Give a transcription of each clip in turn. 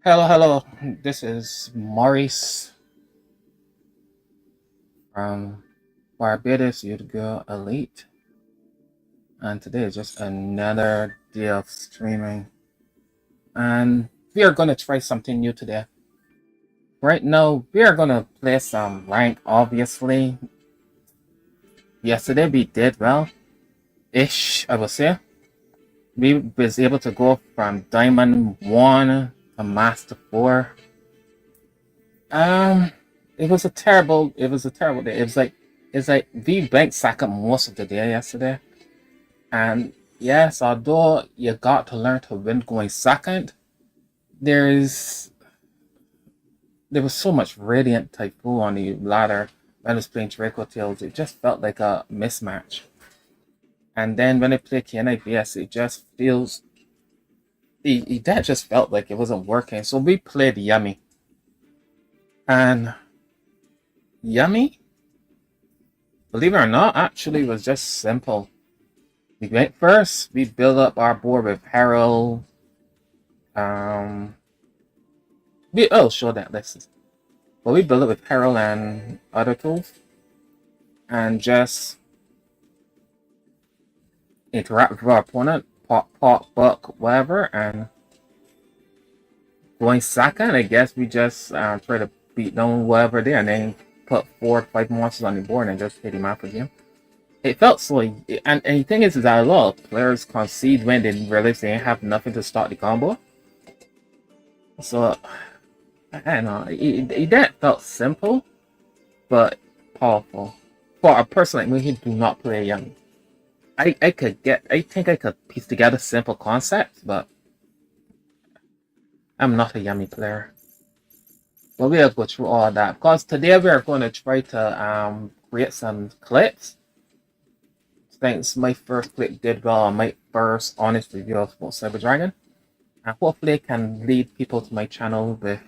Hello. This is Maurice from Barbados, You'd Go Elite. And today is just another day of streaming. And we are going to try something new today. Right now, we are going to play some rank, obviously. Yesterday we did well-ish, I would say. We was able to go from Diamond 1 to Master 4. Um, it was a terrible day. It's like we blanked second most of the day yesterday. And yes, although you got to learn to win going second, there's there was so much Radiant Typhoon on the ladder when I was playing Draco Tales. It just felt like a mismatch. And then when I play KNIBS, it just feels that just felt like it wasn't working. So we played Yummy. And Yummy, believe it or not, actually was just simple. We went first, we built up our board with Harold. I'll show that list. But we built it with Harold and other tools. And just interact with our opponent, pop, buck, whatever, and going second, I guess we just try to beat down whatever there and then put 4 or 5 monsters on the board and just hit him out again. It felt so, and the thing is that a lot of players concede when they realize they have nothing to start the combo. So, I don't know, that felt simple, but powerful. For a person like me who do not play young, I think I could piece together simple concepts, but I'm not a Yummy player. But we'll go through all that because today we are going to try to create some clips. Thanks, my first clip did well on my first honest review of Cyber Dragon, and hopefully I can lead people to my channel with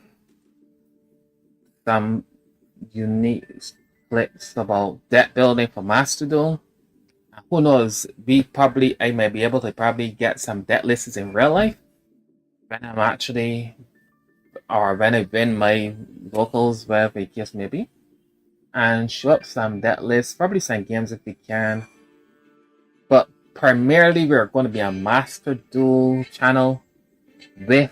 some unique clips about deck building for Masterduel. Who knows? I might be able to probably get some deck lists in real life when I'm actually, or when I win my locals, wherever the case may be, and show up some deck lists, probably some games if we can. But primarily, we're going to be a Master Duel channel with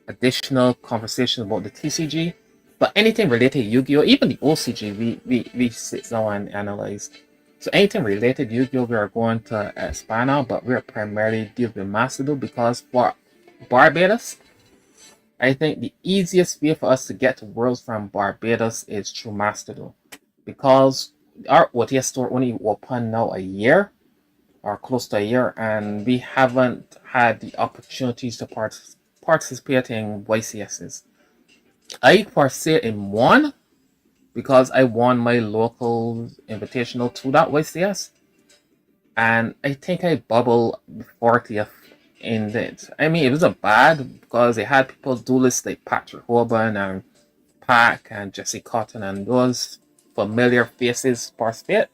additional conversations about the TCG, but anything related to Yu-Gi-Oh, even the OCG, we sit down and analyze. So anything related to Yu-Gi-Oh, we are going to expand on, but we're primarily dealing with Masterduel because for Barbados, I think the easiest way for us to get to Worlds from Barbados is through Masterduel because our OTS store only open now a year or close to a year, and we haven't had the opportunities to participate in YCSs. I participated in one because I won my local invitational to that YCS, and I think I bubbled 40th in it. I mean, it wasn't bad because they had people duelists like Patrick Hoban and Pac and Jesse Cotton and those familiar faces participate.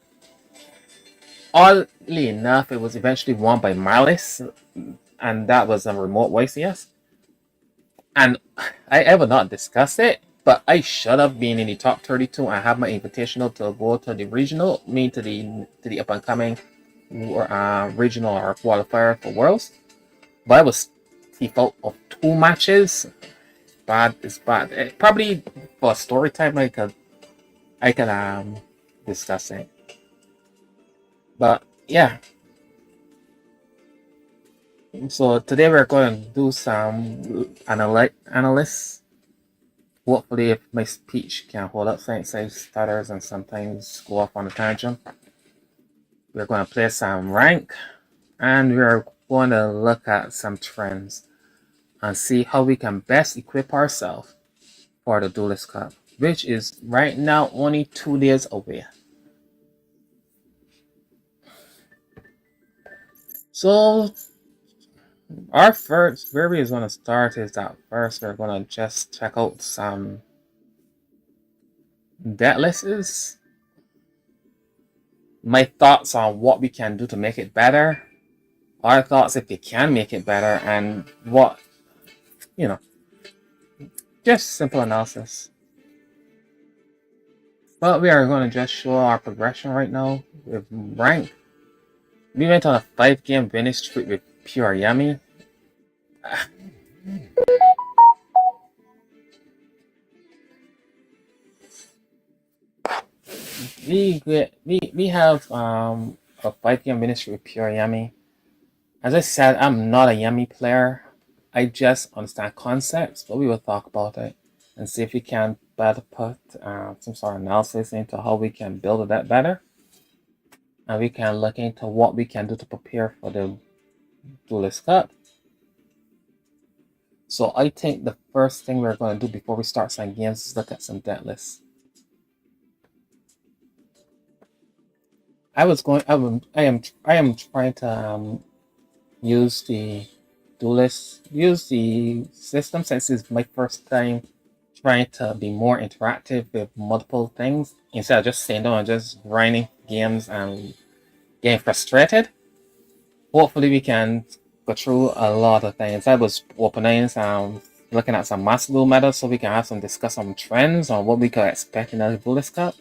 Oddly enough, it was eventually won by Malice, and that was a remote YCS. And I will not discuss it, but I should have been in the top 32 and have my invitational to go to the regional, to the up and coming regional or qualifier for Worlds. But I was default of 2 matches. Bad is bad. Probably for story time I could discuss it. But yeah, so today we're going to do some analysis. Hopefully, if my speech can hold up, since I stutters and sometimes go off on a tangent, we're going to play some rank, and we're going to look at some trends and see how we can best equip ourselves for the Duelist Cup, which is right now only 2 days away. So our first, where we're going to start is that first we're going to just check out some debt lists. My thoughts on what we can do to make it better. Our thoughts if we can make it better, and what, just simple analysis. But we are going to just show our progression right now with rank. We went on a 5-game winning streak with Pure Yummy. We have a 5-game winning streak with Pure Yummy. As I said, I'm not a Yummy player. I just understand concepts, but we will talk about it and see if we can better put some sort of analysis into how we can build that better. And we can look into what we can do to prepare for the Duelist Cup. So I think the first thing we're going to do before we start some games is look at some debt lists. I am trying to use the use the system since it's my first time trying to be more interactive with multiple things instead of just sitting down and just grinding games and getting frustrated. Hopefully we can go through a lot of things. I was opening some, looking at some Masterduel meta so we can have some discuss some trends on what we could expect in the Duelist Cup,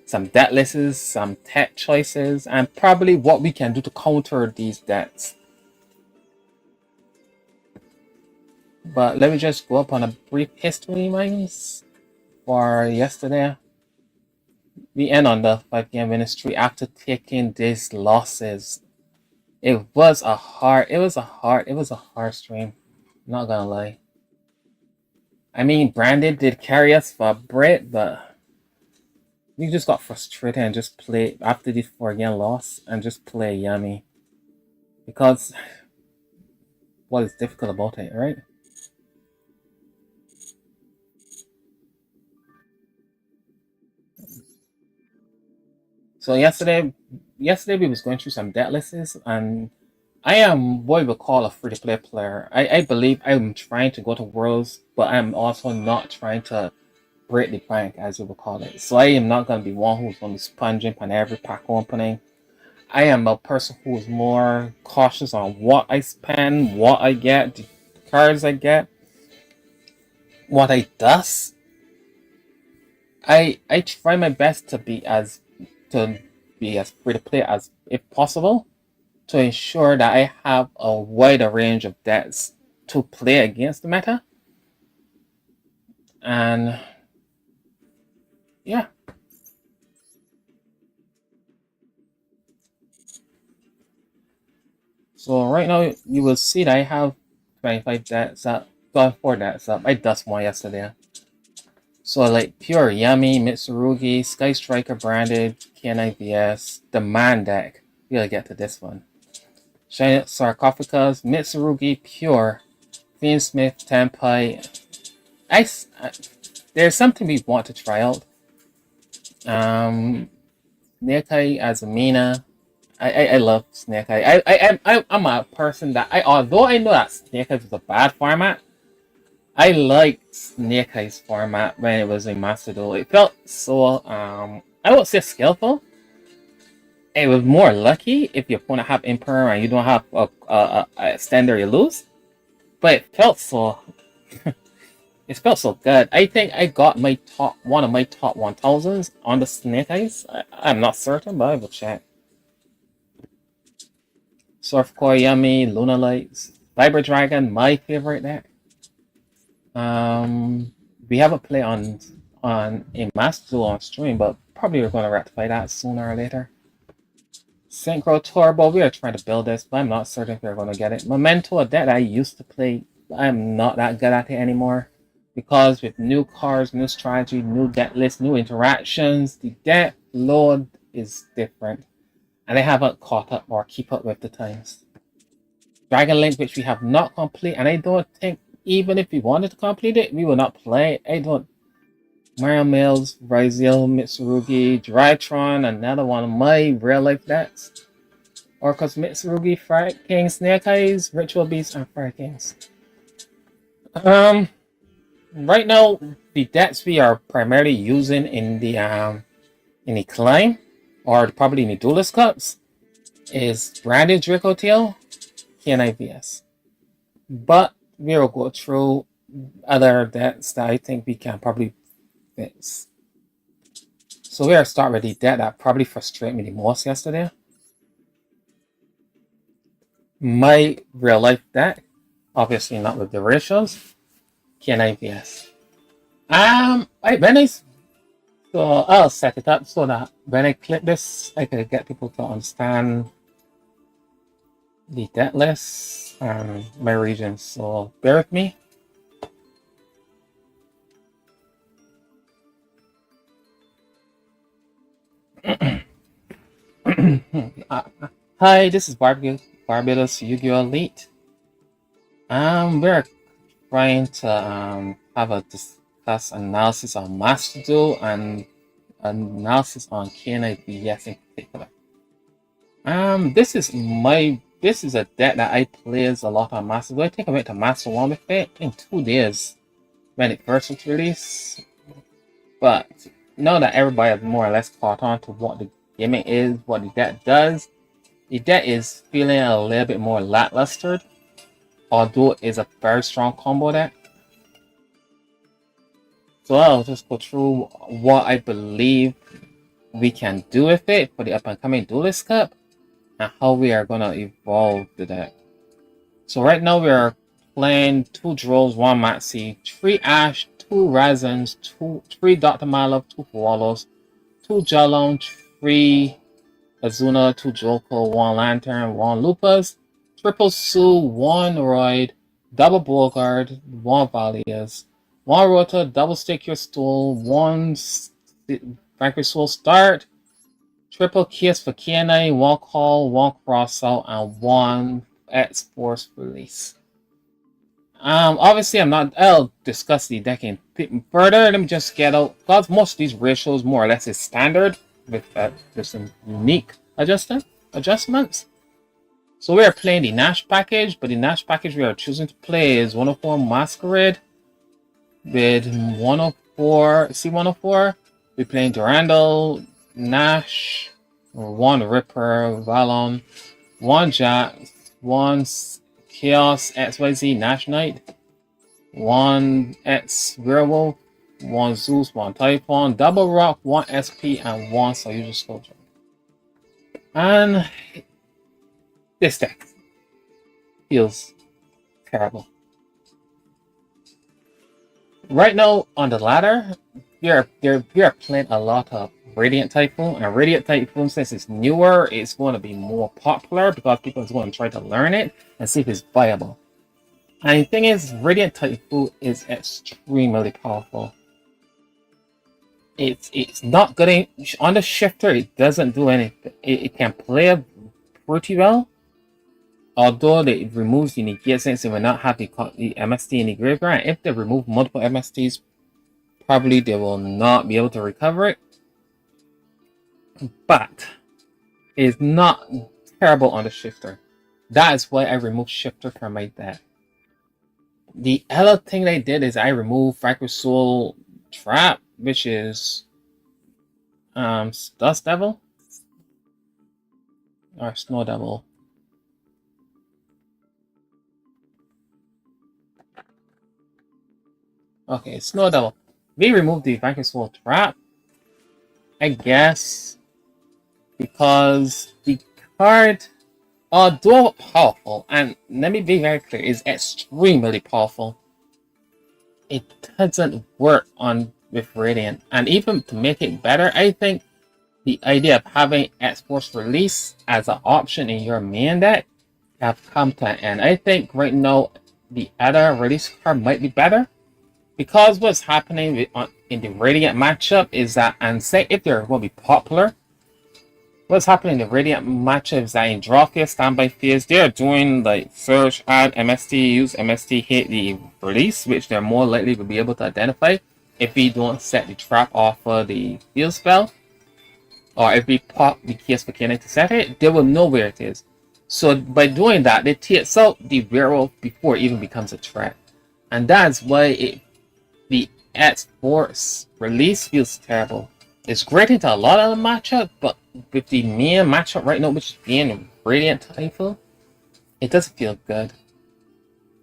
some debt lists, some tech choices, and probably what we can do to counter these debts. But let me just go up on a brief history lines for yesterday. We end on the 5-game winning streak after taking these losses. It was a hard stream. Not gonna lie. I mean, Brandon did carry us for a bit, but we just got frustrated and just played after this 4-game loss and just play Yummy. Because what is difficult about it, right? So yesterday we was going through some debt lists, and I am what we would call a free-to-play player. I believe I'm trying to go to Worlds, but I'm also not trying to break the bank, as you would call it. So I am not going to be one who's going to be sponging on every pack opening. I am a person who is more cautious on what I spend, what I get, the cards I get, what I does. I try my best to be as free to play as if possible, to ensure that I have a wider range of decks to play against the meta. And yeah. So right now you will see that I have 25 decks up, 4 decks up. I dust one yesterday. So like Pure Yummy, Mitsurugi, Sky Striker branded, KNIVS, the Man deck. We gotta get to this one. Shiny Sarcophagus, Mitsurugi, Pure, Fiend Smith, Tempai. There's something we want to try out. Snake Eye as a Mina. I love Snake Eye. I'm a person that although I know that Snake Eye was a bad format, I liked Snake Eye's format when it was in Masterduel. It felt so I won't say skillful. It was more lucky if your opponent have Imperm and you don't have a standard you lose. But it felt so good. I think I got my one of my top 1000s on the Snake Eyes. I'm not certain, but I will check. Surfcore Yummy, Luna Lights, Viber Dragon, my favorite deck. We have a play on a Master on stream, but probably we're going to rectify that sooner or later. Synchro Turbo, we are trying to build this, but I'm not certain if we're going to get it. Memento, a deck I used to play, I'm not that good at it anymore. Because with new cards, new strategy, new deck list, new interactions, the deck load is different. And I haven't caught up or keep up with the times. Dragon Link, which we have not complete, and I don't think even if we wanted to complete it, we will not play. I don't. Mario Mills, Raziel, Mitsurugi, Drytron, another one of my real life decks. Orcus, Mitsurugi, Fire King, Snake Eyes, Ritual Beast, and Fire Kings. Right now, the decks we are primarily using in the climb, or probably in the Duelist Cups, is Branded Draco Tail, KNIVS. But we will go through other decks that I think we can probably fix. So we'll start with the deck that probably frustrated me the most yesterday. My real life deck, obviously not with the ratios, KNIVS. So I'll set it up so that when I click this, I can get people to understand the deck list and my regions. So bear with me. Hi, this is Barbados Yu-Gi-Oh! Elite. We're trying to have a discuss analysis on Masterduel and analysis on KNIVS in particular. This is a deck that I plays a lot on Masterduel. I think I went to Master 1 with it in 2 days when it first was released. But now that everybody has more or less caught on to what the gimmick is, what the deck does, the deck is feeling a little bit more lackluster, although it is a very strong combo deck. So I'll just go through what I believe we can do with it for the up and coming Duelist Cup and how we are going to evolve the deck. So right now we are playing 2 Drolls, 1 Maxi, 3 Ash, 2 Razans, 3 Dr. Malov, 2 Wallows, 2 Jalon, 3 Azuna, 2 Joko, 1 Lantern, 1 Lupus, Triple Sue, 1 Royd, Double Bogard, 1 Valias, 1 Rota, Double Stick Your Stool, 1 Vanquish Soul Start, Triple Kiss for KNI, 1 Call, 1 Crossout, and 1 X Force Release. Obviously I'll discuss the deck in further. Let me just get out, because most of these ratios more or less is standard with some unique adjustments. So we are playing the Nash package, but the Nash package we are choosing to play is 104 Masquerade with 104 C104. We're playing Durandal, Nash, 1 Ripper, Valon, 1 Jax, 1 Chaos XYZ Nash Knight, 1 X Werewolf, 1 Zeus, 1 Typhon, Double Rock, 1 SP, and 1 Soyuja Soldier. And this deck feels terrible. Right now on the ladder, we are playing a lot of Radiant Typhoon, and Radiant Typhoon, since it's newer, it's going to be more popular because people are going to try to learn it and see if it's viable. And the thing is, Radiant Typhoon is extremely powerful. It's not good on the shifter. It doesn't do anything. It can play pretty well, although it removes the negate since it will not have the MST in the graveyard. And if they remove multiple MSTs, probably they will not be able to recover it. But it's not terrible on the shifter. That is why I removed shifter from my deck. The other thing they did is I removed Fractal Soul Trap, which is Dust Devil or Snow Devil. Okay, Snow Devil. We removed the Fractal Soul Trap, I guess, because the card, although powerful, and let me be very clear, is extremely powerful, it doesn't work on with Radiant. And even to make it better, I think the idea of having X-Force Release as an option in your main deck have come to an end. I think right now the other release card might be better, because what's happening in the Radiant matchup is that, and say if they're going to be popular, what's happening in the Radiant matchup is that in draw phase, standby phase, they're doing like search, add MST, use MST, hit the release, which they're more likely to be able to identify if we don't set the trap off of the field spell, or if we pop the KS mechanic to set it, they will know where it is. So by doing that, they TS out the werewolf before it even becomes a threat. And that's why the X-Force release feels terrible. It's great into a lot of the matchup, but with the main matchup right now, which is being Radiant Typhoon, it doesn't feel good.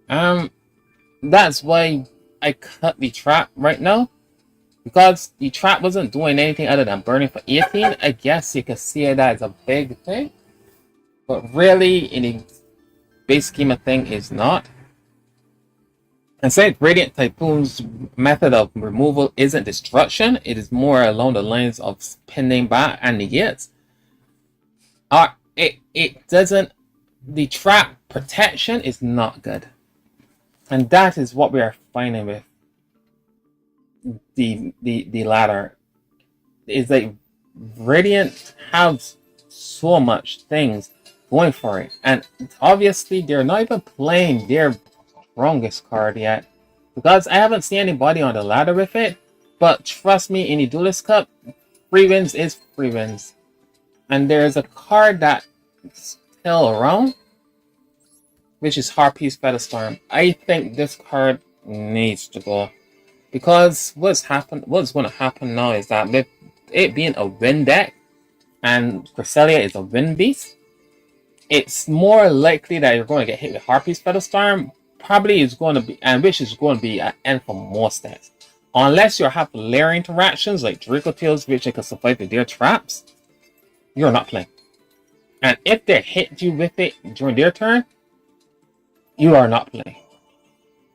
That's why I cut the trap right now, because the trap wasn't doing anything other than burning for 18. I guess you could see that as a big thing, but really, in the base scheme of thing, is not. And since Radiant Typhoon's method of removal isn't destruction, it is more along the lines of spinning back and negates. It doesn't. The trap protection is not good, and that is what we are finding with the ladder. Is like Radiant has so much things going for it, and obviously they're not even playing their strongest card yet, because I haven't seen anybody on the ladder with it. But trust me, in the Duelist Cup, free wins is free wins, and there's a card that's still around, which is Harpy's Featherstorm. I think this card needs to go, because what's going to happen now is that with it being a wind deck and Cresselia is a wind beast, it's more likely that you're going to get hit with Harpy's Featherstorm. Probably is going to be, and which is going to be an end for most decks, unless you have layer interactions like Draco Tails, which they can survive with their traps. You're not playing, and if they hit you with it during their turn, you are not playing.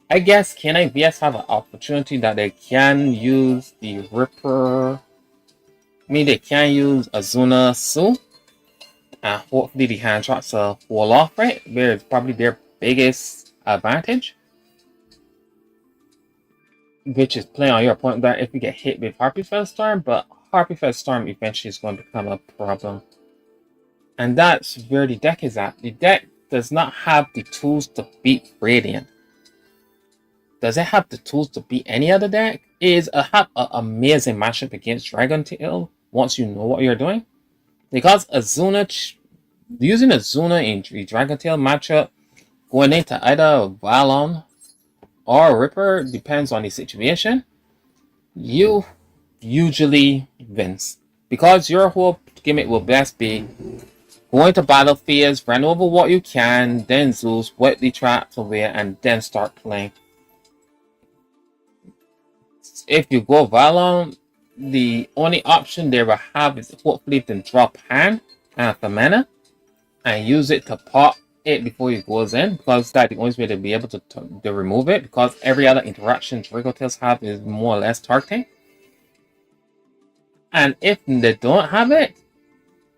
I guess Kenai VS have an opportunity that they can use the Ripper. I mean, they can use Azuna Su, and hopefully the hand drops a wall off, right? Where it's probably their biggest advantage, which is playing on your opponent that if you get hit with Harpy Featherstorm, but Harpy Featherstorm eventually is going to become a problem. And that's where the deck is at. The deck does not have the tools to beat Radiant. Does it have the tools to beat any other deck? It is an amazing matchup against Dragon Tail once you know what you're doing. Because using Azuna in the Dragon Tail matchup, going into either Valon or Ripper, depends on the situation, you usually wins. Because your whole gimmick will best be going to battlefields, run over what you can, then Zeus, wipe the traps away, and then start playing. If you go Valon, the only option they will have is hopefully to drop hand and the mana and use it to pop it before he goes in, because that's the only way to be able to remove it, because every other interaction Draco Tails have is more or less targeting. And if they don't have it,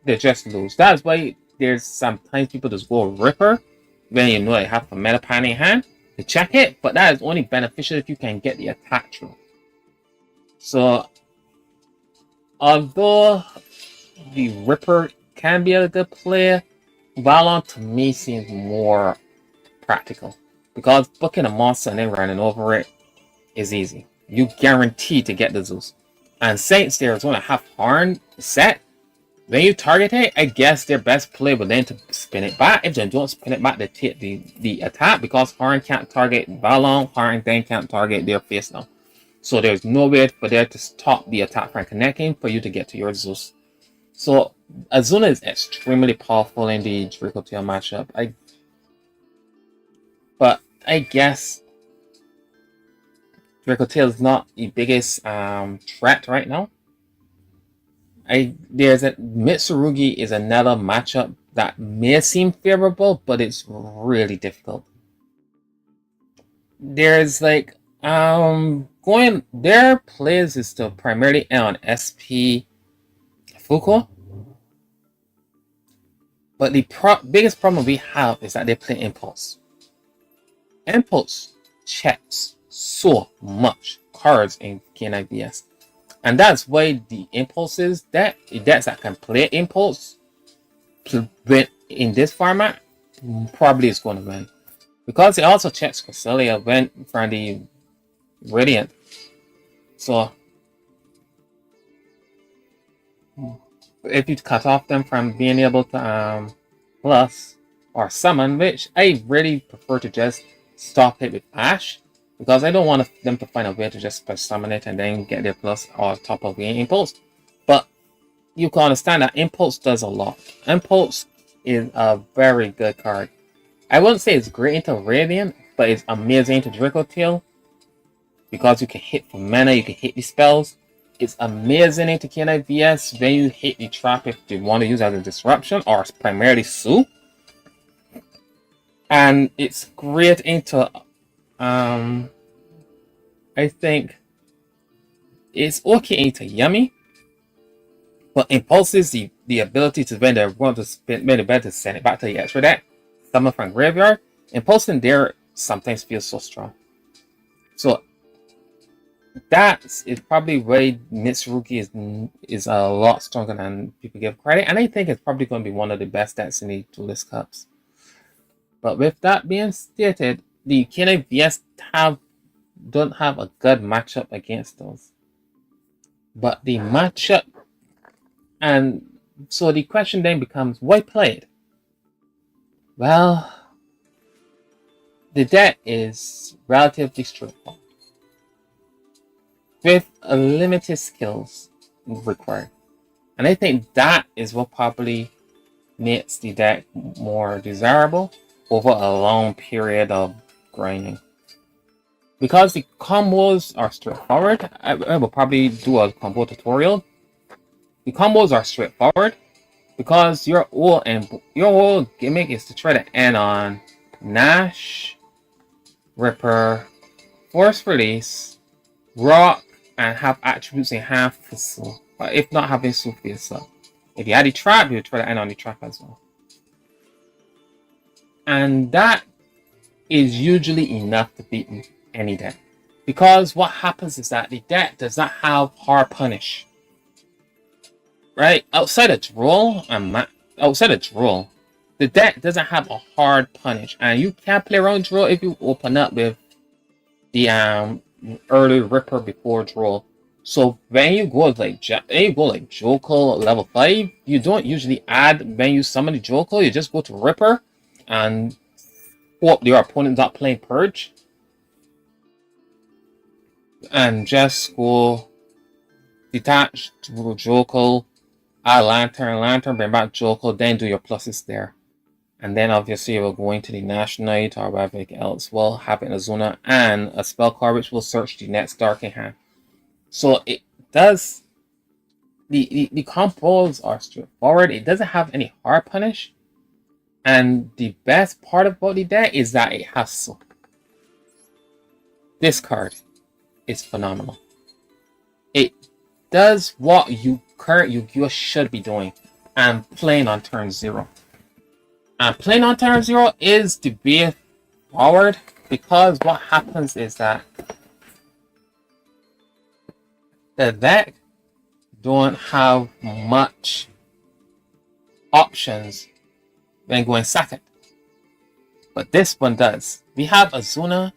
they just lose. That's why there's sometimes people just go Ripper when you know they have a meta pan in hand to check it, but that is only beneficial if you can get the attack through. So although the Ripper can be a good player, Valon to me seems more practical, because booking a monster and then running over it is easy. You guarantee to get the Zeus. And Saints there is going to have Horn set. When you target it, I guess their best play would then to spin it back. If they don't spin it back, they take the attack, because Horn can't target Valon, Horn then can't target their face now. So there's no way for there to stop the attack from connecting for you to get to your Zeus. So Azuna is extremely powerful in the Draco Tail matchup. But I guess Draco Tail is not the biggest threat right now. There's a Mitsurugi is another matchup that may seem favorable, but it's really difficult. There's like going their plays is still primarily on SP Fuko. But the biggest problem we have is that they play Impulse. Impulse checks so much cards in KNIBS. And that's why the Impulses, decks that can play Impulse in this format probably is going to win. Because it also checks Cresselia went from the Radiant. So if you cut off them from being able to plus or summon, which I really prefer to just stop it with Ash, because I don't want them to find a way to just press summon it and then get their plus or top of the Impulse. But you can understand that Impulse does a lot. Impulse is a very good card. I wouldn't say it's great into Radiant, but it's amazing into Draco Tail, because you can hit for mana, you can hit the spells. It's amazing into KNIBS when you hit the trap if you want to use it as a disruption or primarily Sue. And it's great into I think it's okay into Yummy, but Impulses the ability to when they want to spin when they to send it back to the extra deck, summon from graveyard. Impulse in there sometimes feels so strong. So that is probably why Mitsurugi is a lot stronger than people give credit, and I think it's probably going to be one of the best decks in the Duelist Cups. But with that being stated, the KNIBS don't have a good matchup against those. But the matchup, and so the question then becomes, why play it? Well, the deck is relatively straightforward, with a limited skills required. And I think that is what probably makes the deck more desirable over a long period of grinding. Because the combos are straightforward, I will probably do a combo tutorial. The combos are straightforward because your whole gimmick is to try to end on Nash, Ripper, Force Release, Rock, and have attributes in half for Soul. But if not having Soul for yourself. If you had the trap, you would try to end on the trap as well. And that is usually enough to beat any deck. Because what happens is that the deck does not have hard punish. Right? Outside of draw, the deck doesn't have a hard punish. And you can play around draw if you open up with the early Ripper before draw. So when you go like Joko level 5, you don't usually add when you summon the Joko, you just go to Ripper and hope your opponent's not playing Purge. And just go detach to Joko, add Lantern, bring back Joko, then do your pluses there. And then obviously you will go into the Nash Knight or whatever else will have in Azuna and a spell card which will search the next Dark in hand. So it does the combos are straightforward. It doesn't have any hard punish. And the best part about the deck is that it has this card is phenomenal. It does what current Yu-Gi-Oh should be doing and playing on turn 0. And playing on turn 0 is the way forward, because what happens is that the deck don't have much options when going second. But this one does. We have Azuna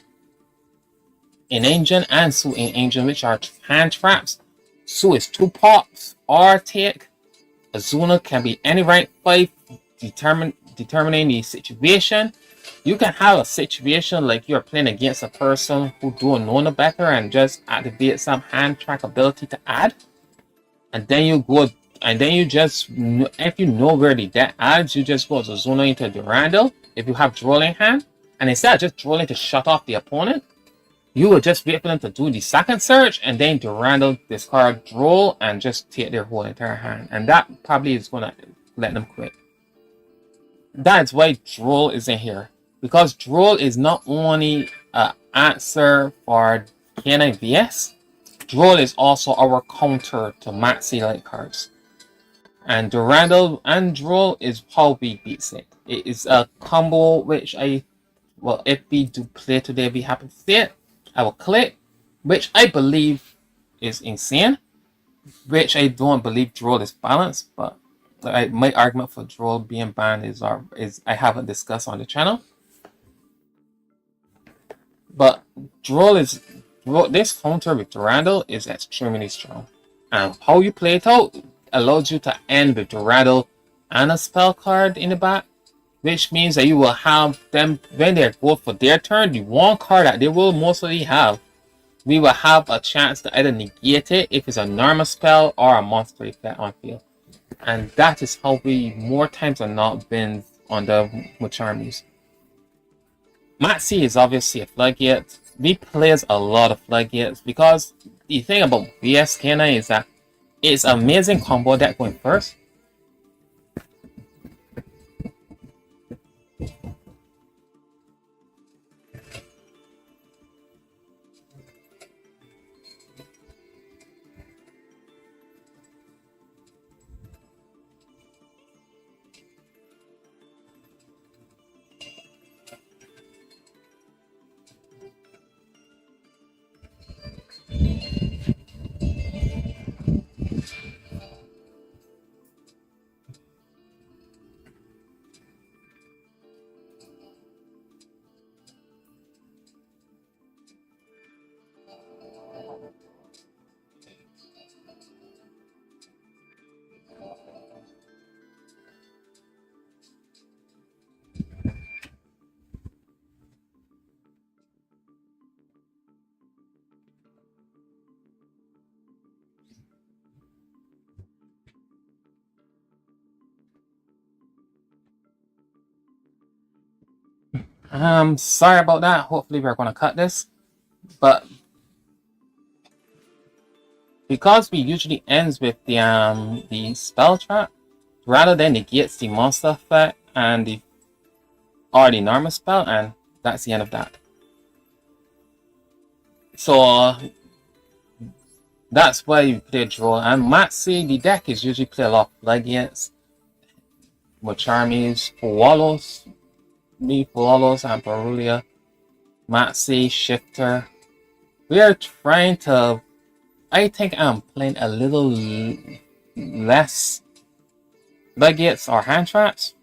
in Engine and Su in Engine, which are hand traps. Su is 2 pops or take. Azuna can be any rank 5, determining the situation. You can have a situation like you're playing against a person who don't know the better and just activate some hand track ability to add. And then you go, and then you just, if you know where the deck adds, you just go Azuna into Durandal if you have Droll in hand. And instead of just Drolling to shut off the opponent, you will just wait for them to do the second search and then Durandal discard Droll and just take their whole entire hand. And that probably is going to let them quit. That's why Droll is in here. Because Droll is not only an answer for K9 VS, Droll is also our counter to Maxi Light cards. And Durandal and Droll is how we beat it. It is a combo which if we do play today, we happen to see it, I will click, which I believe is insane, which I don't believe Droll is balanced, but my argument for Droll being banned is I haven't discussed on the channel. But this counter with Durandal is extremely strong. And how you play it out allows you to end with Durandal and a spell card in the back, which means that you will have them, when they go for their turn, the one card that they will mostly have, we will have a chance to either negate it if it's a normal spell or a monster effect on field. And that is how we more times than not been on the Macharmies. Maxi is obviously a floodgate. We plays a lot of floodgates because the thing about VSKNA is that it's an amazing combo deck going first. Sorry about that. Hopefully we're going to cut this. But because we usually ends with the spell trap, rather than negates the monster effect and the normal spell, and that's the end of that. So that's why you play Draw. And Maxi, the deck is usually play a lot of Floodgates, Macharmies, Fuwalos, and Perulia, Maxi, Shifter. We are trying to, I think I'm playing a little less Floodgates or hand traps,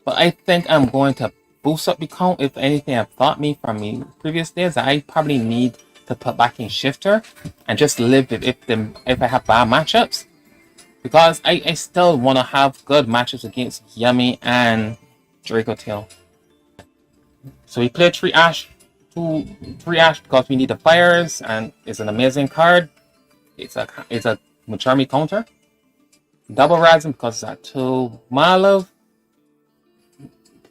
but I think I'm going to boost up the count. If anything, I've taught me from the previous days that I probably need to put back in Shifter and just live with if I have bad matchups, because I still want to have good matchups against Yummy and Draco Tail. So we play 3 Ash because we need the fires, and it's an amazing card. It's a Macharmy counter. Double Razin because it's at 2 Malav.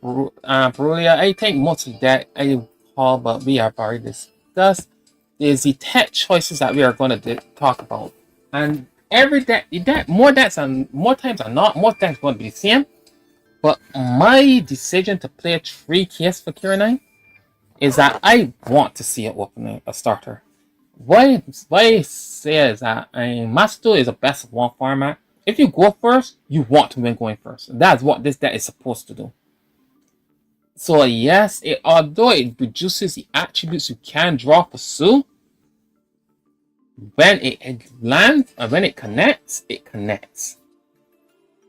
Perulia, I think most of that I call, but we have already discussed, is the tech choices that we are going to talk about. And every deck, more times than not, most decks going to be the same. But my decision to play 3 KS for Kira is that I want to see it open a starter. Why I say is that Masterduel is a best of 1 format. If you go first, you want to win going first. That's what this deck is supposed to do. So yes, although it reduces the attributes you can draw for Sue, when it lands and when it connects, it connects.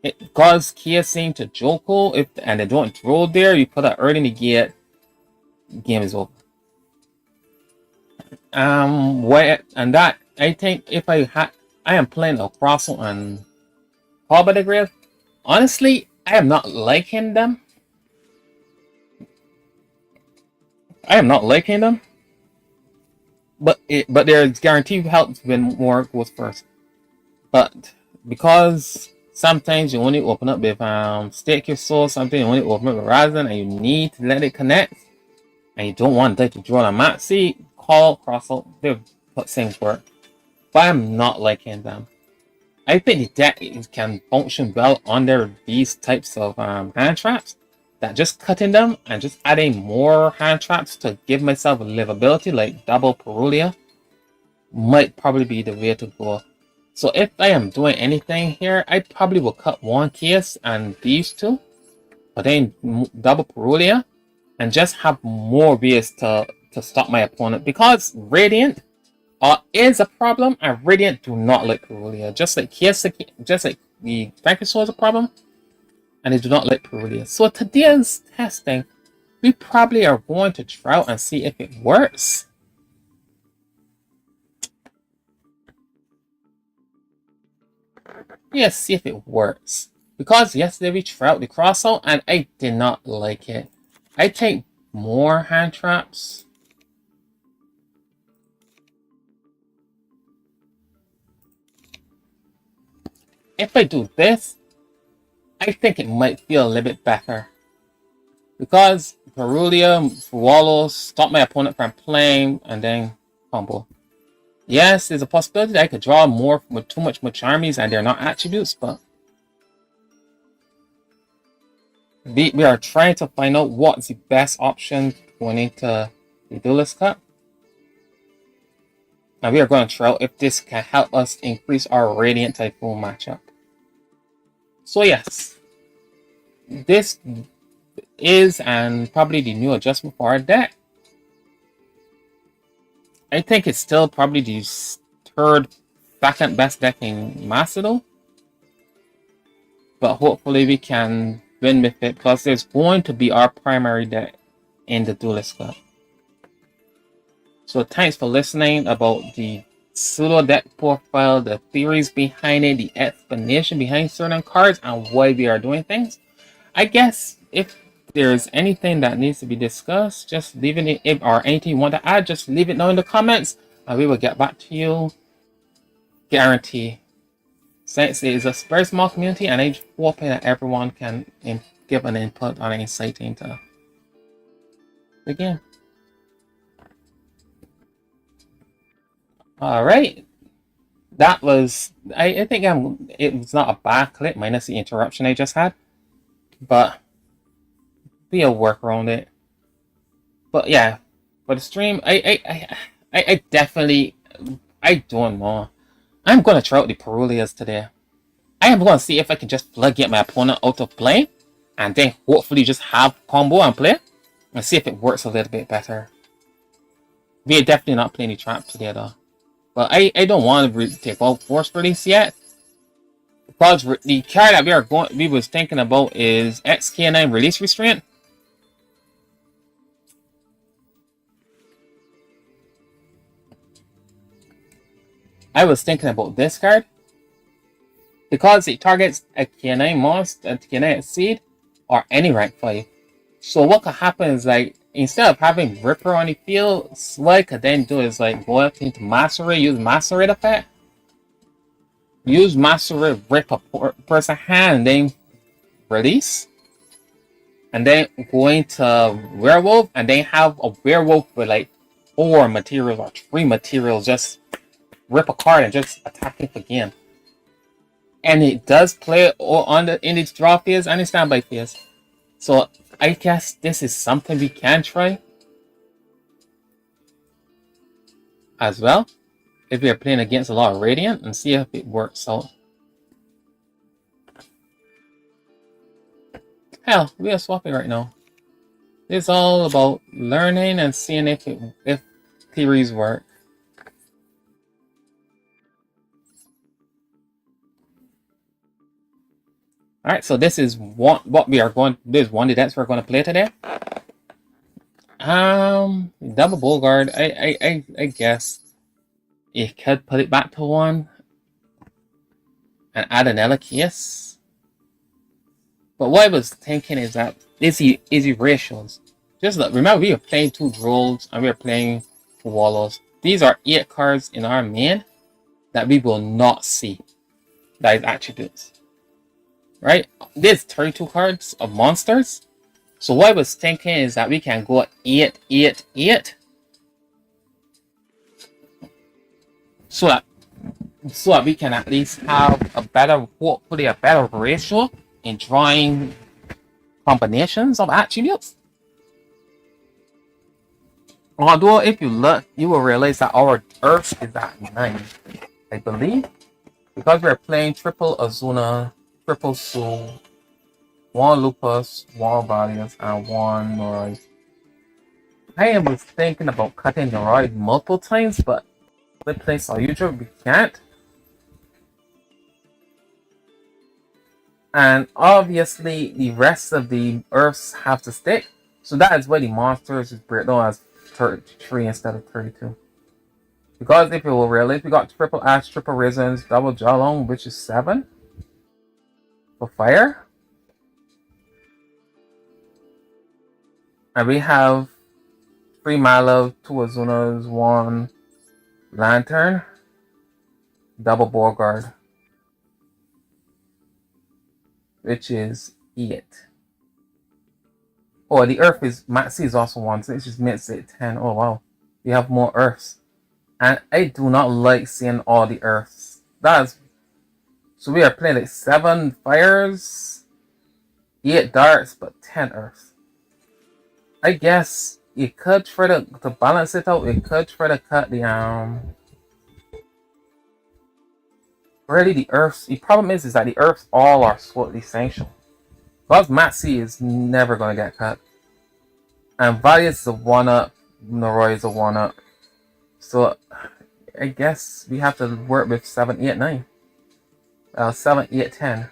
It causes Kiyasing to Joko and they don't throw there, you put it early in the game is over. That I think if I am playing a Crossel and Barbados, honestly, I am not liking them. But there's guaranteed help when more goes first. But because sometimes you only open up with Stake Your Soul, something you only open up with Horizon, and you need to let it connect, and you don't want to draw a Maxi, call Crossel, they put things work. But I'm not liking them. I think the deck can function well under these types of hand traps. That just cutting them and just adding more hand traps to give myself livability, like double Perulia, might probably be the way to go. So if I am doing anything here, I probably will cut 1 case and these 2, but then double Perulia, and just have more ways to stop my opponent, because Radiant is a problem, and Radiant do not like Perulia. Just like the Dinosaur is a problem, and they do not like Perulia. So today's testing, we probably are going to try out and see if it works. Yes, see if it works. Because yesterday we tried out the crossout and I did not like it. I take more hand traps. If I do this, I think it might feel a little bit better. Because Perulia, Wallows, stop my opponent from playing, and then combo. Yes, there's a possibility that I could draw more with too much armies and they're not attributes, but we are trying to find out what's the best option going into the Duelist Cup. And we are going to try out if this can help us increase our Radiant Typhoon matchup. So yes, this is and probably the new adjustment for our deck. I think it's still probably the second best deck in Masterduel. But hopefully we can win with it, because there's going to be our primary deck in the Duelist Cup. So thanks for listening about the pseudo deck profile, the theories behind it, the explanation behind certain cards, and why we are doing things. I guess if there's anything that needs to be discussed, just leave it in, or anything you want to add, just leave it down in the comments and we will get back to you. Guarantee. Since it is a very small community, and I'm hoping that everyone can give an input on insight into the game. Alright. That was, I think it was not a bad clip, minus the interruption I just had. But we'll work around it. But yeah, for the stream, I definitely, I don't know. I'm gonna try out the Perulias today. I am gonna see if I can just get my opponent out of play, and then hopefully just have combo and play, and see if it works a little bit better. We are definitely not playing the trap today though. But I don't want to take out force release yet, because the card that we was thinking about is XK9 release restraint. I was thinking about this card because it targets a K9 monster, a K9 seed, or any rank 5. So what could happen is, like, instead of having Ripper on the field, what I could then do is like go up into Master Ray, use Master Ray effect, use Master Ray, rip a person hand, and then release, and then go into Werewolf, and then have a Werewolf with like 4 materials or 3 materials, just rip a card and just attack it again. And it does play in its draw phase and its standby phase. So I guess this is something we can try as well if we are playing against a lot of Radiant and see if it works out. Hell, we are swapping right now. It's all about learning and seeing if theories work. All right, so this is what we are going. This is one of the decks we're going to play today. Double bull guard. I guess you could put it back to one and add another case. But what I was thinking is that easy ratios. Just look, remember we are playing 2 drones and we are playing wallows. These are 8 cards in our main that we will not see. That is attributes. Right? There's 32 cards of monsters. So what I was thinking is that we can go 8, 8, 8. So that we can at least have a better, hopefully a better ratio in drawing combinations of attributes. Although if you look, you will realize that our Earth is at 9, I believe. Because we're playing triple Azuna, triple Soul, 1 Lupus, 1 Barbados, and 1 Noroi. I was thinking about cutting Noroi multiple times, but with place usual we can't. And obviously the rest of the Earths have to stick. So that is why the monsters is breakdown as 33 instead of 32. Because if you will realize, we got triple ash, triple resins, double jawlone, which is 7 for fire. And we have 3 Malov, 2 Azunas, 1 Lantern, double Borgard, which is 8. Oh, the Earth is Maxi is also 1, so it just makes it 10. Oh wow, we have more Earths, and I do not like seeing all the Earths. That's so we are playing like 7 fires, 8 darts, but 10 Earths. I guess you could try to balance it out. You could try to cut the Really, the Earths. The problem is that the Earths all are slightly essential. Because Maxi is never gonna get cut. And Valius is a 1-up, Noroi is a 1-up. So I guess we have to work with 7, 8, 9. 7, 8, 10.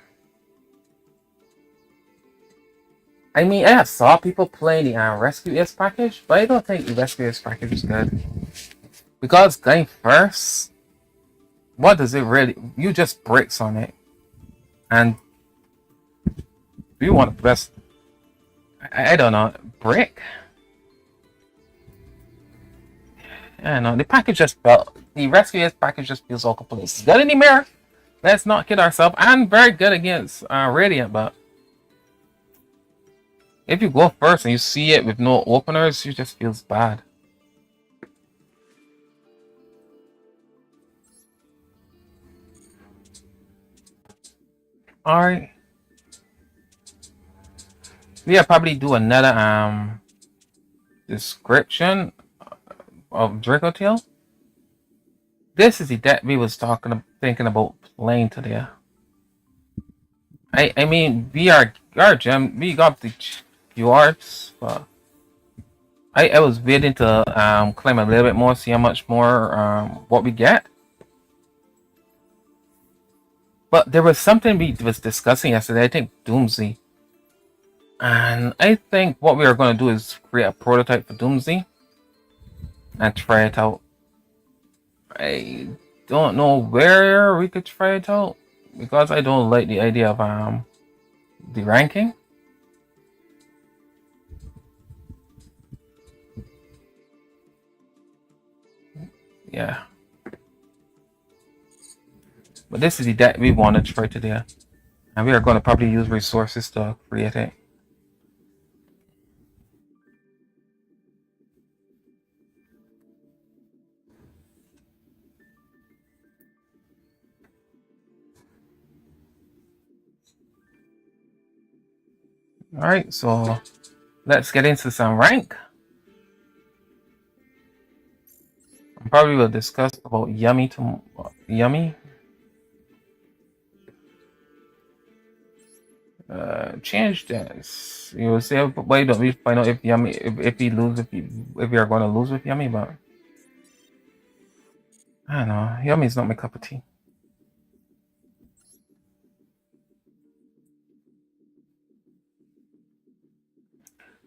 I mean, I have saw people playing the Rescue Ace package, but I don't think the Rescue Ace package is good. Because going first, what does it really? You just bricks on it. And do you want the best? I don't know. Brick? I don't know. The package just felt. The Rescue Ace package just feels all complete. It's good in the mirror. Let's not kid ourselves. And very good against Radiant, but if you go first and you see it with no openers, it just feels bad. Alright. We'll probably do another description of Dracotail. This is the deck we was thinking about playing today. I mean we got the QRs, but I was waiting to claim a little bit more, see how much more what we get. But there was something we was discussing yesterday, I think Doomsday. And I think what we are going to do is create a prototype for Doomsday and try it out. I don't know where we could try it out because I don't like the idea of the ranking. Yeah. But this is the deck we want to try today. And we are going to probably use resources to create it. Alright, so let's get into some rank. Probably will discuss about Yummy to Yummy. Change this. You will say, but you don't really find out if Yummy if he lose if you're gonna lose with Yummy, but I don't know. Yummy's not my cup of tea.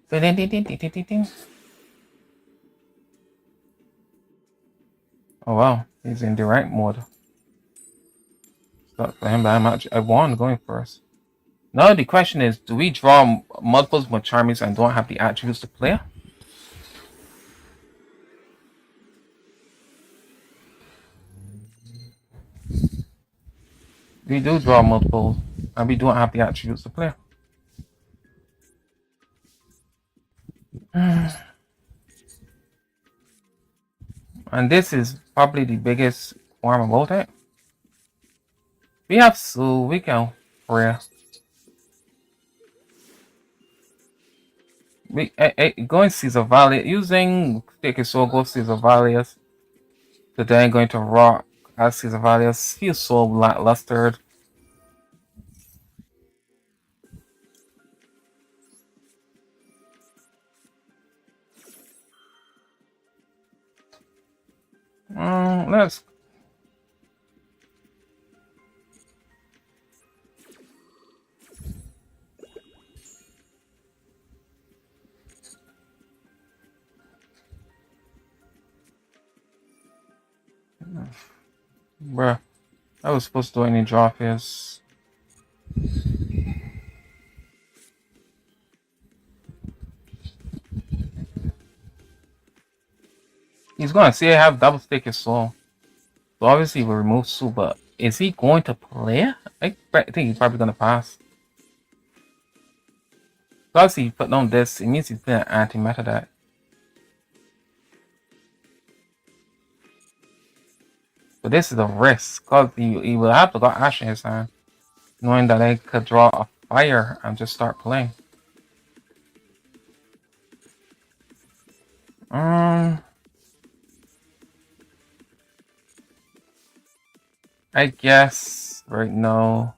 So ding, ding, ding, ding, ding, ding. Oh wow, he's in direct mode. Start for him, but I won going first. Now the question is, do we draw multiples with Charmies and don't have the attributes to play? We do draw multiples and we don't have the attributes to play. And this is probably the biggest form about it. We have Sue, we can pray. We going Caesar Valley using take it so go Caesar Valius. So then going to rock as Caesar Valius feels so lackluster. Let's bruh. I was supposed to do any draw phase. He's gonna say I have double stick his soul. So obviously we'll remove Sue, but is he going to play? I think he's probably gonna pass. So obviously he put down this, it means he's playing an anti-meta deck. So this is a risk, because he will have to go Ash in his hand, knowing that I could draw a fire and just start playing. I guess right now.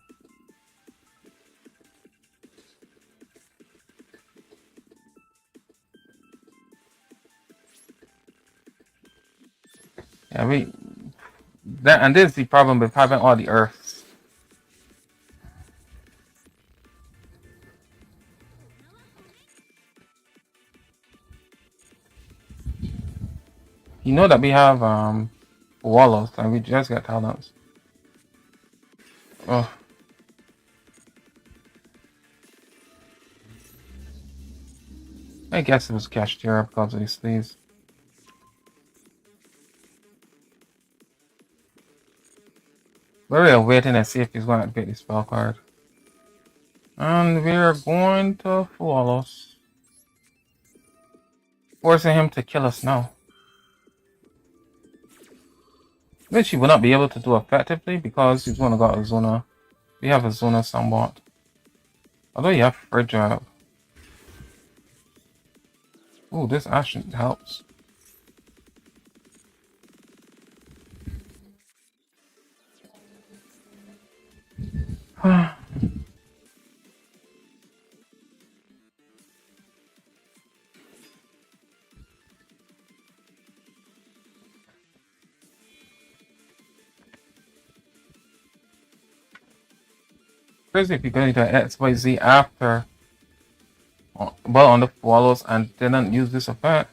Yeah, and this is the problem with having all the earths. You know that we have Wallows and we just got talents. Oh. I guess it was Cashier because of these sleeves. We're waiting to see if he's going to get the spell card. And we're going to Wallows. Forcing him to kill us now. Which he will not be able to do effectively because he's going to got a Zona. We have a Zona somewhat. Although you have Fragile. Ooh, this action helps. Crazy if you're going to XYZ after, well, on the Wallows and didn't use this effect.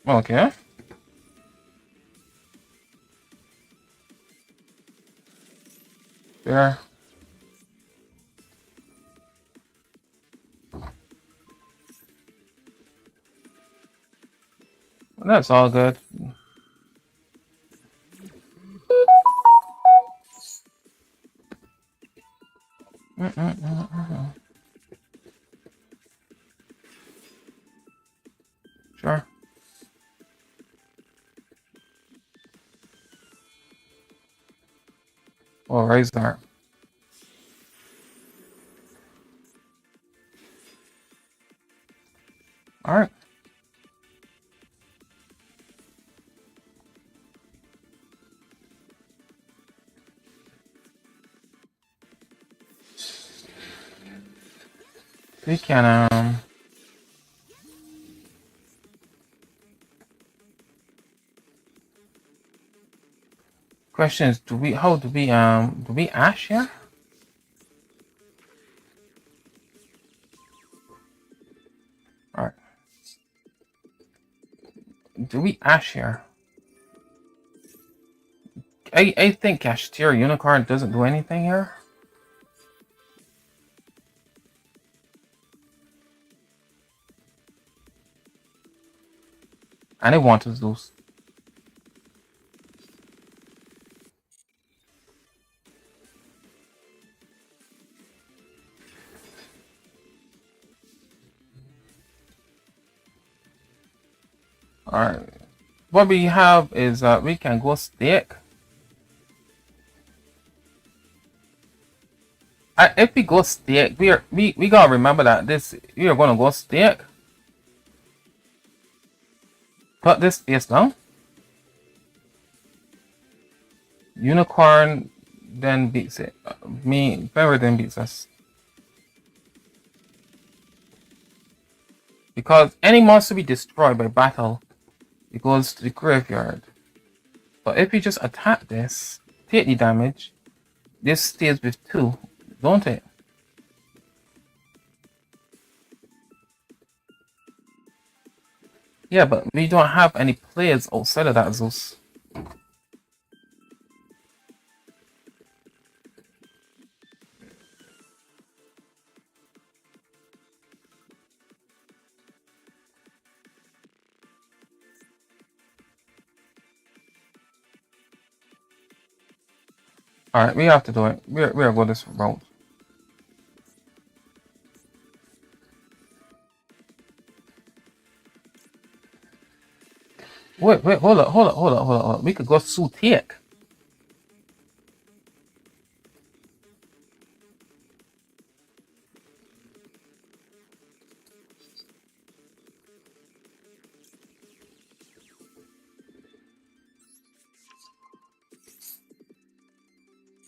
Okay. There. That's all good. Sure. Oh, Razor. All right. We can question is, do we ash here? All right. Do we ash here? I think Cashier Unicorn doesn't do anything here. And I want to lose. Alright. What we have is we can go stick. If we go stick, we gotta remember that we are gonna go stick. Put this face down. Unicorn then beats it. Better then beats us. Because any monster be destroyed by battle, it goes to the graveyard. But if you just attack this, take the damage, this stays with 2, don't it? Yeah, but we don't have any players outside of that Zeus. Alright, we have to do it. We're going this route. Wait, hold up. We could go Sutik.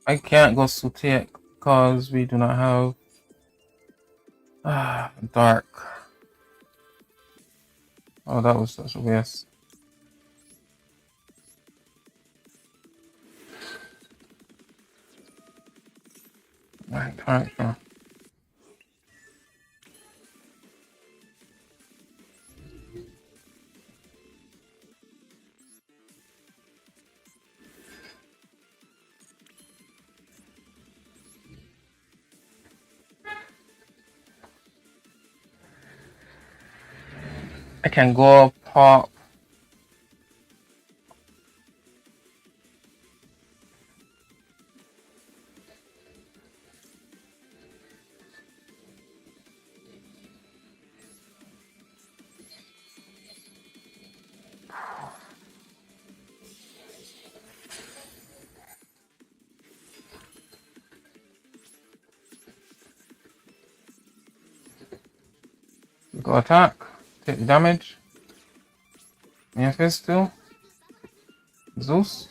I can't go Sutik because we do not have dark. Oh, that was such a waste. Alright, sure. I can go pop. Go attack. Take the damage. Manifest too. Zeus.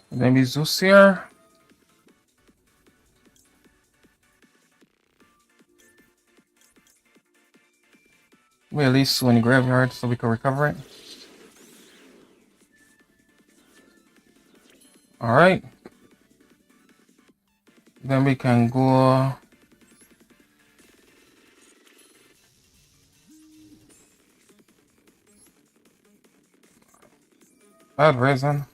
Maybe Zeus here. We at least in the graveyard so we can recover it. Alright. Then we can go. Bad reason.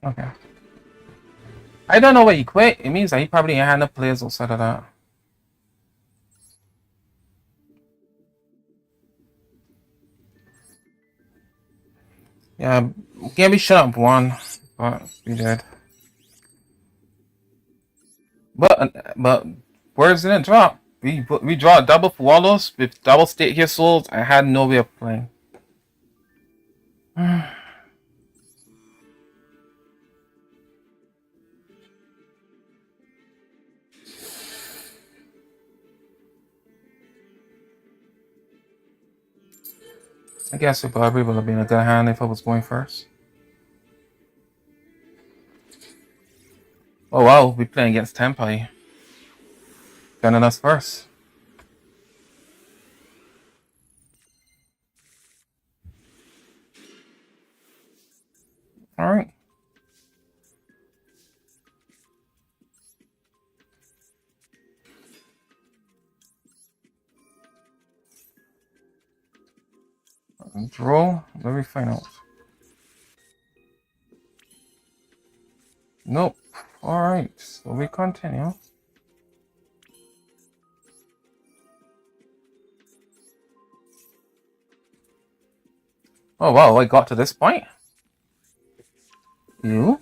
Okay. I don't know why he quit. It means that he probably had no players outside of that. Yeah, can't be shut up one, but we did. But where did it drop? we draw a double for Wallows with double state here souls. I had no way of playing. I guess it probably would have been a good hand if I was going first. Oh wow, we're playing against Tempai. Sending us first. Alright. Draw. Let me find out. Nope. Alright, so we continue. Oh wow, I got to this point. You?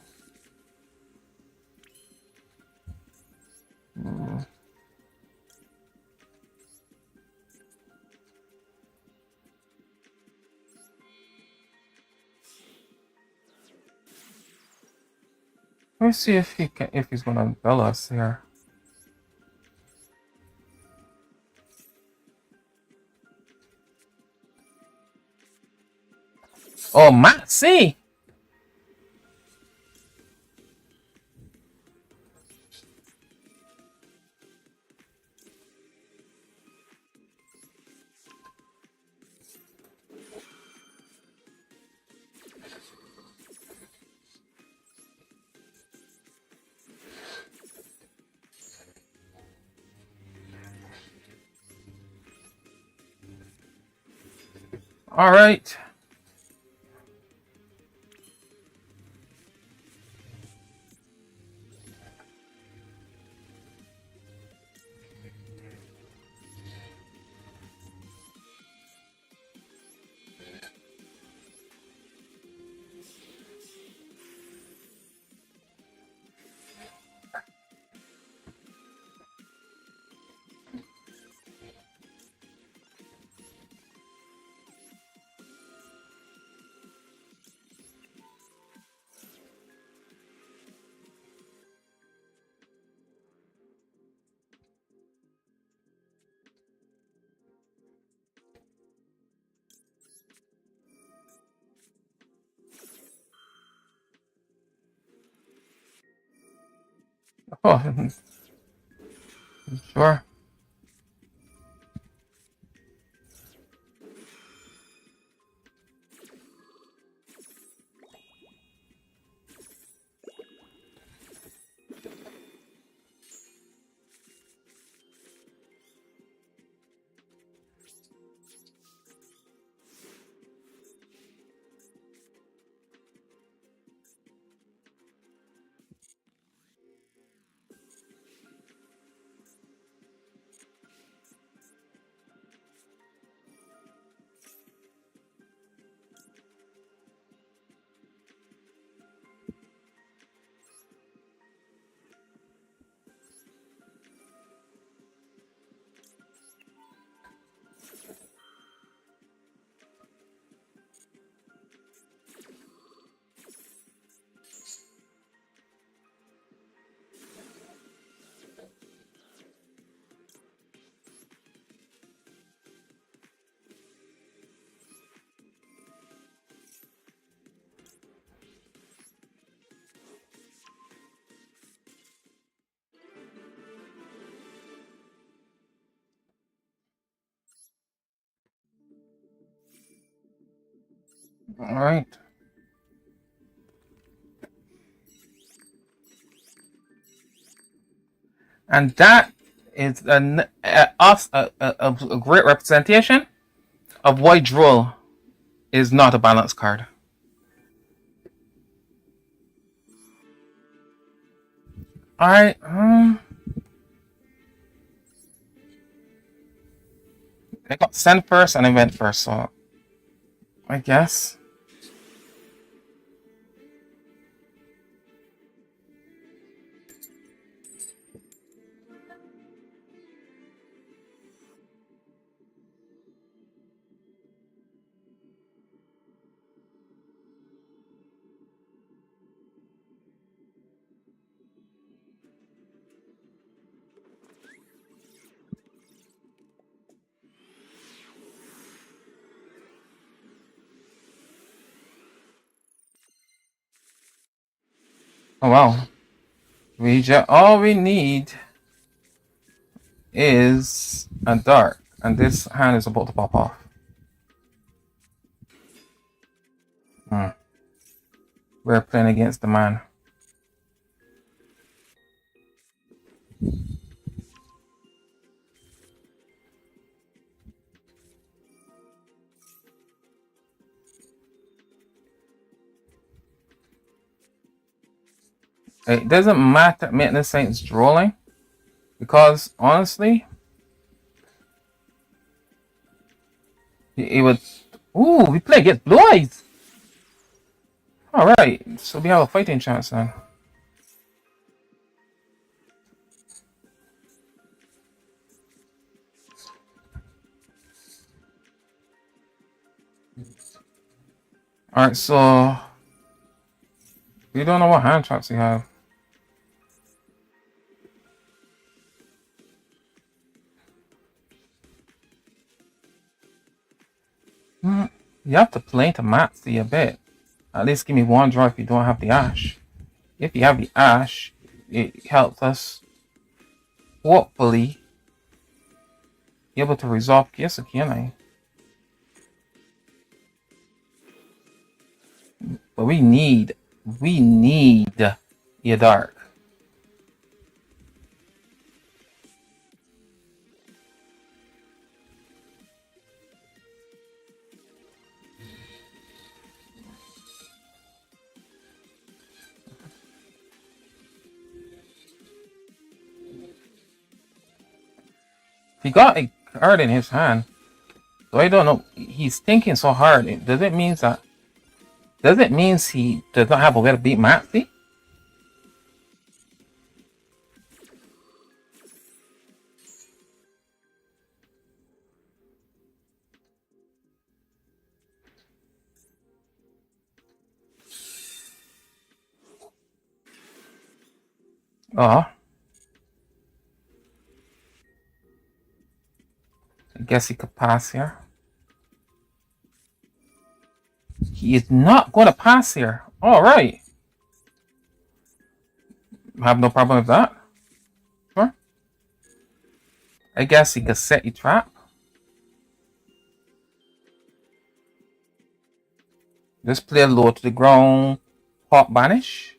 Let me see if he's gonna bell us here. Oh, Matt, see. All right. Oh, sure. All right. And that is a great representation of why Droll is not a balanced card. All right. I got sent first and I went first, so I guess. Oh wow. All we need is a dark. And this hand is about to pop off. Hmm. We're playing against the man. It doesn't matter Maintenance Saints drooling. Because honestly, it would. Ooh, we play against Blue Eyes. Alright, so we have a fighting chance then. Alright, so we don't know what hand traps we have. You have to play to Maxi a bit. At least give me one draw if you don't have the Ash. If you have the Ash, it helps us hopefully be able to resolve Kiyosaki, can I? But we need your dark. He got a card in his hand, so I don't know. He's thinking so hard. Does it mean he does not have a way to beat Maxi? Oh, I guess he could pass here. He is not going to pass here. All right. I have no problem with that. Sure. I guess he could set a trap. Just play low to the ground. Pop banish.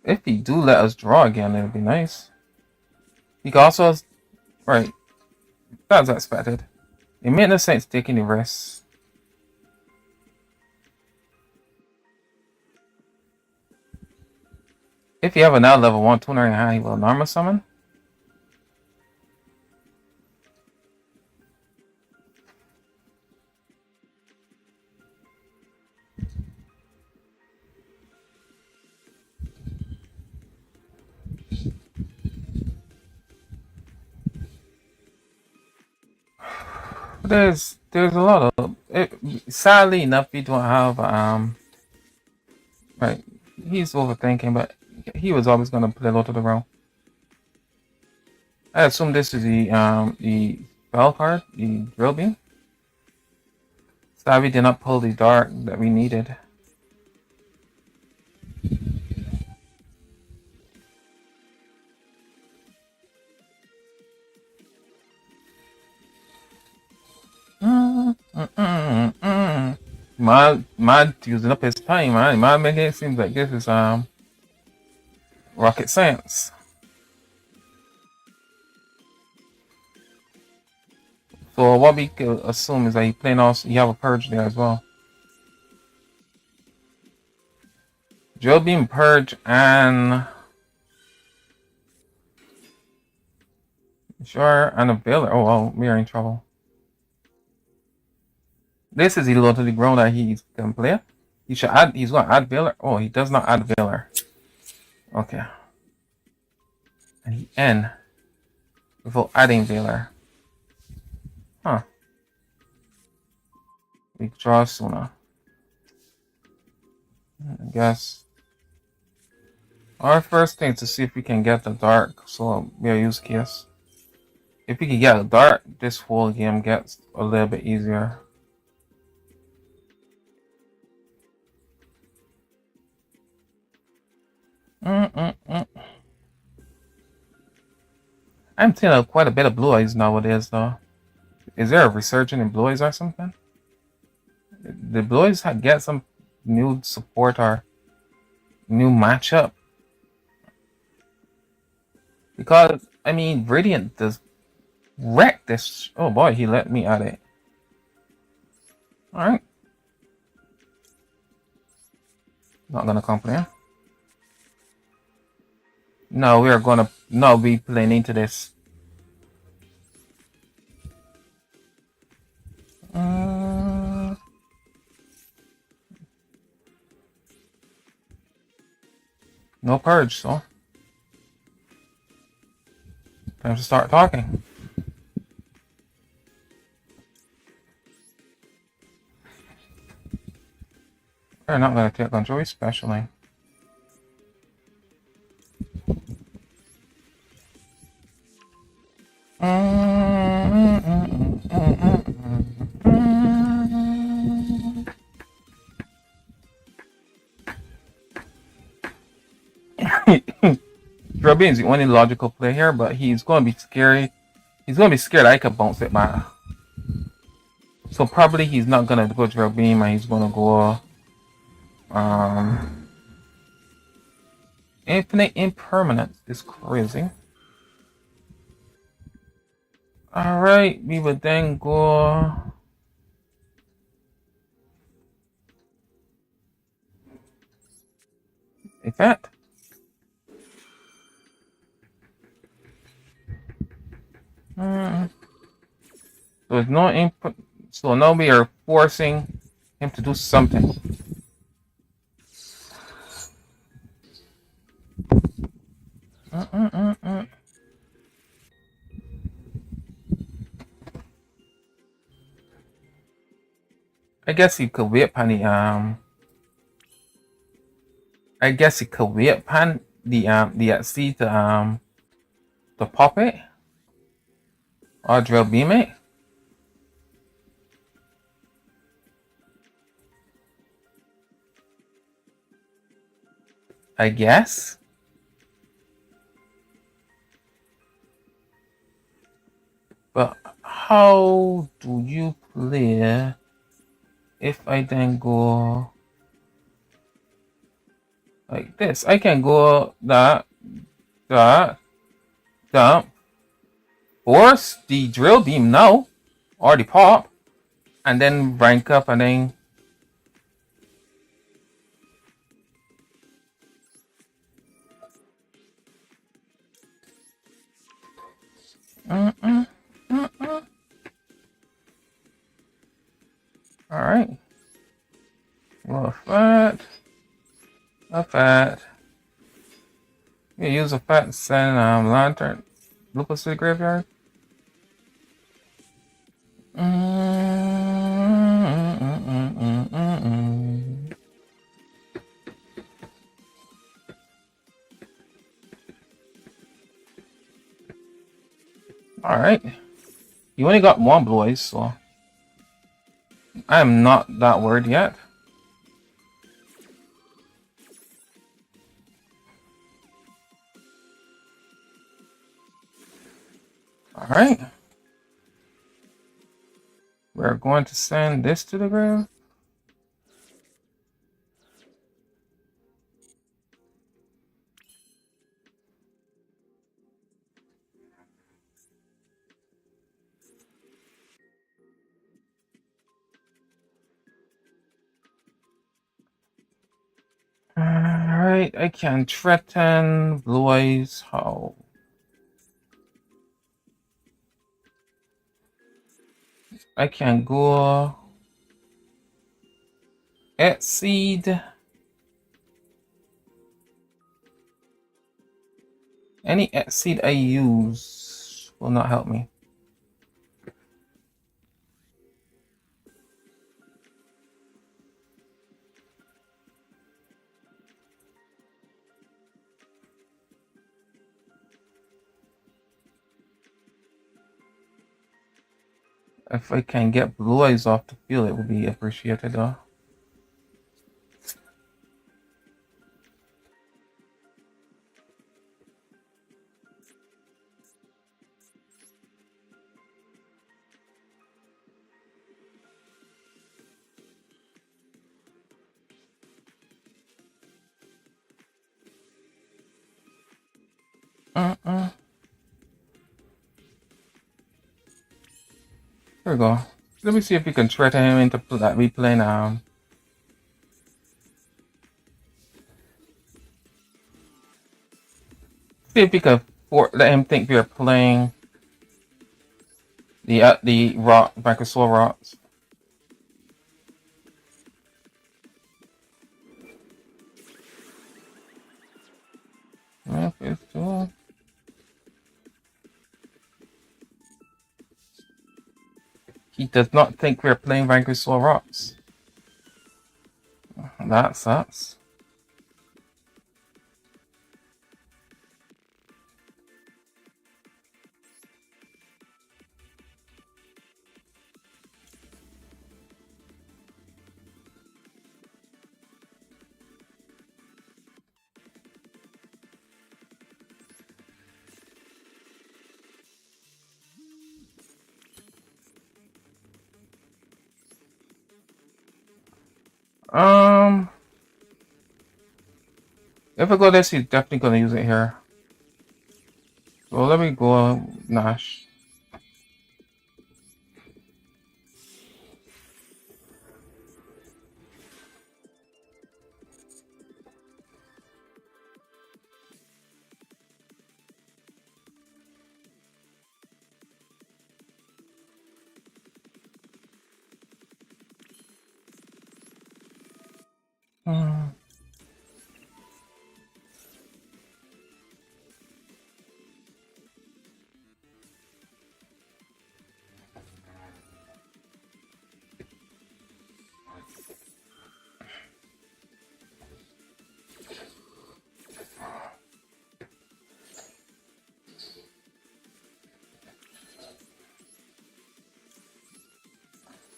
If he do let us draw again, it would be nice. He can also, right, that's expected. It made no sense taking the risk. If you have a now level 1 tuner in hand, he will normal summon. There's a lot of sadly enough we don't have right, he's overthinking, but he was always gonna play low to the ground. I assume this is the spell card, the drill beam. Sadly did not pull the dark that we needed. Man using up his time, man. Man making it seems like this is rocket science. So what we could assume is that he playing also you have a purge there as well. Drill beam, purge, and sure, and a veiler. Oh well, we are in trouble. This is illegal to the ground that he can play. He should add. He's going to add veiler. Oh, he does not add veiler. Okay. And he end without adding veiler. Huh. We draw sooner. I guess. Our first thing is to see if we can get the dark. So we'll use Kiss. If we can get a dart, this whole game gets a little bit easier. I'm seeing quite a bit of blue eyes nowadays, though. Is there a resurgence in blue eyes or something? The blue eyes get some new support or new matchup? Because, I mean, Radiant does wreck this. Oh boy, he let me at it. Alright. Not gonna complain. No, we are gonna not be playing into this. No purge, so time to start talking. We're not gonna take control, especially. Robin is the only logical play here, but he's going to be scary. He's going to be scared I could bounce it back. So probably he's not going to go Drill Beam and he's going to go Infinite Impermanence is crazy. Alright, we would then go Effect. There's no input, so now we are forcing him to do something. I guess he could wait on the I guess he could wait upon the C to pop it or drill beam it. I guess. But how do you play if I then go like this? I can go that, dump, force the drill beam now, or the pop, and then rank up and then Alright. Well, a fat. We use a fat and send lantern. Lupus to the graveyard. Alright. You only got one blue eyes, so I am not that worried yet. Alright. We're going to send this to the grave. Alright, I can threaten blue eyes. How? I can go Exceed. Any Exceed I use will not help me. If I can get Blue Eyes off the field, it would be appreciated though. Here we go. Let me see if we can threaten him into replaying see if we can let him think we are playing the rock Brachiosaur rocks. He does not think we're playing Brachiosaur rocks. That sucks. If I go this, he's definitely gonna use it here. So let me go Nash.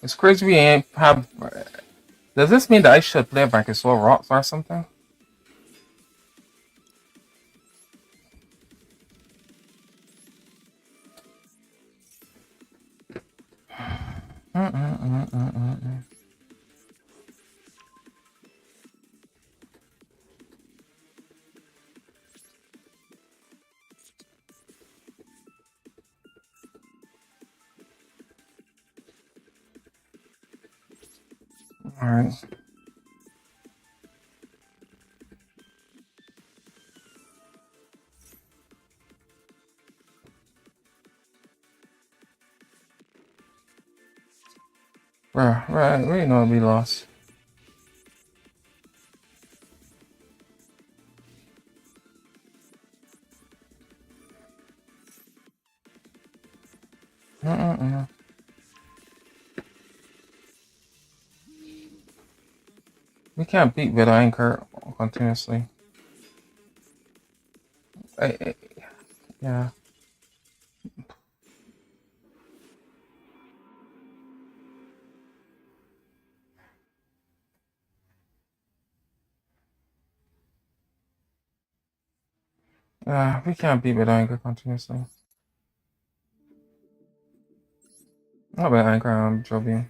It's crazy we ain't have. Does this mean that I should play Brachiosaur rocks or something? All right. Right, we know we lost. We can't beat with anchor continuously. Yeah. We can't beat with anchor continuously. Not with anchor, Joby.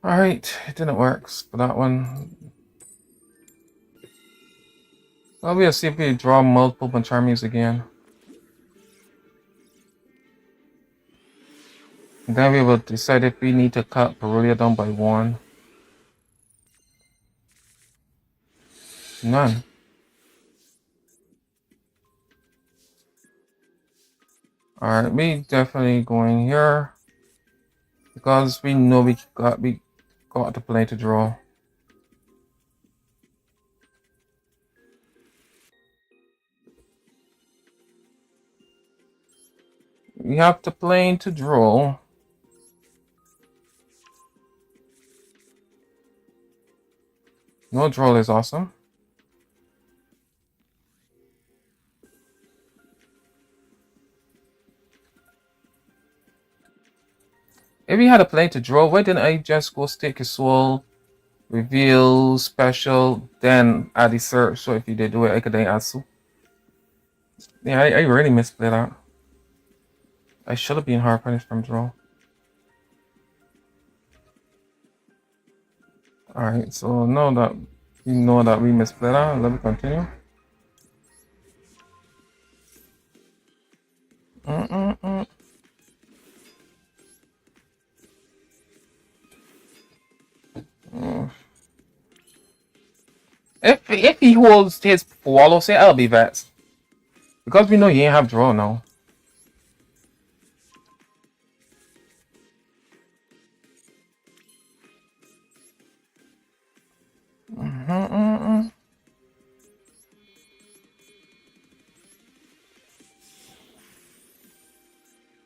Alright, it didn't work for that one. Well, we'll see if we draw multiple Charmies again. And then we will decide if we need to cut Perulia down by 1. None. Alright, we definitely going here. Because we know we got to play to draw. We have to play to draw. No draw is awesome. If you had a play to draw, why didn't I just go stick a soul, reveal, special, then add the search? So if you did do it, I could then add so. Yeah, I really misplayed that. I should have been hard punished from draw. Alright, so now that you know that we misplayed that, let me continue. Mm-mm-mm. If he holds his wallow, say I'll be vexed. Because we know he ain't have draw now. Mm-mm-mm.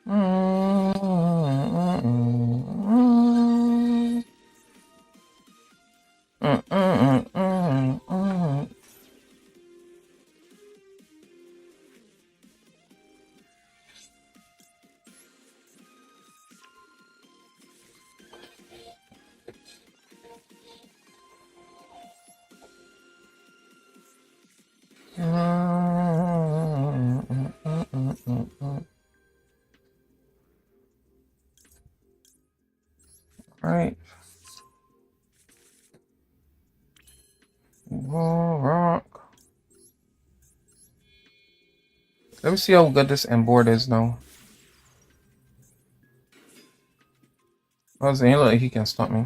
Mm-mm-mm. Mm-mm-mm. Right. Rock. Let me see how good this end board is now. I was saying, look like he can stop me.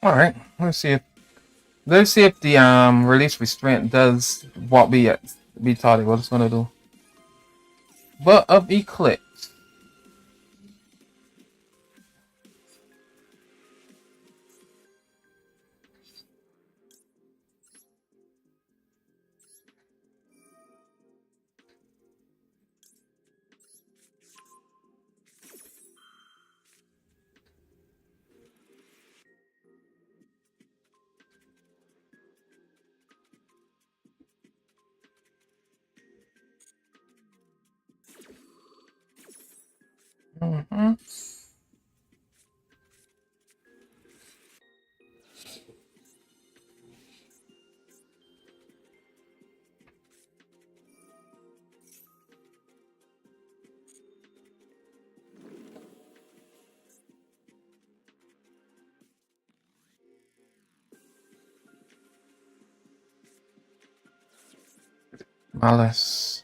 All right. Let's see if the release restraint does what we thought it was gonna do. But of Eclipse. Mm-hmm. Malice.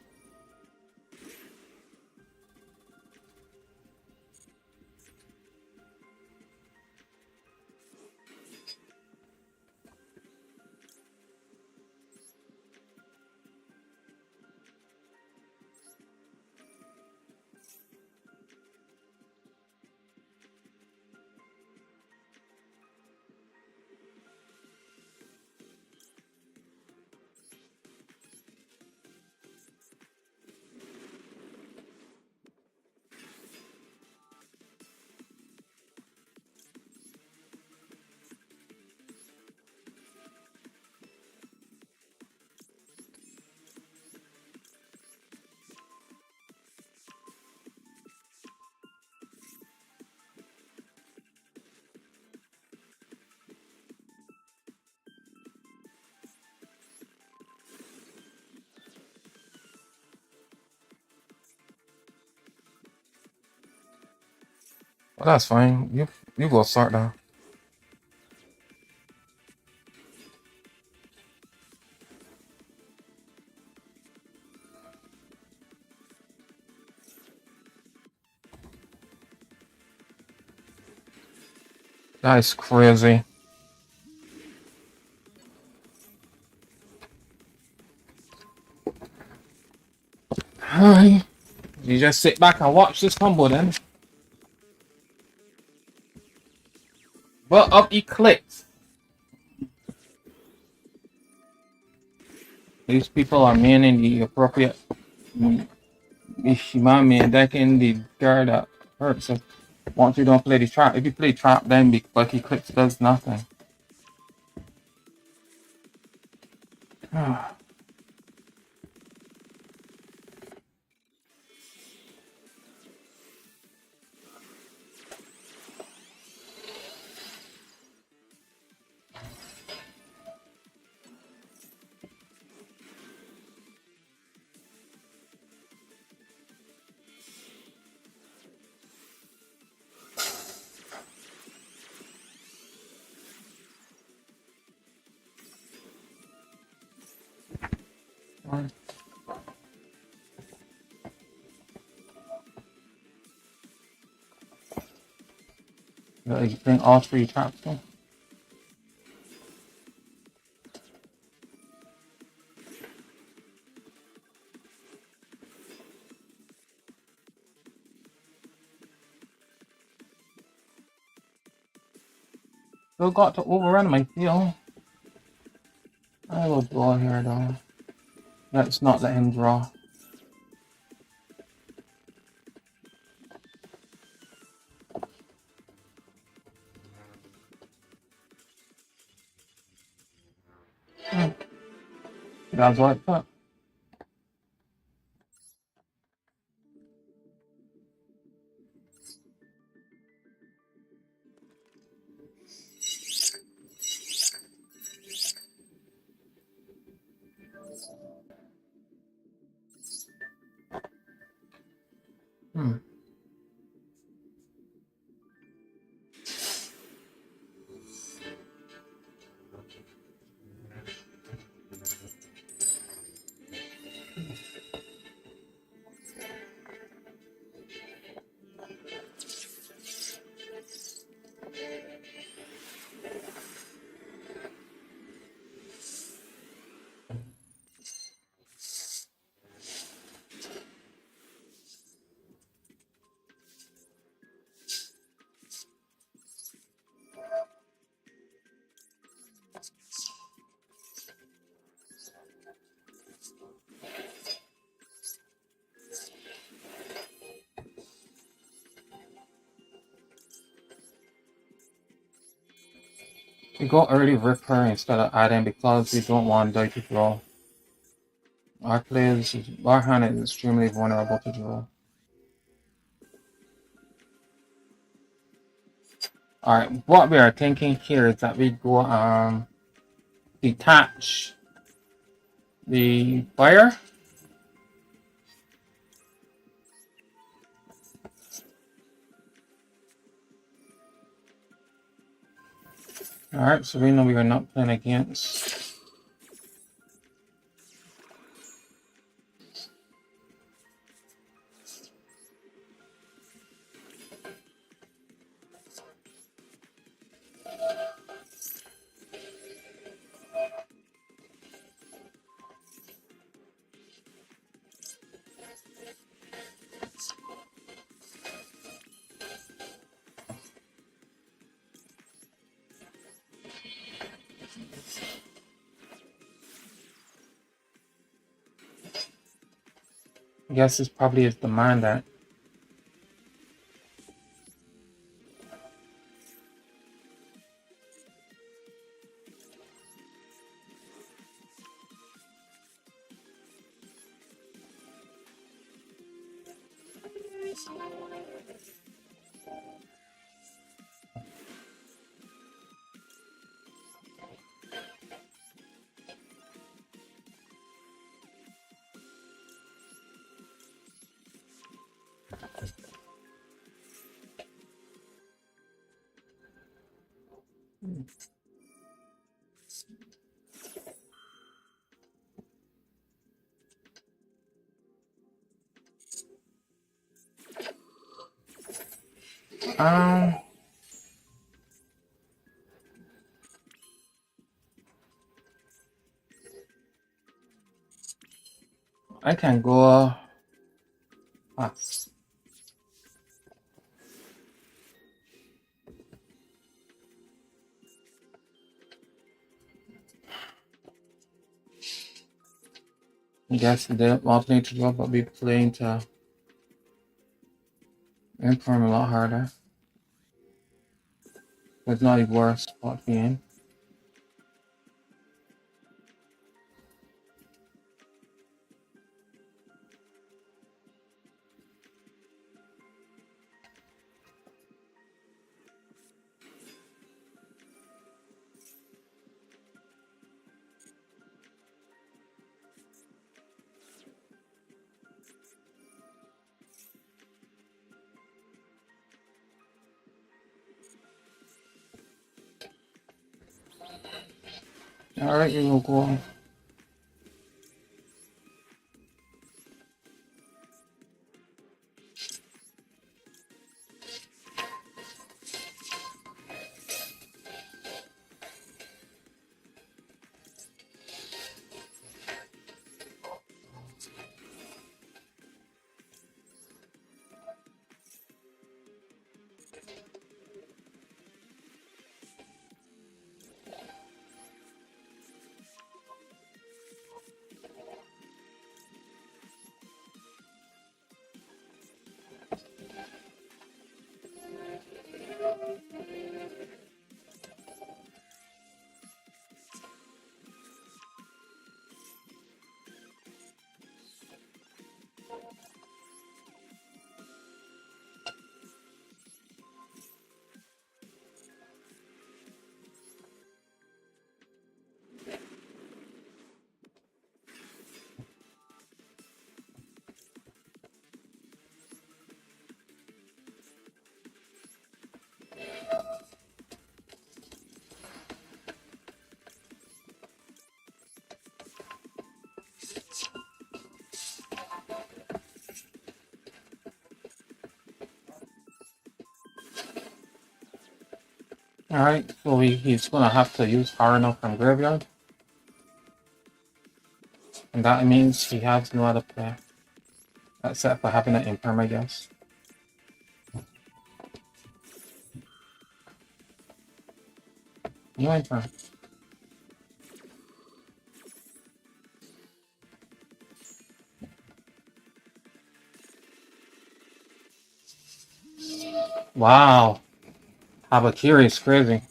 Well, that's fine. You go start now. That is crazy. Hi. You just sit back and watch this combo then. But of Eclipse. These people are manning the appropriate Ishimami and decking the guard that hurts. So once you don't play the trap, if you play trap, then but Eclipse does nothing. You bring all three traps in. Still got to overrun my field. I will draw here though. Let's not let him draw. That's what I thought. Hmm. We go early Ripper instead of adding because we don't want die to draw. Our hand is extremely vulnerable to draw. Alright, what we are thinking here is that we go detach the fire. Alright, so we know we are not playing against. I guess this probably is the mind that. I can go. I guess they all playing to draw, but we playing to inform a lot harder. It's not the worst spot to be in. Alright, we will go on. Alright, so he's gonna have to use Harano from graveyard. And that means he has no other play. Except for having it in perm, I guess. No in perm. Wow. Habakiri is crazy.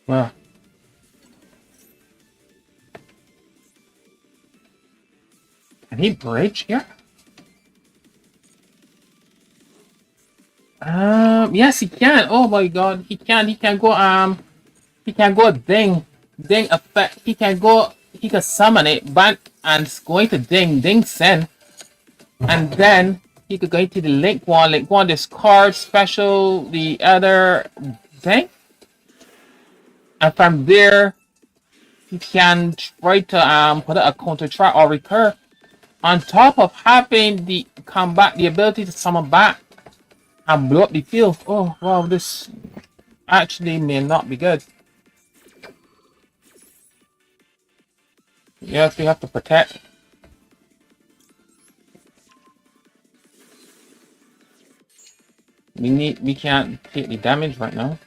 Well, can he bridge here? Yes, he can. Oh my God, he can. He can go. He can go ding effect. He can go. He can summon it back and it's going to ding send, and then he could go to the link one discard special the other thing, and from there he can try to put a counter try or recur on top of having the combat the ability to summon back and blow up the field. Oh wow, this actually may not be good. Yes, we have to protect. We can't take the damage right now.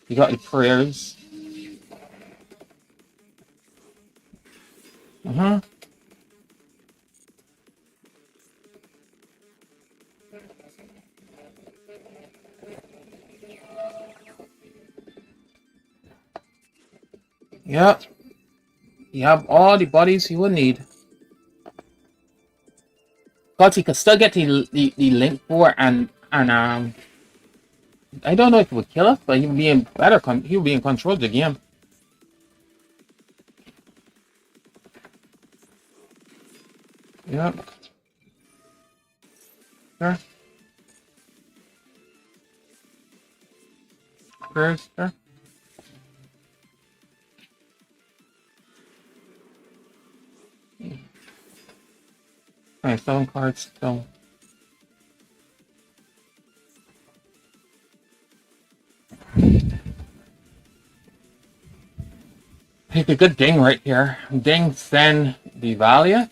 We got the prayers. Yep. You have all the bodies you will need. But he could still get the link for and I don't know if it would kill us, but he would be in better he would be in control of the game. Yep. Sure. Sure. Alright, 7 cards still. Take a good ding right here. Ding, send the Valia.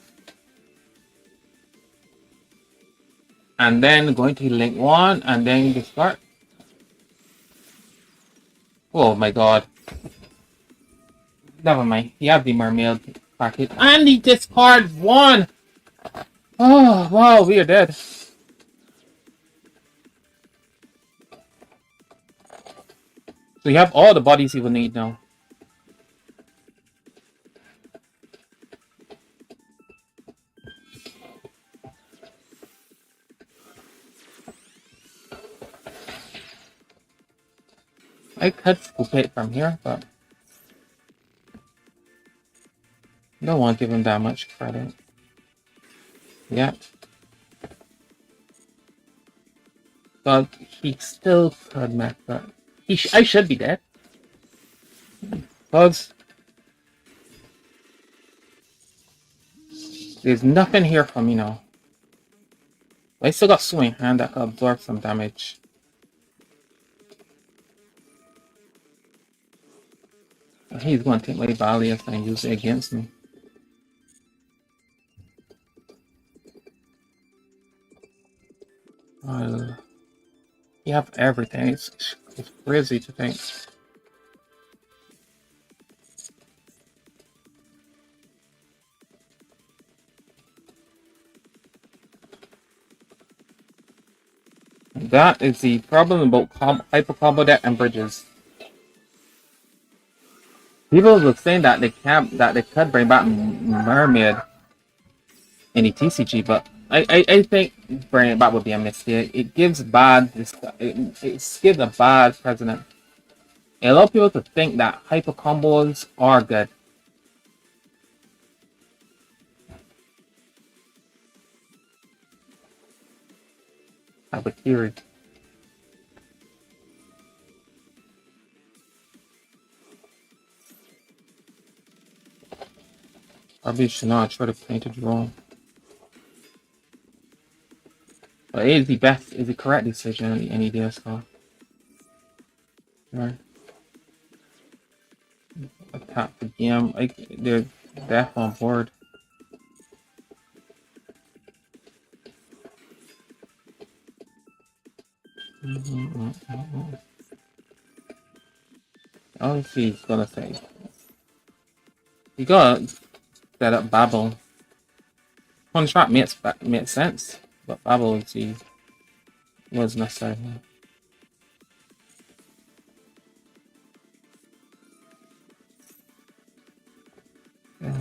And then going to link 1 and then discard. Oh my God. Never mind. You have the mermaid packet. And he discard 1! Oh wow, we are dead. So you have all the bodies you will need now. I could scoop it from here, but I don't want to give him that much credit. Yeah. But he still could mess up. I should be dead. Bugs. There's nothing here for me now. I still got swing hand that could absorb some damage. He's going to take my Valiant and use it against me. You have everything. It's crazy to think. That is the problem about hyper combo deck and bridges. People were saying that they could bring back Mermaid in the TCG, but I think bringing it back would be a mistake. It gives bad. It gives a bad precedent. It allows people to think that hyper combos are good. Have a theory. Probably should not try to paint it wrong. But it is the best, is the correct decision in any DS card. Right. Attack the game. Like they're deaf on board. Obviously, he's gonna say you gotta set up Babel. Contract makes sense, but Babel was necessary. Yeah.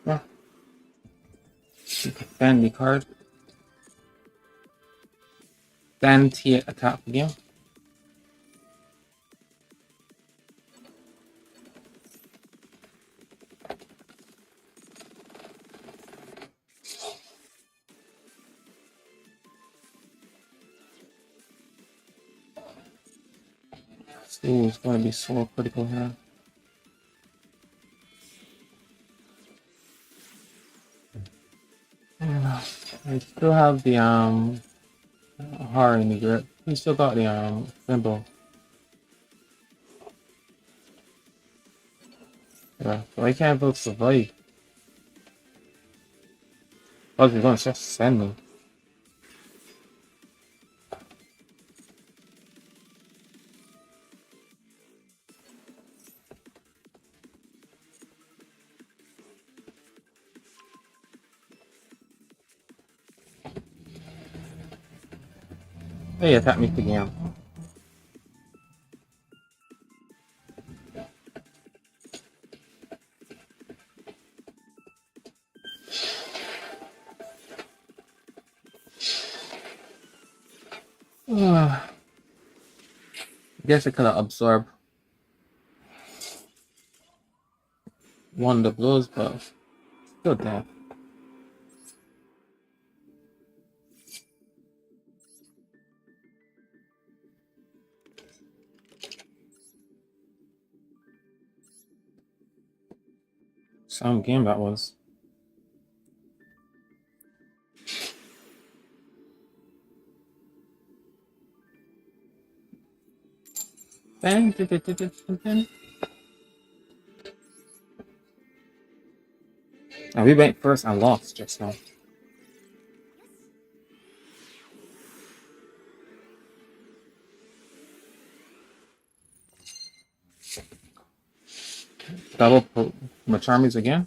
Yeah. Defend the card. Then T attack the game. Ooh, it's gonna be so critical here. I still have the horror in the grip. We still got the symbol. Yeah, so I can't both survive. Plus, you're gonna just send me. They attack me again. I guess I could have absorbed one of the blows, but still dead. Some game that was. Then, and we went first and lost just now. Double Macharmies again.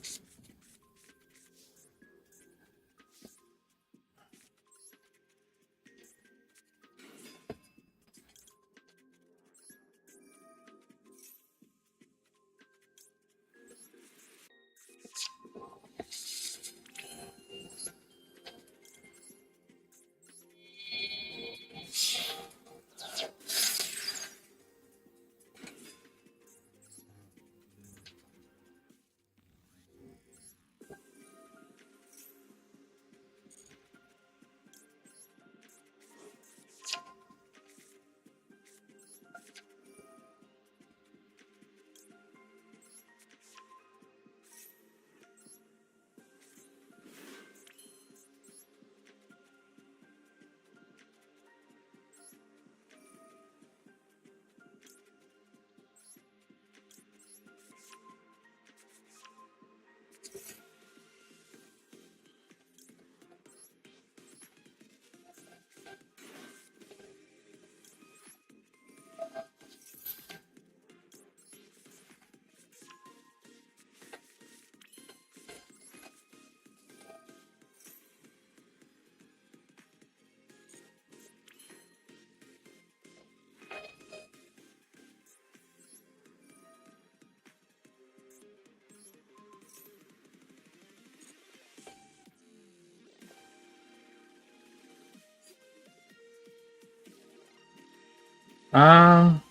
Um.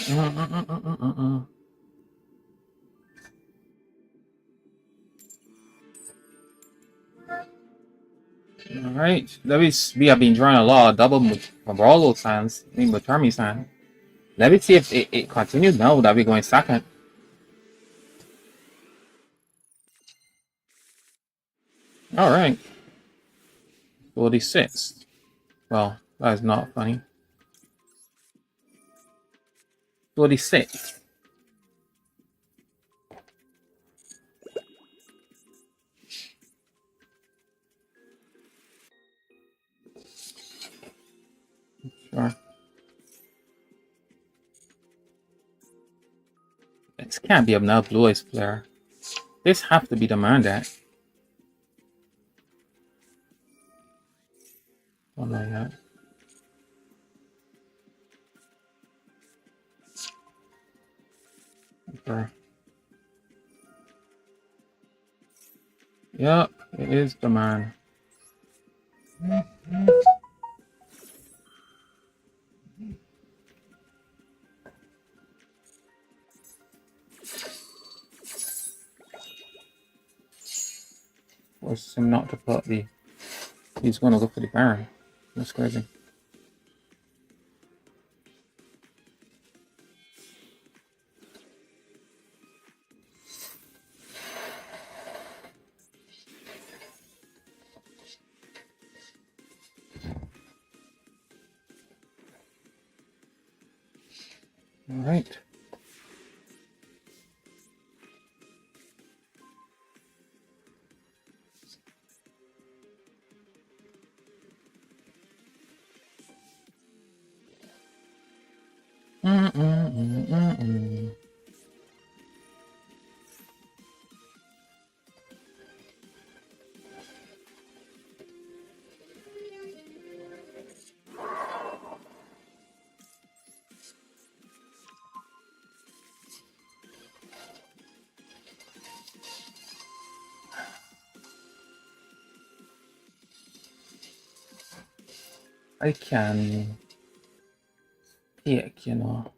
All right. We have been drawing a lot of double Barbados signs. I mean, Termi sign. Let me see if it continues now that we're going second. All right. 46. Well, that is not funny. 46. Sure. It can't be another Blue Eyes player. This have to be the man that. Oh my god. Okay. Yep, it is the man. Force him not to put the. He's gonna go for the Baron. That's crazy. All right. I can pick, you know.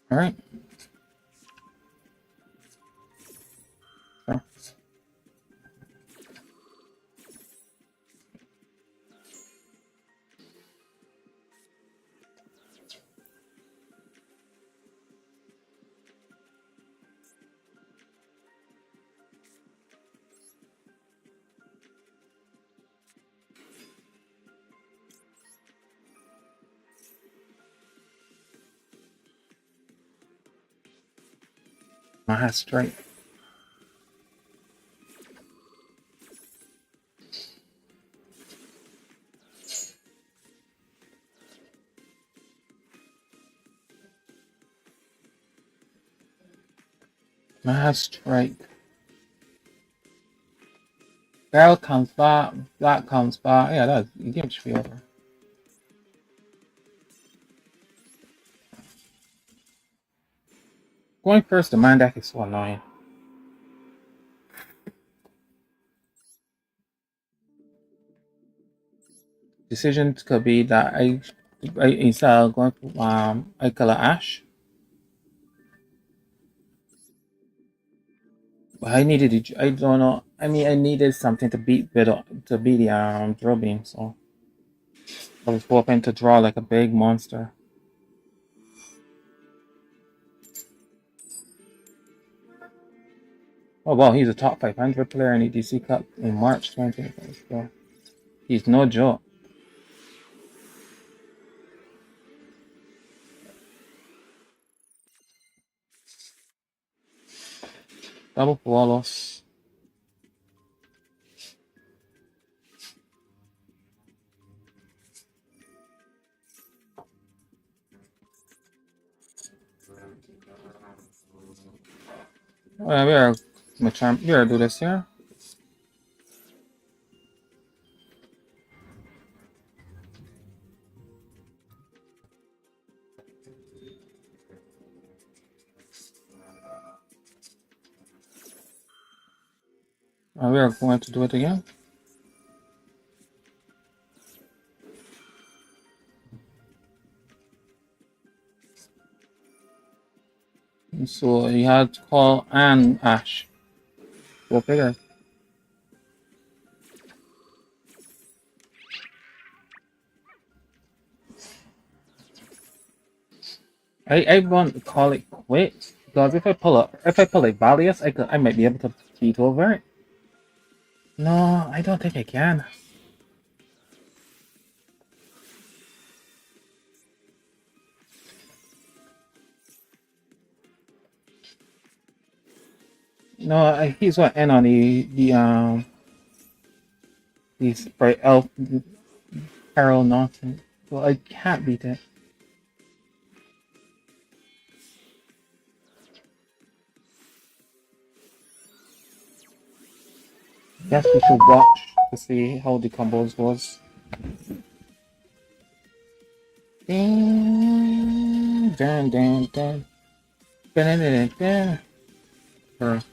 All right. Sure. I have straight. Mad strike. Barrel comes back. Black comes back. Yeah, that's the game should be over. Going first, the mind deck is so annoying. Decisions could be that I instead of going for I color Ash. But I needed I don't know. I mean I needed something to beat the throw beam, so I was hoping to draw like a big monster. Oh wow, he's a top 500 player in EDC Cup in March 2024. He's no joke. Double flawless. We are do this here. We are going to do it again. So he had to call and Ash. Go figure. I want to call it quits because if I pull a Valius, I might be able to beat over it. No, I don't think I can. No, he's what N on he's right elf Carol Norton. So I can't beat it. Guess we should watch to see how the combos goes. Ding, dun, dun, dun. Dun, dun, dun, dun.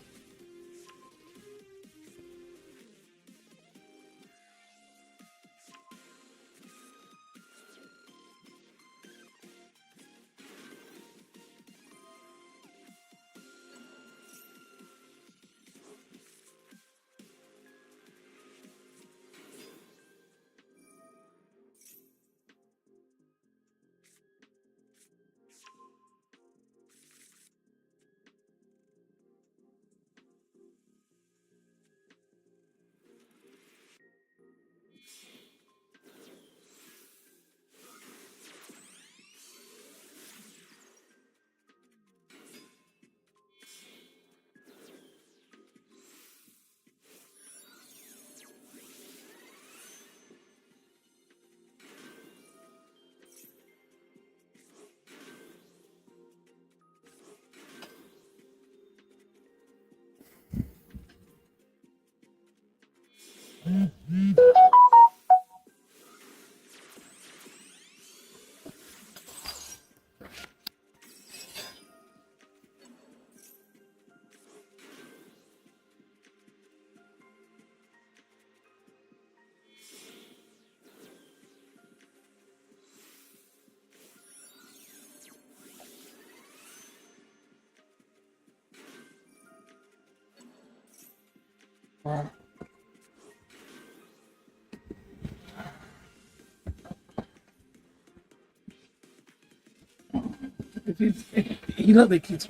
He looked like he's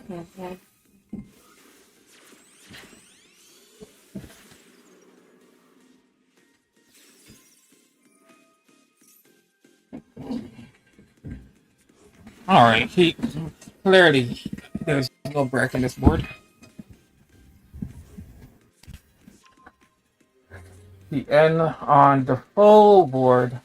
Alright, he clearly there's no break in this board. The N on the full board.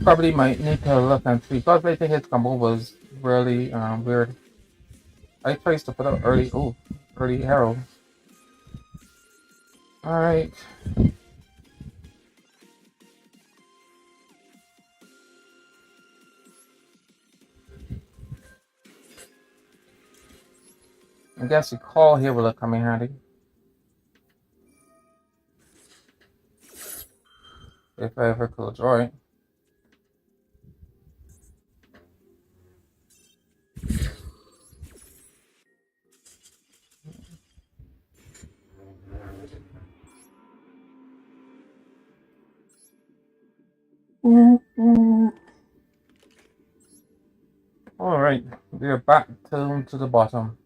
probably might need to look and see because I think his combo was really weird. I tried to put out early arrow. All right. I guess the call here will come in handy. If I ever could draw it. All right, we're back to the bottom.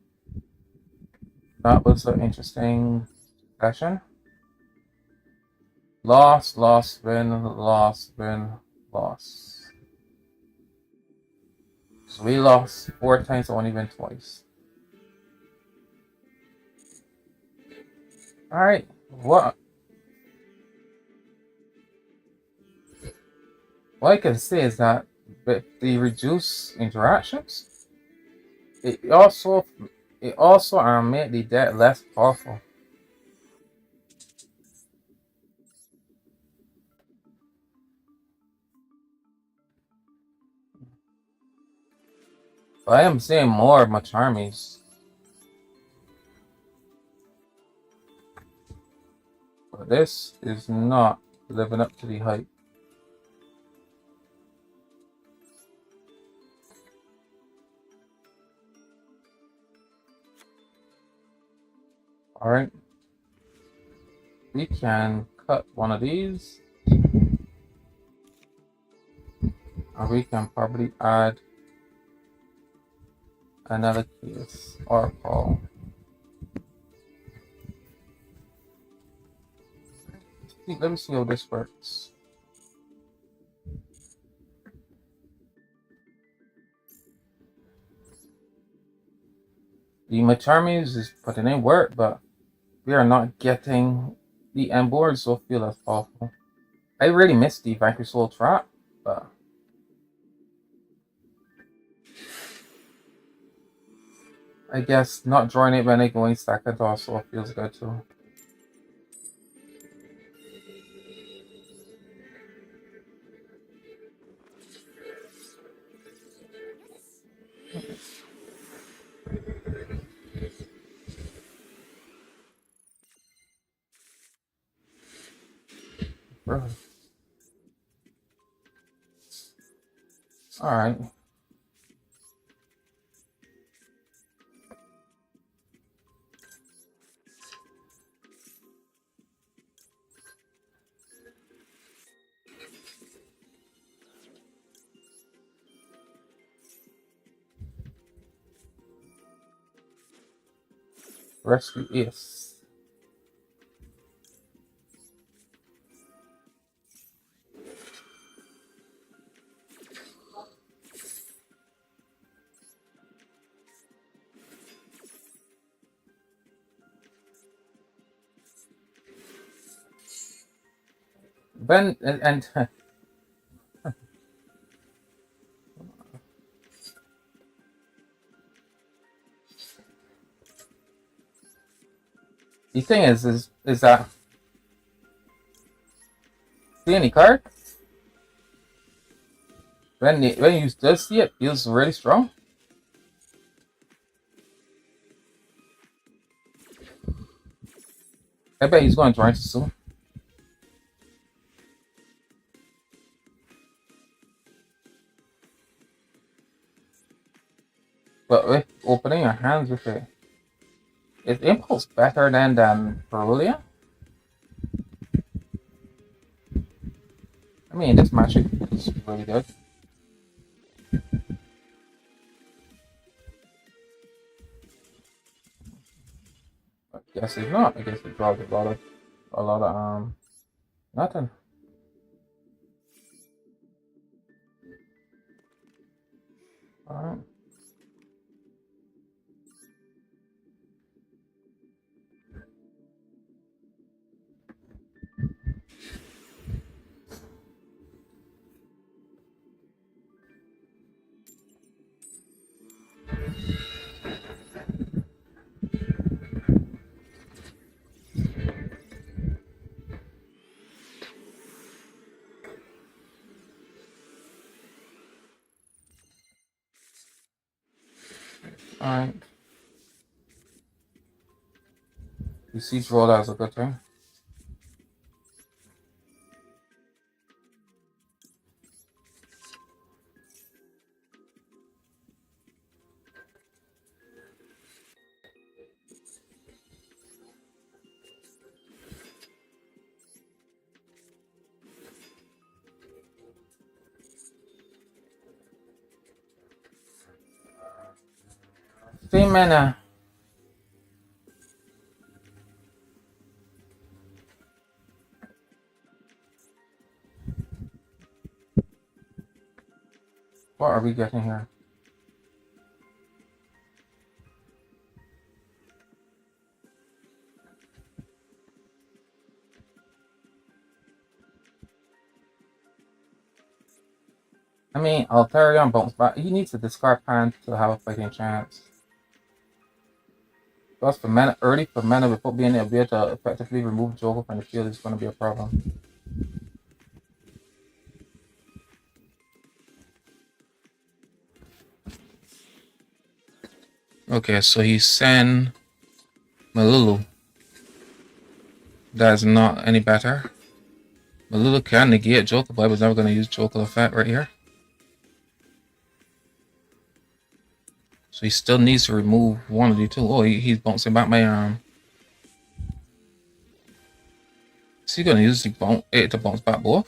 That was an interesting session. Loss, loss, win, loss, win, loss. So we lost 4 times, only win twice. All right, what I can say is that with the reduced interactions, it also made the deck less powerful. But I am seeing more of my Charmies. But this is not living up to the hype. All right, we can cut one of these, or we can probably add another case or call. Let me see how this works. The Macharmies is putting in work, but we are not getting the end board, so feel as powerful. I really missed the Vanquish Soul Trap, but I guess not drawing it when I go in second also feels good too. Really. All right. Rescue Ace. Ben and the thing is that see any card when you just see it feels really strong. I bet he's going to join soon. But with opening your hands with it, is Impulse better than Cerulean? I mean, this magic is really good. I guess it's not. I guess it draws a lot of nothing. All right. Alright. You see draw that as a good thing. See, man. What are we getting here? I mean, Altharion bounce back. He needs to discard pan to have a fighting chance. Plus, for mana, early for mana without being able to effectively remove Joker from the field is going to be a problem. Okay, so he sent Malulu. That is not any better. Malulu can negate Joker, but I was never going to use Joker effect right here. So he still needs to remove one of the two. Oh, he's bouncing back my arm. Is he going to use the to bounce back both?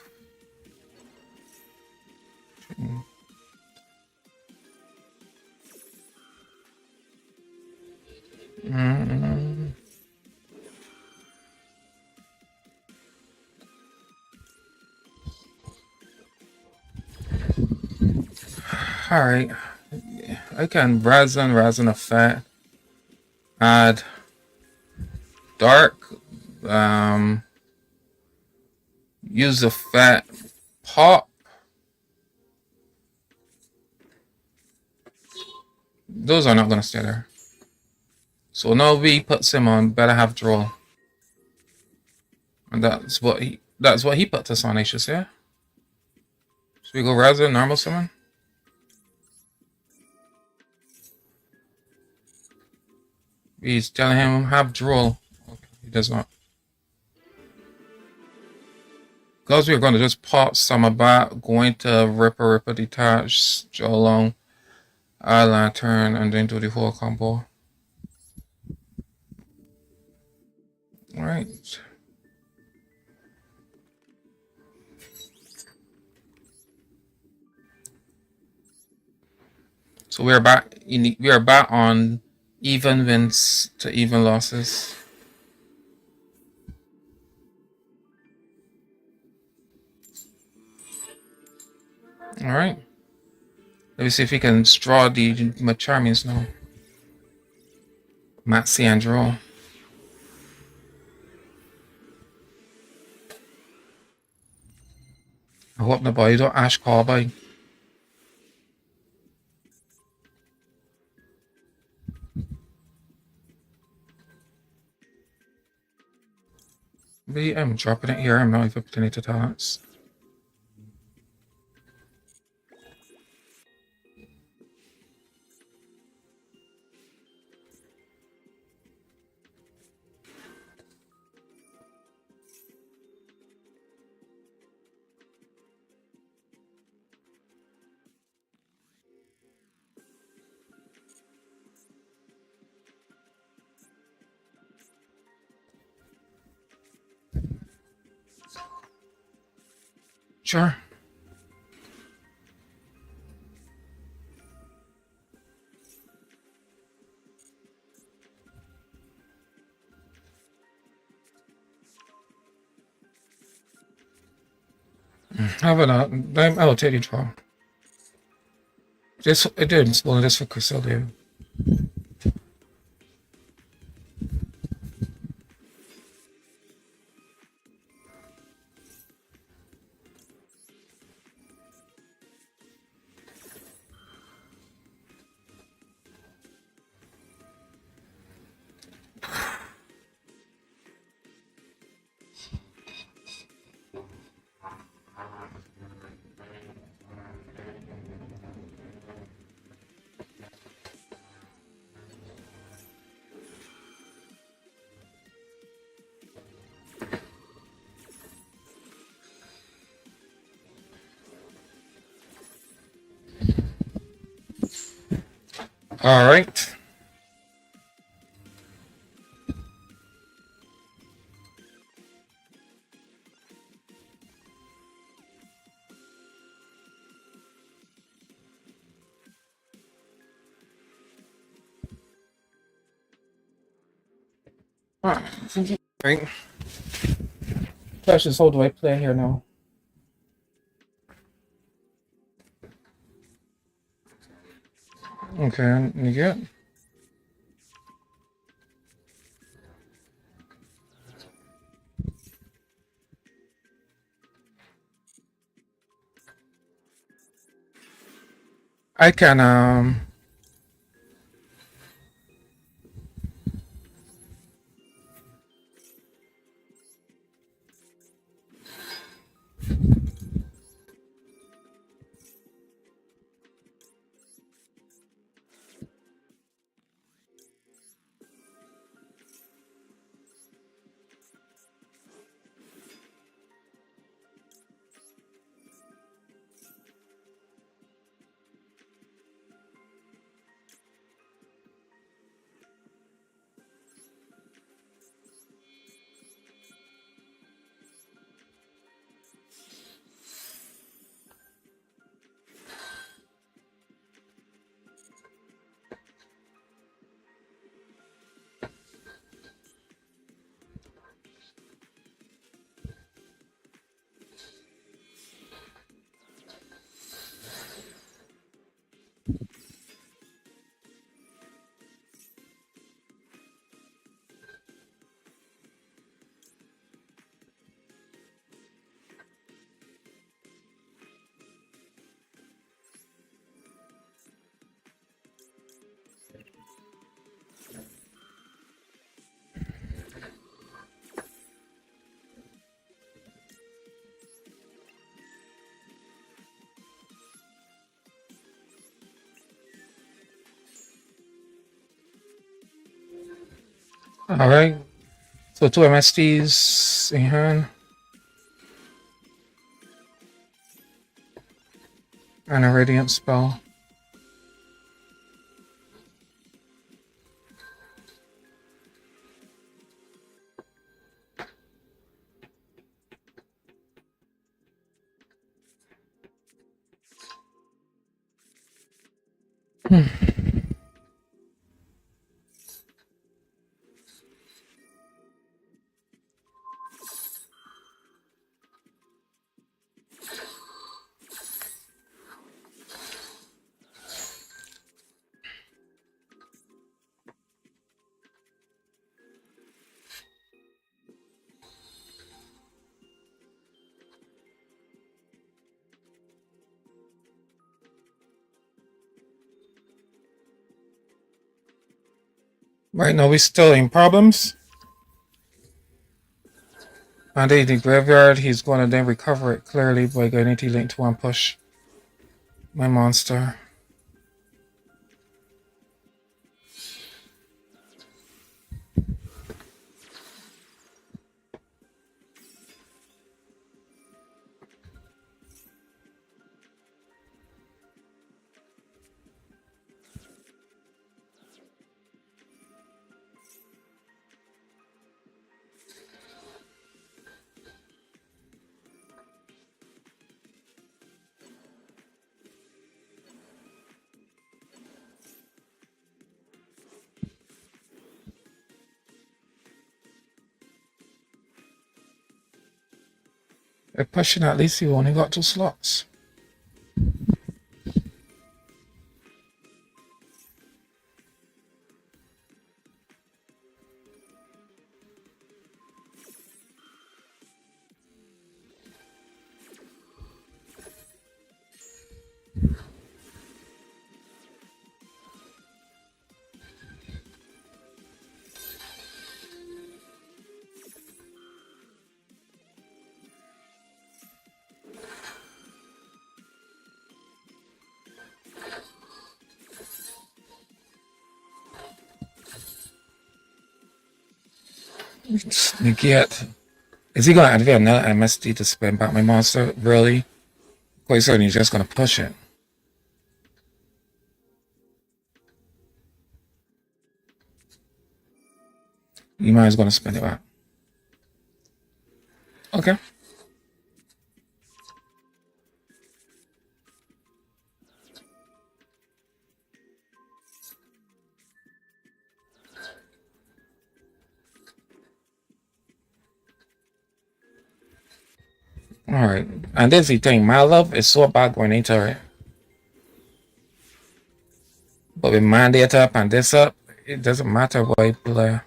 Alright. I can Razan effect. Add Dark. Use the fat pop. Those are not going to stay there. So now V puts him on better have draw. And that's what he puts us on, I should say. So we go Razan, normal summon. He's telling him have draw. Okay, he does not. Because we're going to just pop some about, going to Ripper, detach, draw along, eye lantern, and then do the whole combo. Alright. So we are back. We are back on even wins to even losses. All right. Let me see if we can draw the Macharmians now. Matsi and draw. I hope the boy don't Ash call by. But I'm dropping it here. I'm not even putting it to talents. Sure. How about that? I'll take you draw. This it didn't spoil this for Custodian. All right. Right. Questions, how do I play here now? Okay, you get. I can all right. So 2 MSTs in hand and a radiant spell. Right now, we're still in problems. And in the graveyard, he's going to then recover it clearly by going to link to one push my monster. They're pushing, at least he only got 2 slots. Negate. Is he going to activate another MSD to spin back my monster? Really? Quite certain he's just going to push it. You might as well spend it back. Okay. All right. And this is the thing. My love is so bad going into it. But with mandate up and this up, it doesn't matter what you play.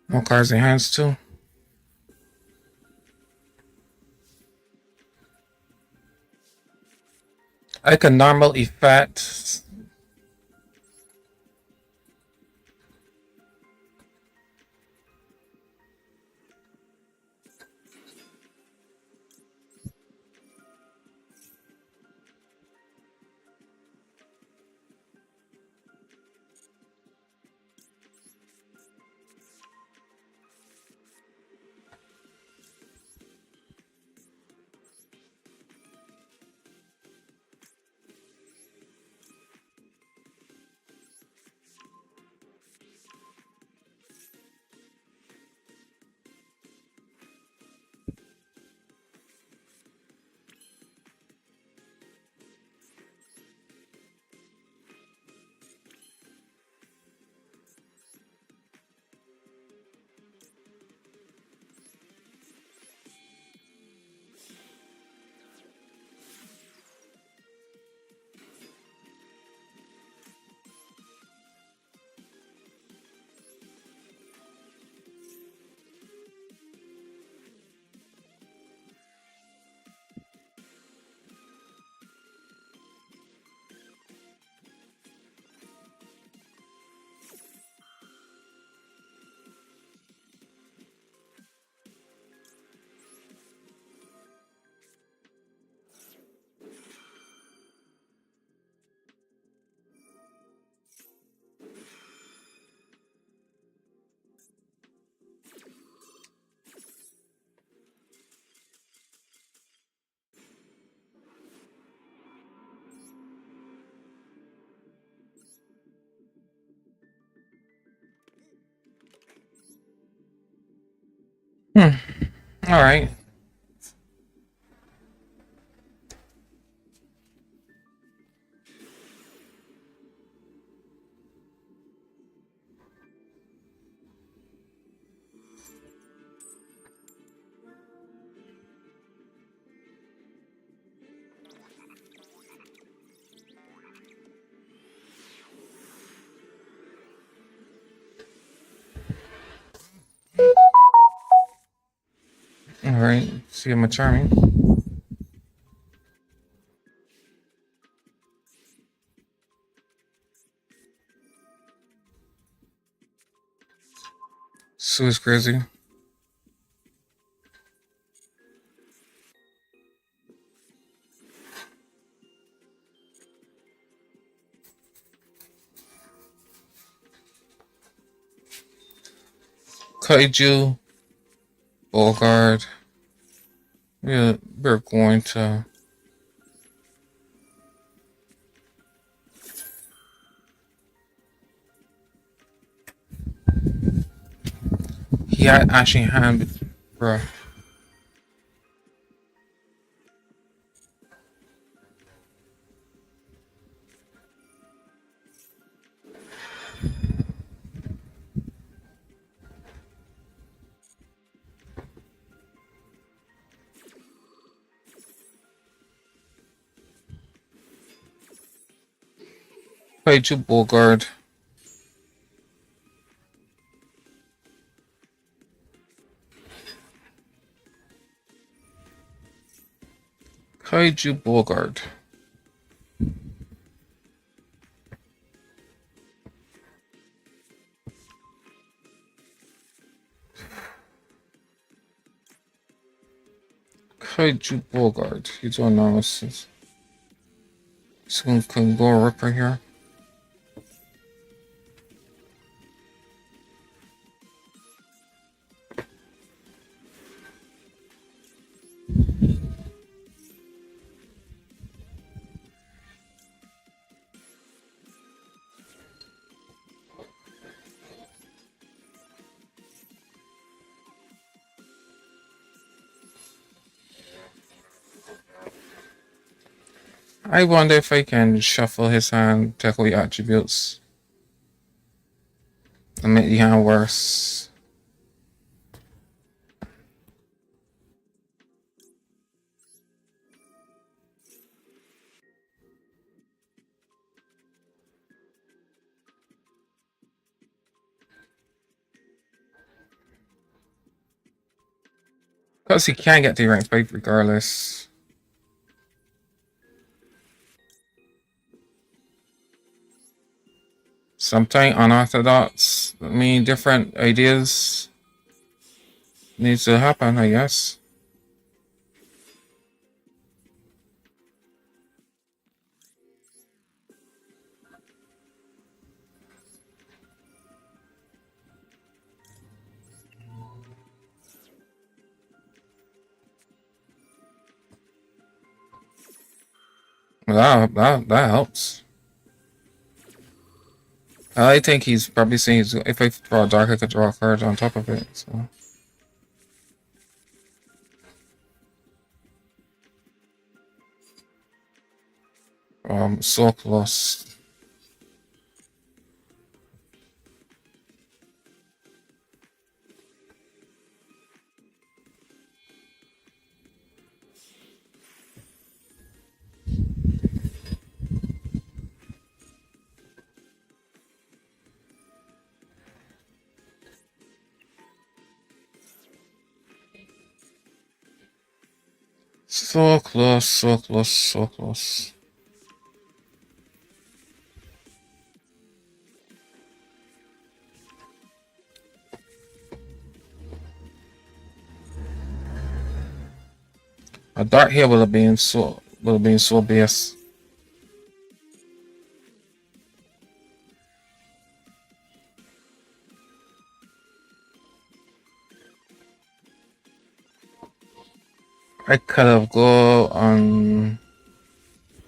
More cards in hands too. Like a normal effect. All right. All right. See you, my charming. Sue is crazy. Kaiju, Bogard. We're going to. He had actually hand, bro. Kaiju, Bogard. Kaiju, Bogard. Kaiju, Bogard. He's on analysis. Someone can go up right here. I wonder if I can shuffle his hand, take away attributes, and make the hand worse. Because he can't get the rank 5 regardless. Sometimes unorthodox, I mean different ideas needs to happen, I guess. That helps. I think he's probably saying if I draw a dark, I could draw a card on top of it. So. So close. So close, so close, so close. A dart here would have been so base. I could have go on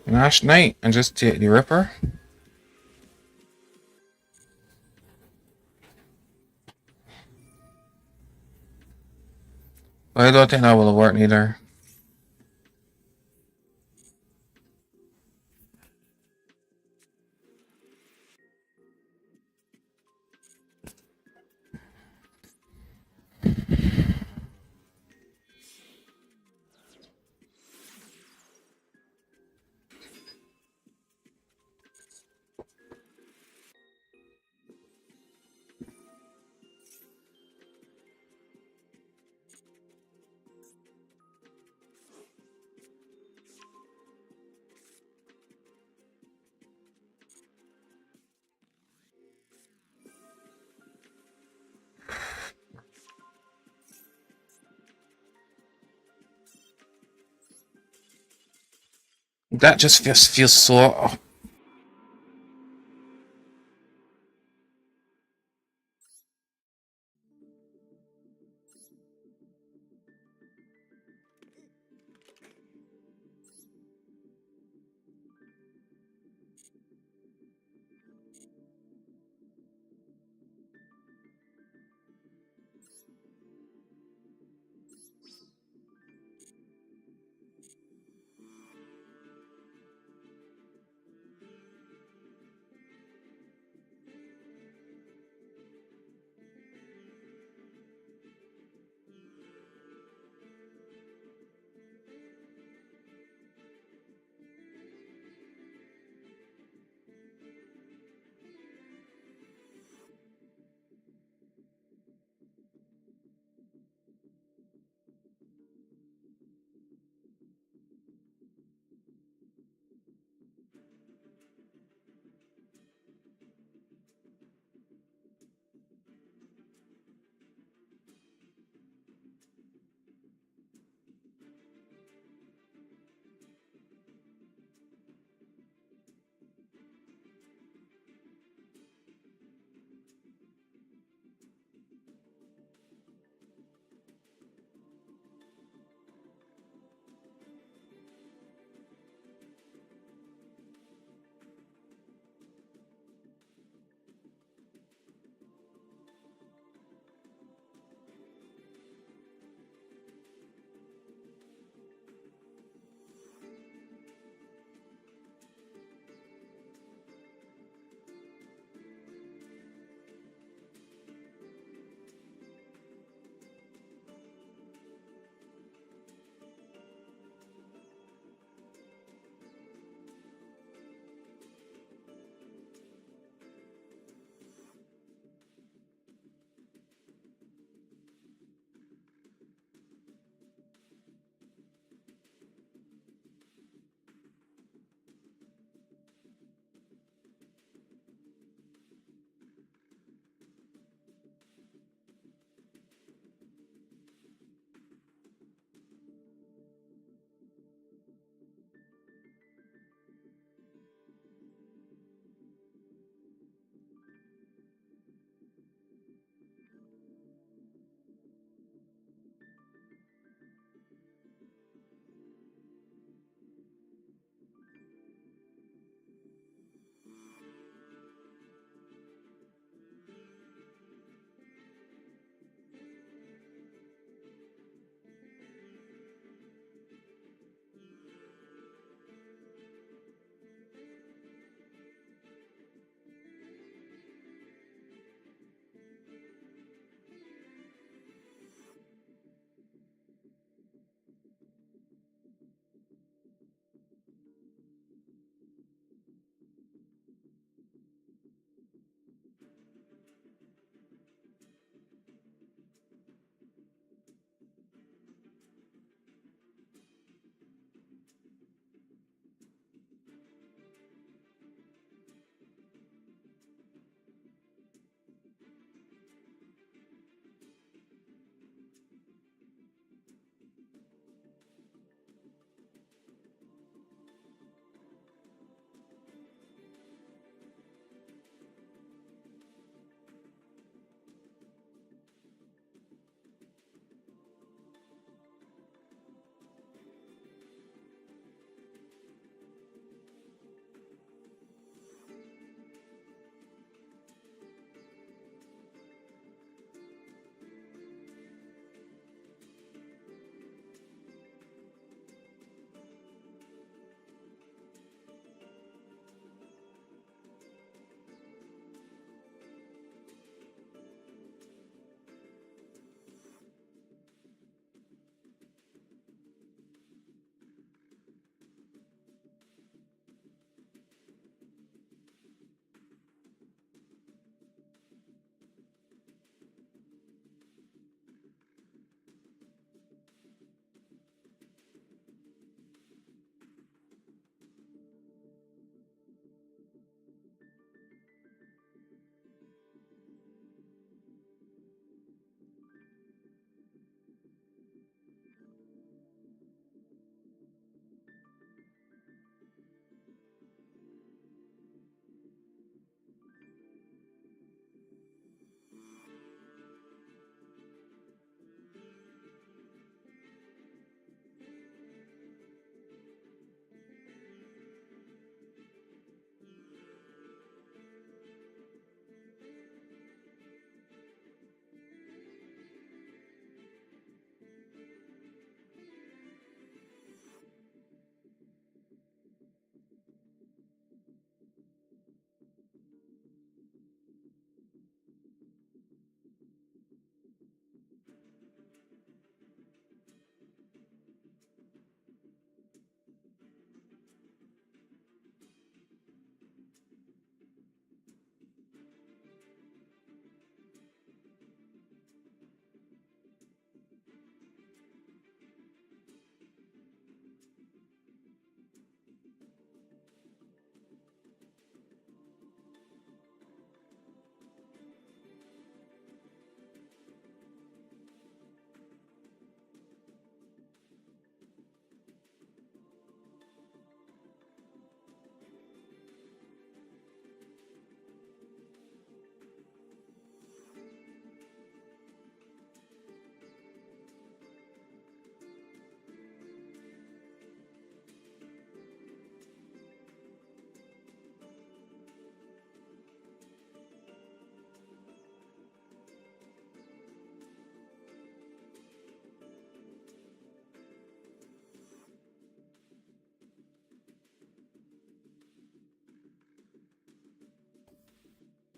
Nash Knight and just take the Ripper. But I don't think that will have worked either. That just feels so.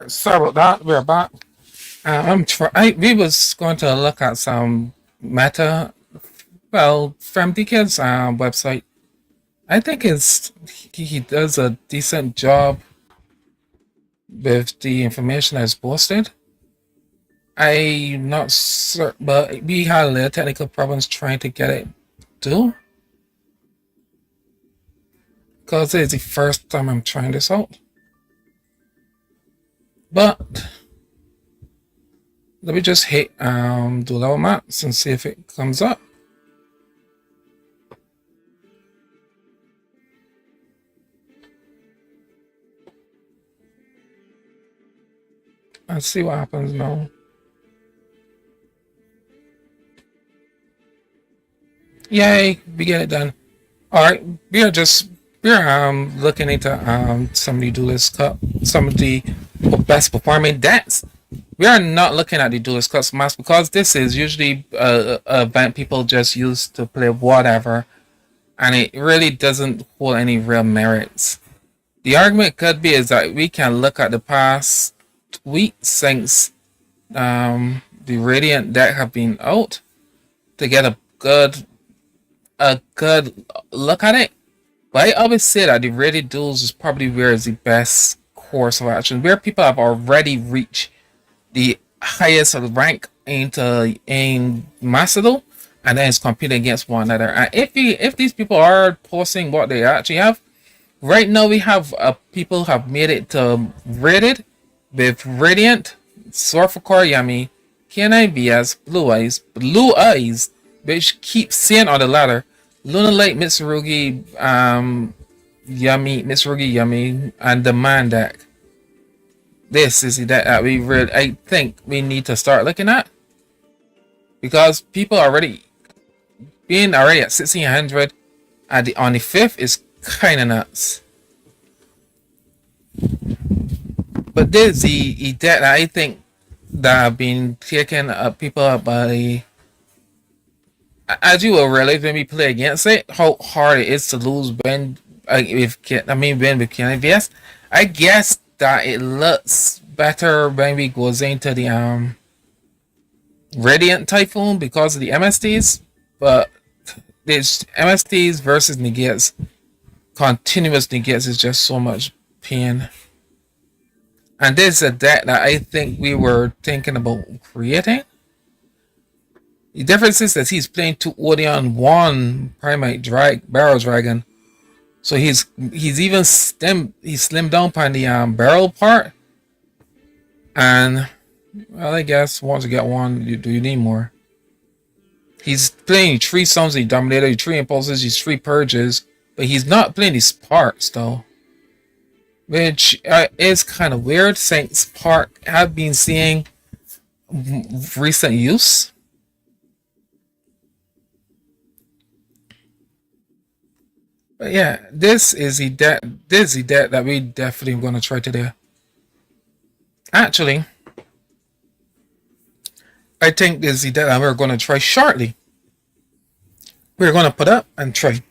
Sorry about that. We're back. We was going to look at some meta. Well, from DK's website, I think he does a decent job with the information that's posted. I'm not certain, but we had a little technical problems trying to get it to, because it's the first time I'm trying this out. But let me just hit do level maps and see if it comes up. Let's see what happens now. Yay, we get it done. Alright, we're looking into some of the Duelist Cup, some of the best performing decks. We are not looking at the Duelist Cup maps because this is usually a event people just use to play whatever, and it really doesn't hold any real merits. The argument could be is that we can look at the past week since the Radiant deck have been out to get a good look at it. But I always say that the Radiant duels is probably where is the best course of action, where people have already reached the highest rank in Masterduel, and then it's competing against one another. And if these people are posting what they actually have, right now we have people have made it to rated with Radiant, Sorfakor Yami, Kenai BS, Blue Eyes, which keeps seeing on the ladder, Luna Light Mitsurugi, Mitsurugi Yummy, and the Man deck. This is the deck that I think we need to start looking at, because people already being already at 1600 on the 5th is kind of nuts. But this is the deck that I think that have been taken people up by, as you will realize when we play against it, how hard it is to lose when win with Kenny VS. I guess that it looks better when we goes into the Radiant Typhoon because of the MSTs, but it's MSTs versus negates. Continuous negates is just so much pain. And this is a deck that I think we were thinking about creating. The difference is that he's playing 2 Odeon, 1 Primate Barrel Dragon. So he's even slimmed down on the barrel part. And well, I guess once you get one, you need more. He's playing 3 Suns, the Dominator, 3 Impulses, he's 3 Purges, but he's not playing these Sparks though. Which is kind of weird since Spark have been seeing recent use. But yeah, this is the deck that we definitely going to try today. Actually, I think this is the deck that we're going to try shortly. We're going to put up and try.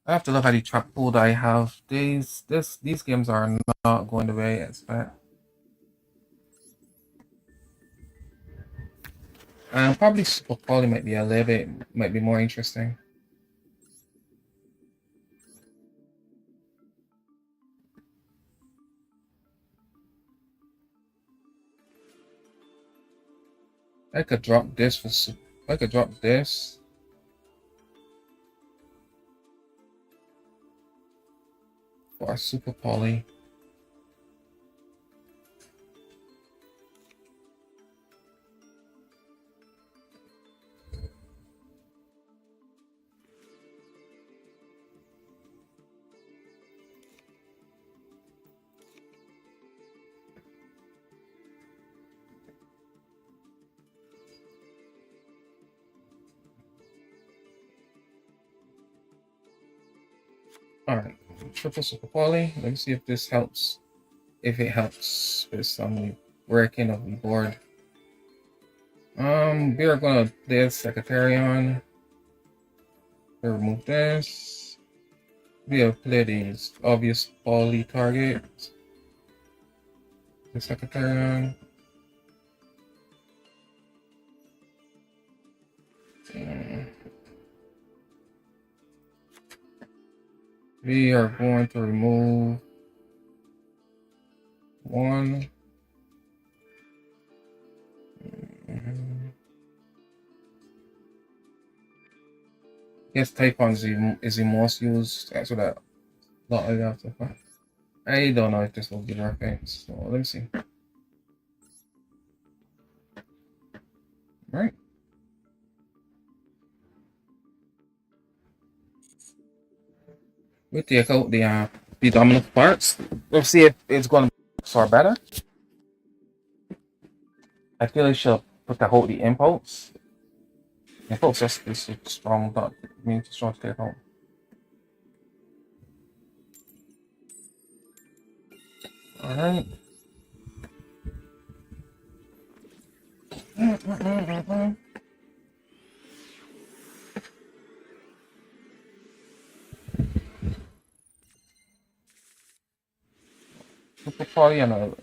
I have to look at the track pool that I have. These games are not going the way I expect. Probably Super Quality might be a little bit might be more interesting. I could drop this for I could drop this. For a Super Poly. Alright, triple Super Poly. Let me see if this helps. If it helps with some working of the board. We are gonna this Secretarian. Remove this. We have played these obvious poly targets. The Secretarian. We are going to remove one. Yes, Typhon is the most used. That's what I thought I got so far. I don't know if this will give our things. So let me see. Right. We take out the dominant parts. Let's see if it's going to be far better. I feel it should put the hold the impulse. Impulse just is strong, but means strong to take out. Alright. Super Party and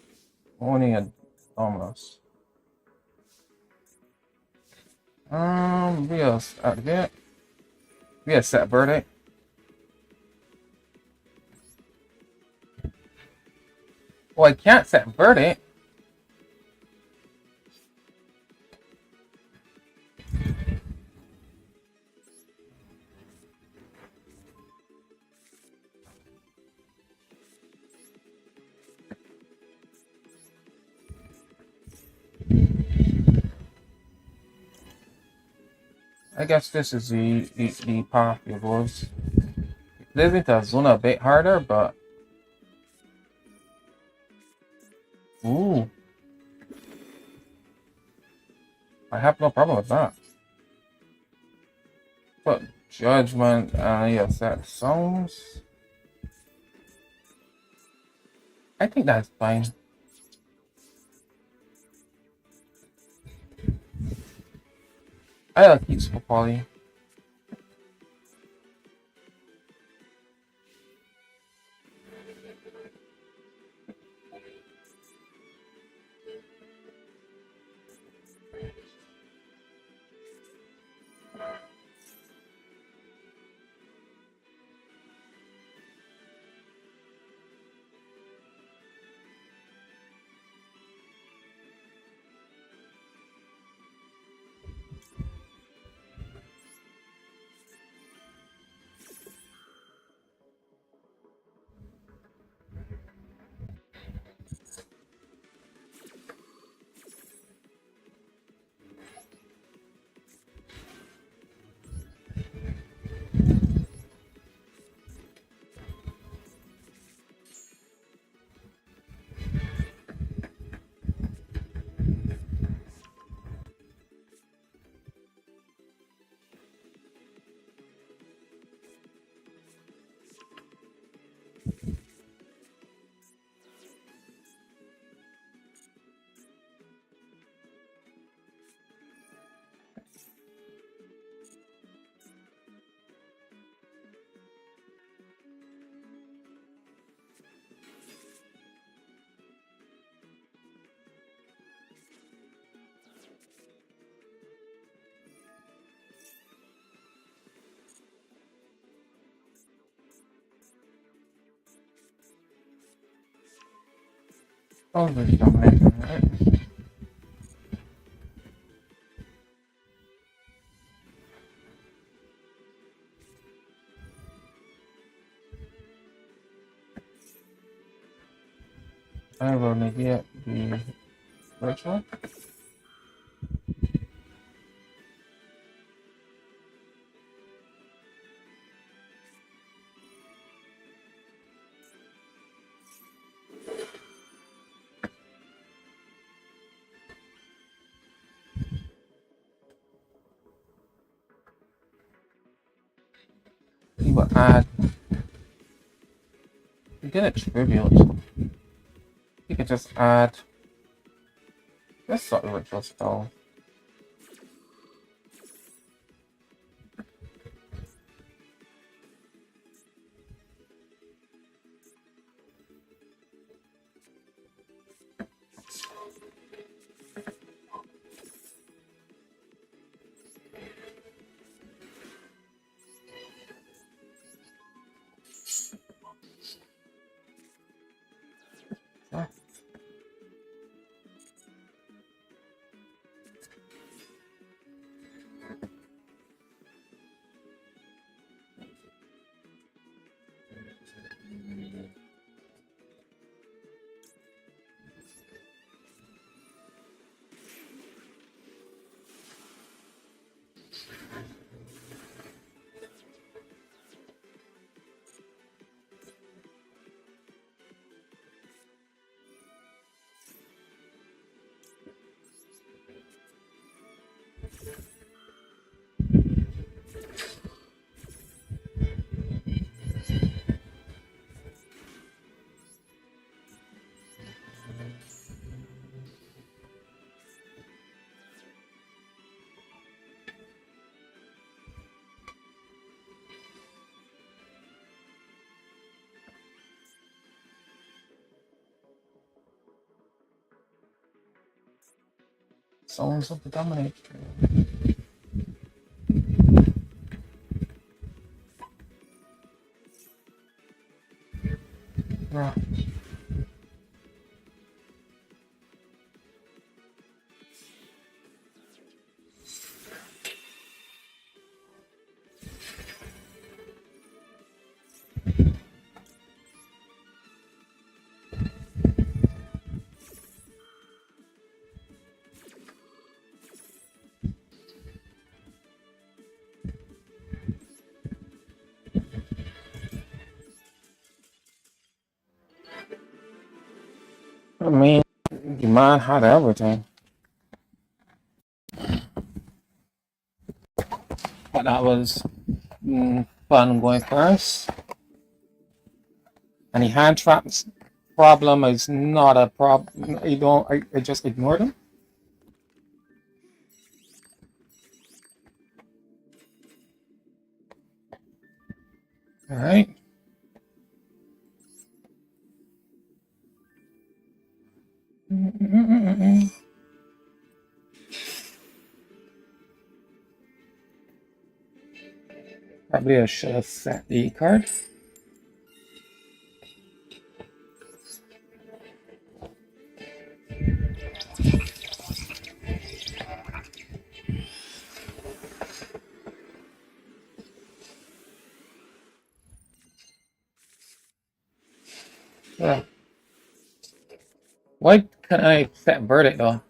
only a Dominus. We are activate. We are set verdict. Well, I can't set verdict. I guess this is the path it was. This into Azuna a bit harder, but ooh, I have no problem with that. But judgment, yes, that sounds. I think that's fine. I'll keep Super Poly. Over dominating, right? I will negate the ritual. You will add, you get attribute. You can just add this sort of ritual spell. Yeah. Souls of the Dominator. Right. I mean, you mind had everything. But that was fun going first. Any hand traps problem is not a problem. You don't, I just ignore them. All right. Probably I should have set the card. Yeah. Why can't I set verdict though?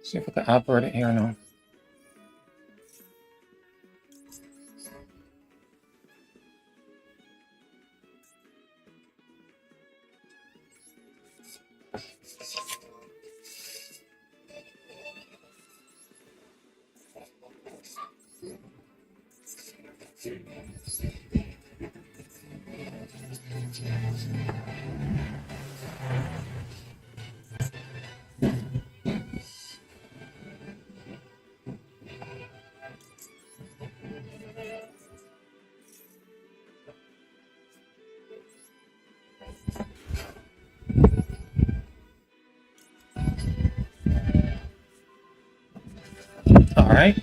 See if I can add verdict here now. All right.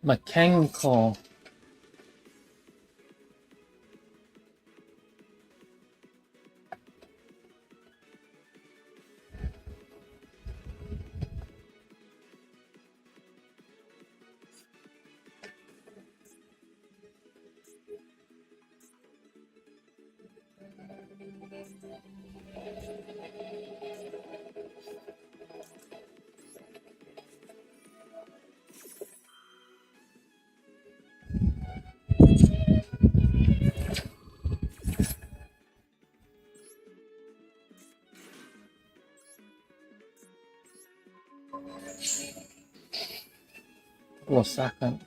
Mechanical. Well, second.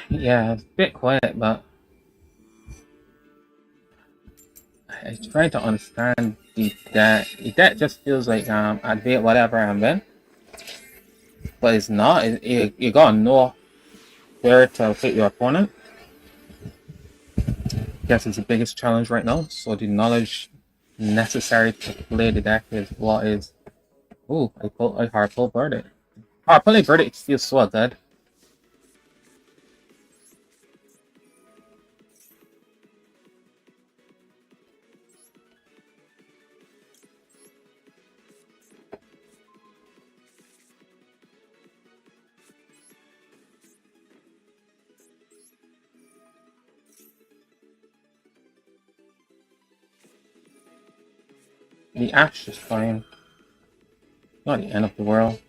Yeah, it's a bit quiet, but I'm trying to understand the that. That just feels like I did whatever I'm in, but it's not. You gotta know where to fit your opponent. Guess it's the biggest challenge right now. So the knowledge necessary to play the deck is what is. Ooh, I hard pull verdict. Hard pulling verdict feels so good. The ash is fine. Not the end of the world.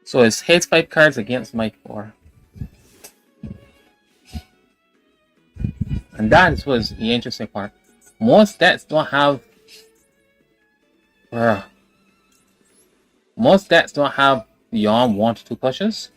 So it's hates 5 cards against my 4. And that was the interesting part. Most decks don't have uh, most decks don't have beyond 1 to 2 pushes.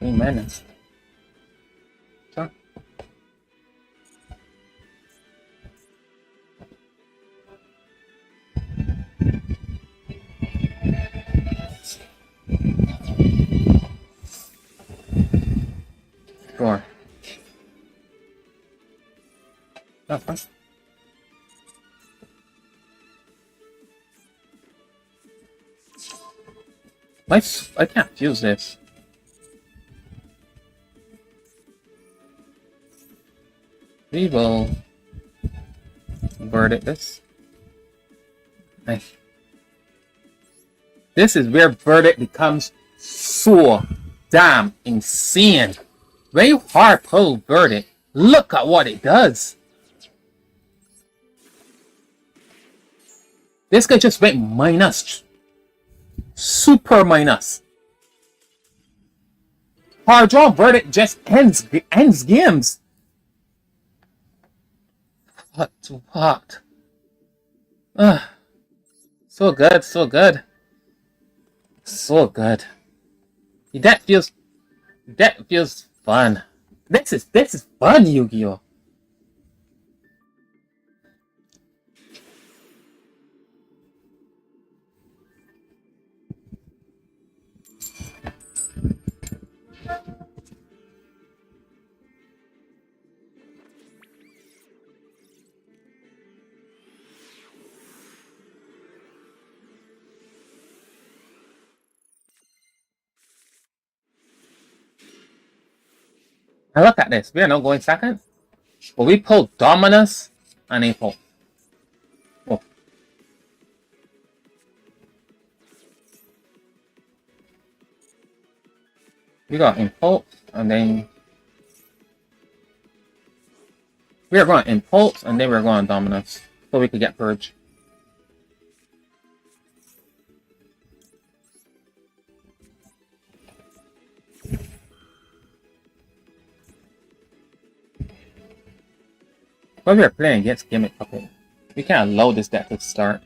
Amen. So, sure. That's fine. I can't fuse this. We will verdict this. Nice. This is where verdict becomes so damn insane. When you hard pull verdict, look at what it does. This guy just went minus. Super minus. Hard draw verdict just ends games. What? So good, so good. So good. That feels fun. This is fun, Yu-Gi-Oh! Now look at this. We are not going second, but we pulled Dominus and Impulse. Oh, we got Impulse, and then we are going Impulse, and then we're going Dominus, so we could get Purge. But we are playing against Gimmick Puppet. We can't allow this deck to start.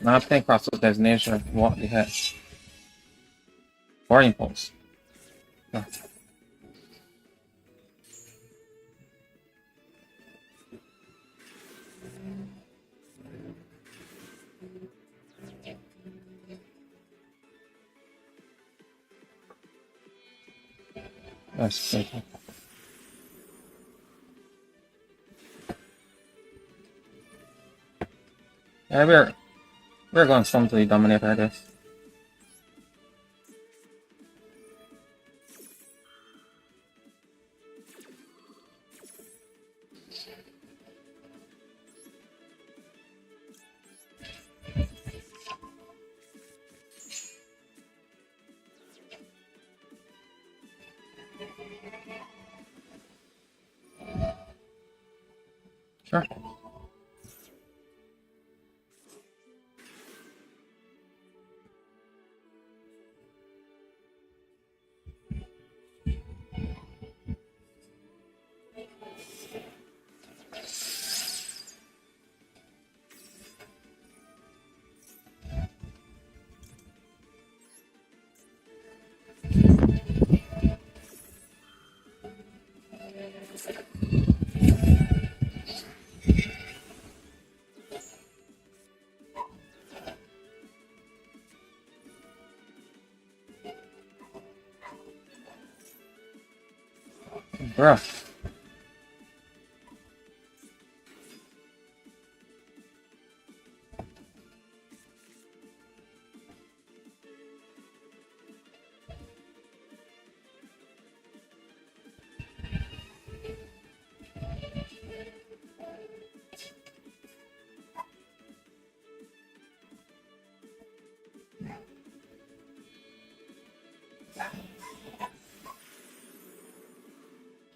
Now I'm playing Cross Designation. What the heck? Or Impulse. No. That's good. Yeah, we're going to dominate like this. Sure. Bruh.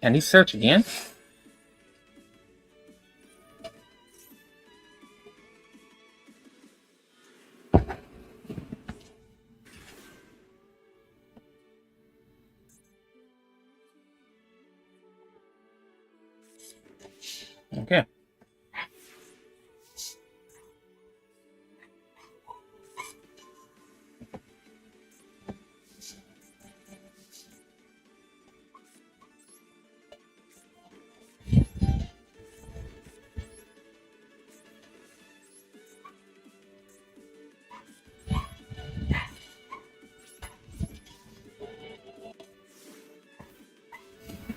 Can he search again? Okay.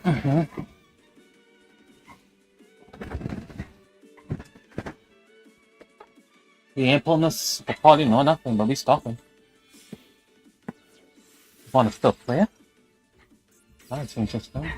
Mm-hmm. We ain't pulling this for party, no nothing, but we stopping. Want to still play it? That's interesting.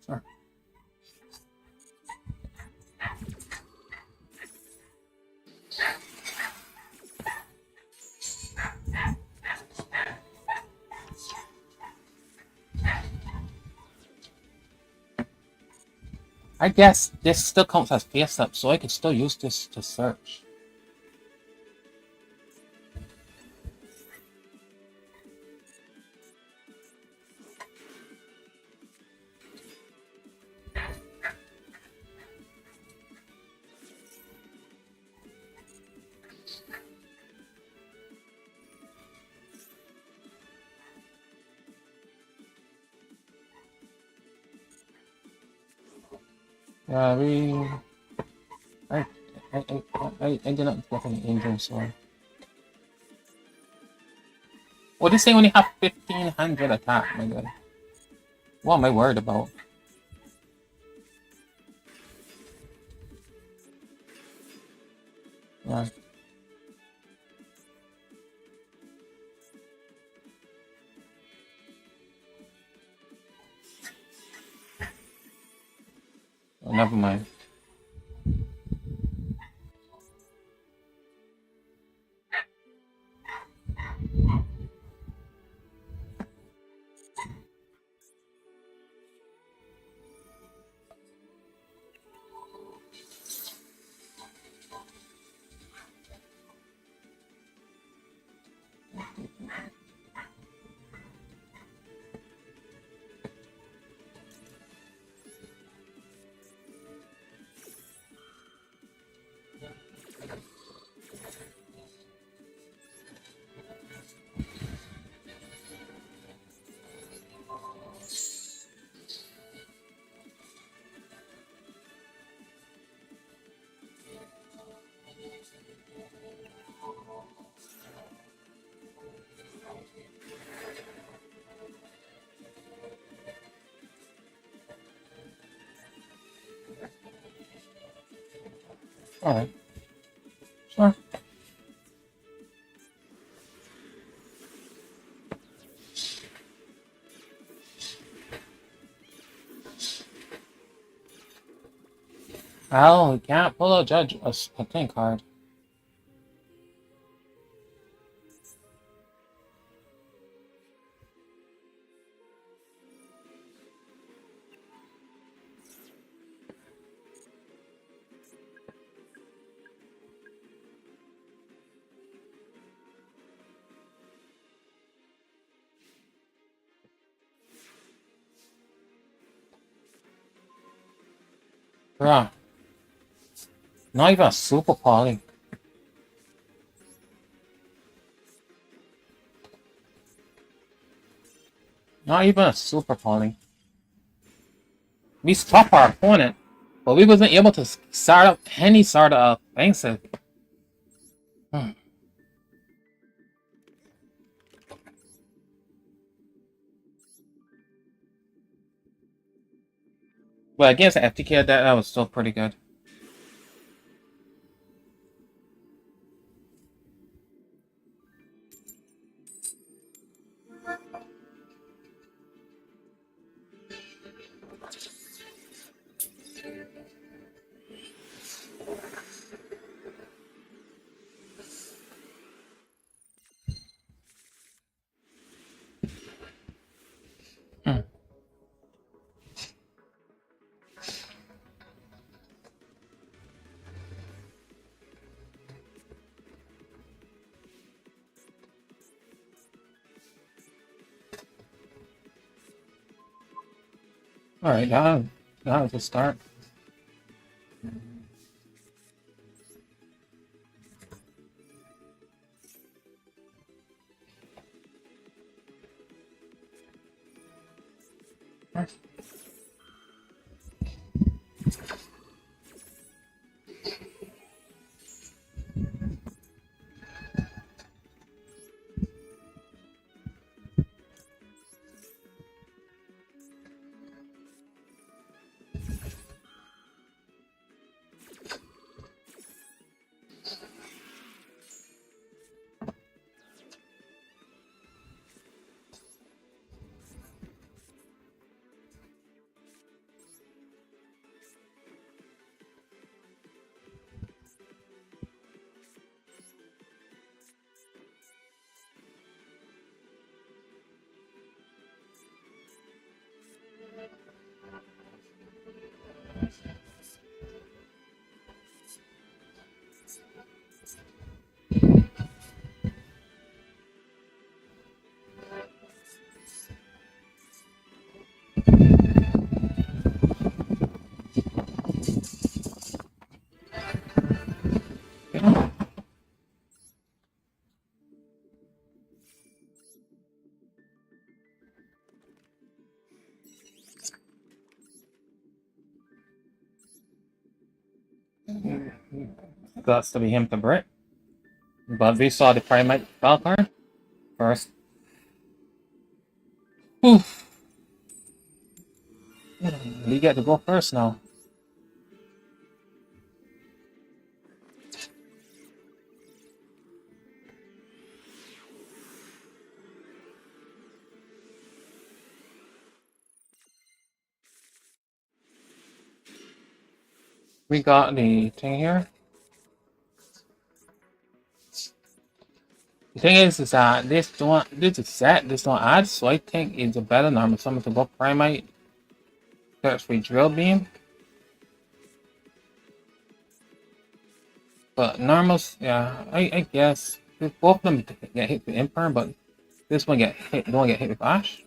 Sure. I guess this still counts as face up, so I could still use this to search. Yeah, I, I ended up getting Angel Sword. Well, this thing only have 1500 attack, my god. What am I worried about? Yeah, oh, never mind. Alright. Sure. Oh, we can't pull a judge a thing card. Bruh. Not even a super poly. Not even a super poly. We stopped our opponent, but we wasn't able to start up any sort of offensive. Hmm. But against the FTK, that was still pretty good. Hmm. Alright, that was a start. Got to be him to Brit. But we saw the Primate spell card first. Oof. We get to go first now. We got the thing here. The thing is that this is set, this don't add, so I think it's a better number summon to go Primate. Search for Drill Beam. But normals, yeah, I guess both of them get hit with Imperm, but this one don't get hit with Ash.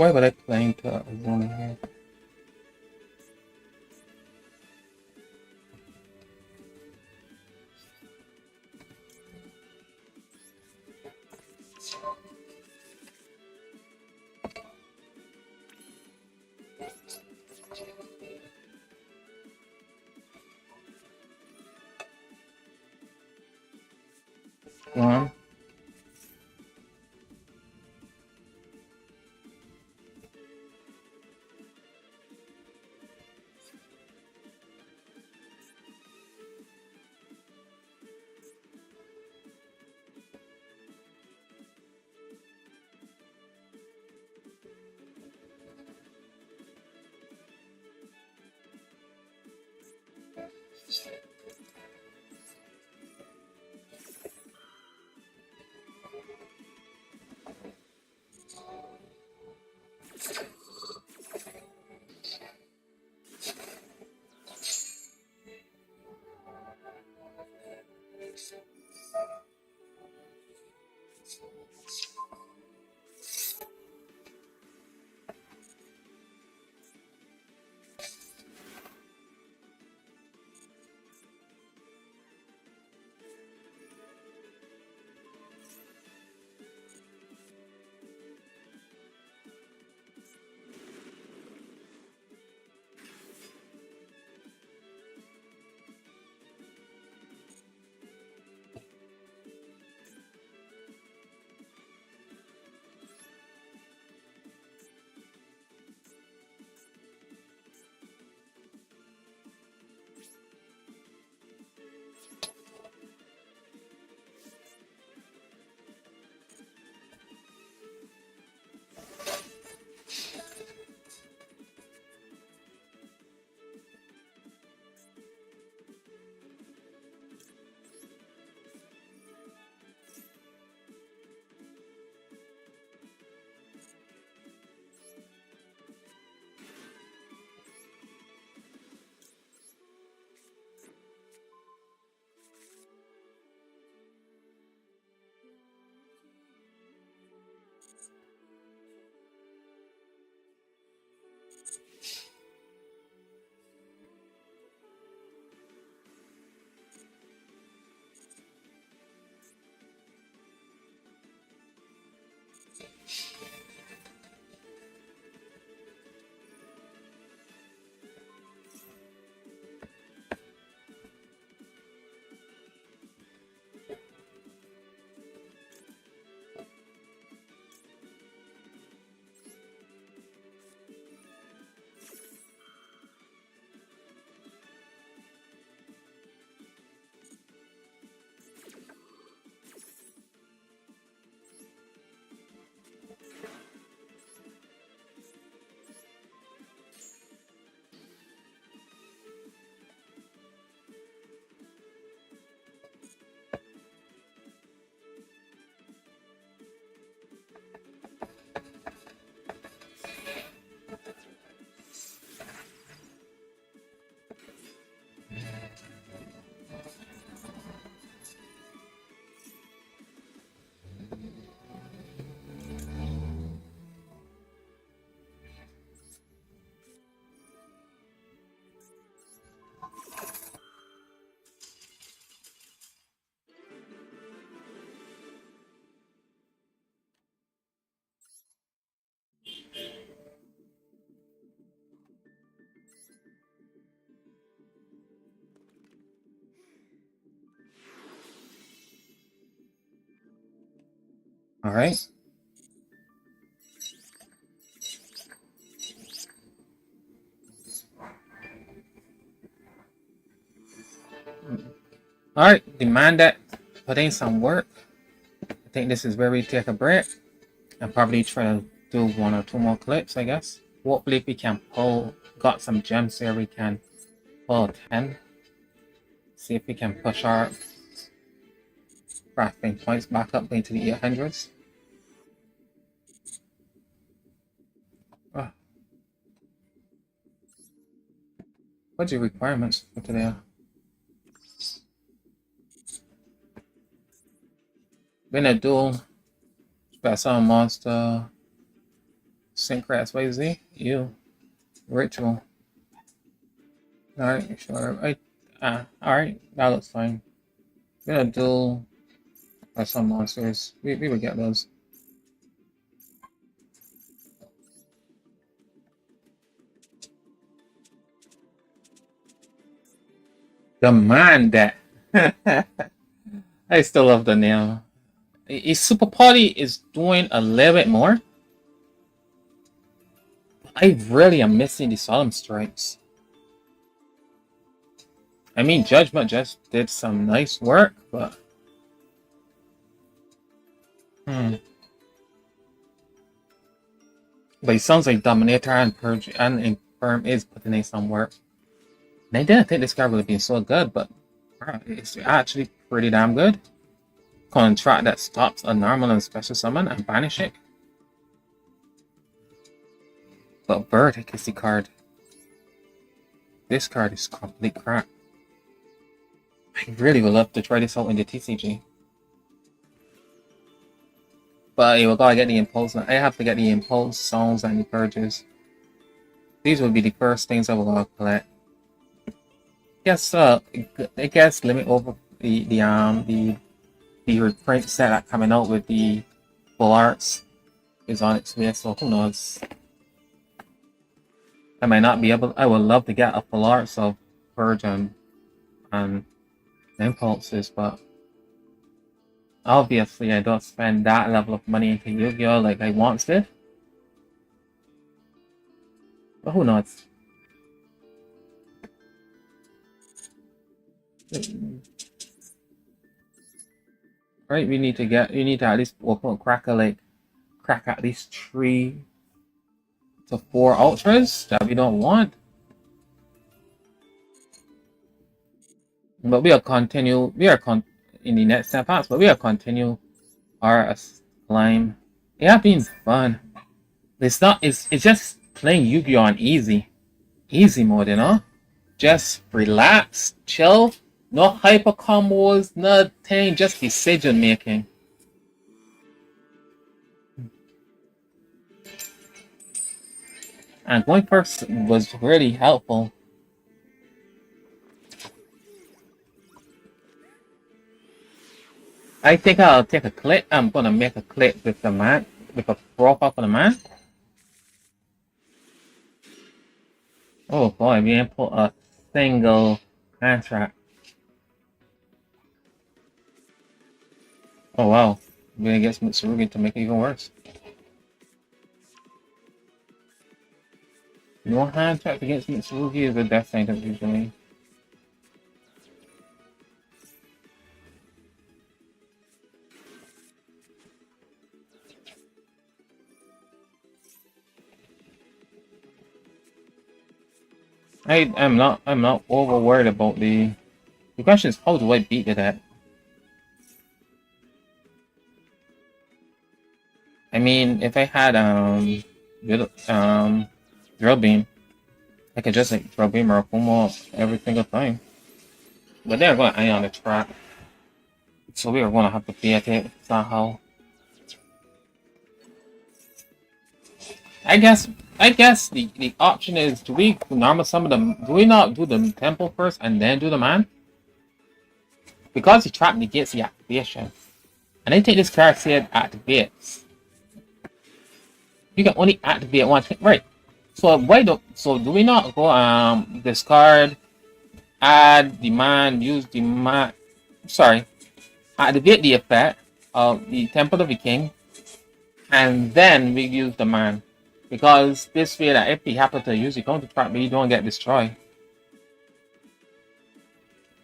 Why would I claim to a zone here? One. All right. All right. Demand that. Put in some work. I think this is where we take a break and probably try to do one or two more clips, I guess. Hopefully, if we can pull, got some gems here, we can pull 10. See if we can push our crafting points back up into the 800s. Oh, what's your requirements for today? Win a duel, special monster, Synchro XYZ. You. Ritual. Alright, sure. Alright. That looks fine. We're gonna duel or some monsters. We would get those. Demand that. I still love the name. His Super Party is doing a little bit more. I really am missing the Solemn Strikes. I mean, Judgment just did some nice work, but but it sounds like Dominator and Purge and Infirm is putting in some work. And I didn't think this card would be so good, but it's actually pretty damn good. Contract that stops a normal and special summon and banish it. But Verdict is the card. This card is complete crap. I really would love to try this out in the TCG. But we gotta get the Impulse. I have to get the Impulse, Songs, and the Purges. These would be the first things I will gotta collect. I guess limit over the reprint set that coming out with the full arts is on its way, so who knows? I might not be able. I would love to get a full arts of Purge and Impulses, but obviously I don't spend that level of money into Yu-Gi-Oh! Like I once did. But who knows? Right, we need to at least crack at least 3 to 4 ultras that we don't want. But we'll continue. In the next step parts, but we'll continue our climb. It has been fun. It's not. It's just playing Yu-Gi-Oh! On easy mode, you know. Just relax, chill. No hyper combos, nothing. Just decision making. And going first was really helpful. I think I'll take a clip. I'm gonna make a clip with the man, with a profile for the man. Oh boy, we didn't put a single contract. Oh wow, we're gonna get Mitsurugi to make it even worse. No hand track against Mitsurugi is a death sentence usually. I'm not over worried about the question is how do I beat that? I mean if I had drill beam, I could just like drill beam or Akumo every single time. But they're gonna eye on the track. So we are gonna have to beat it somehow. I guess the option is do we normal some of them do we not do the temple first and then do the man? Because the trap negates the activation. And I think this card said activates. You can only activate one thing. Right. So do we not go discard, add the man, use the man, sorry, activate the effect of the Temple of the King, and then we use the man. Because this way that if we happen to use the counter trap, we don't get destroyed.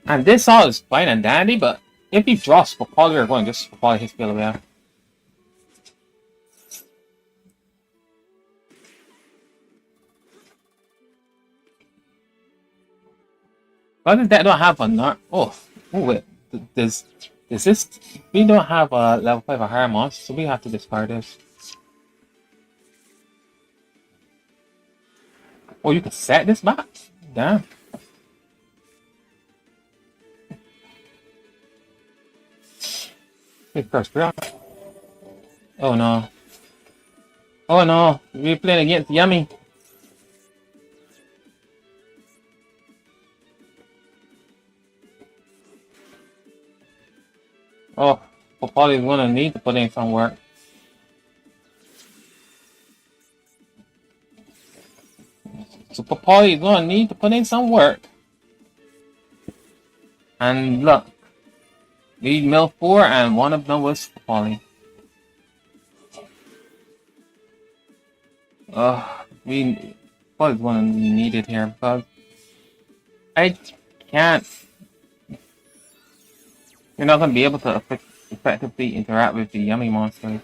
And this all is fine and dandy, but if he draws for Poly, we're going to just Poly his skill away. But that don't have a wait. Does this we don't have a level 5 or higher monster, so we have to discard this. Oh, you can set this back? Damn. Wait, first, oh no. Oh no, we playing against Yummy. Oh, Papali's gonna need to put in some work. So Papali is gonna need to put in some work. And look, we milled 4 and one of them was Papali. We Papali's gonna need it here because I can't. You're not gonna be able to effectively interact with the Yummy monsters.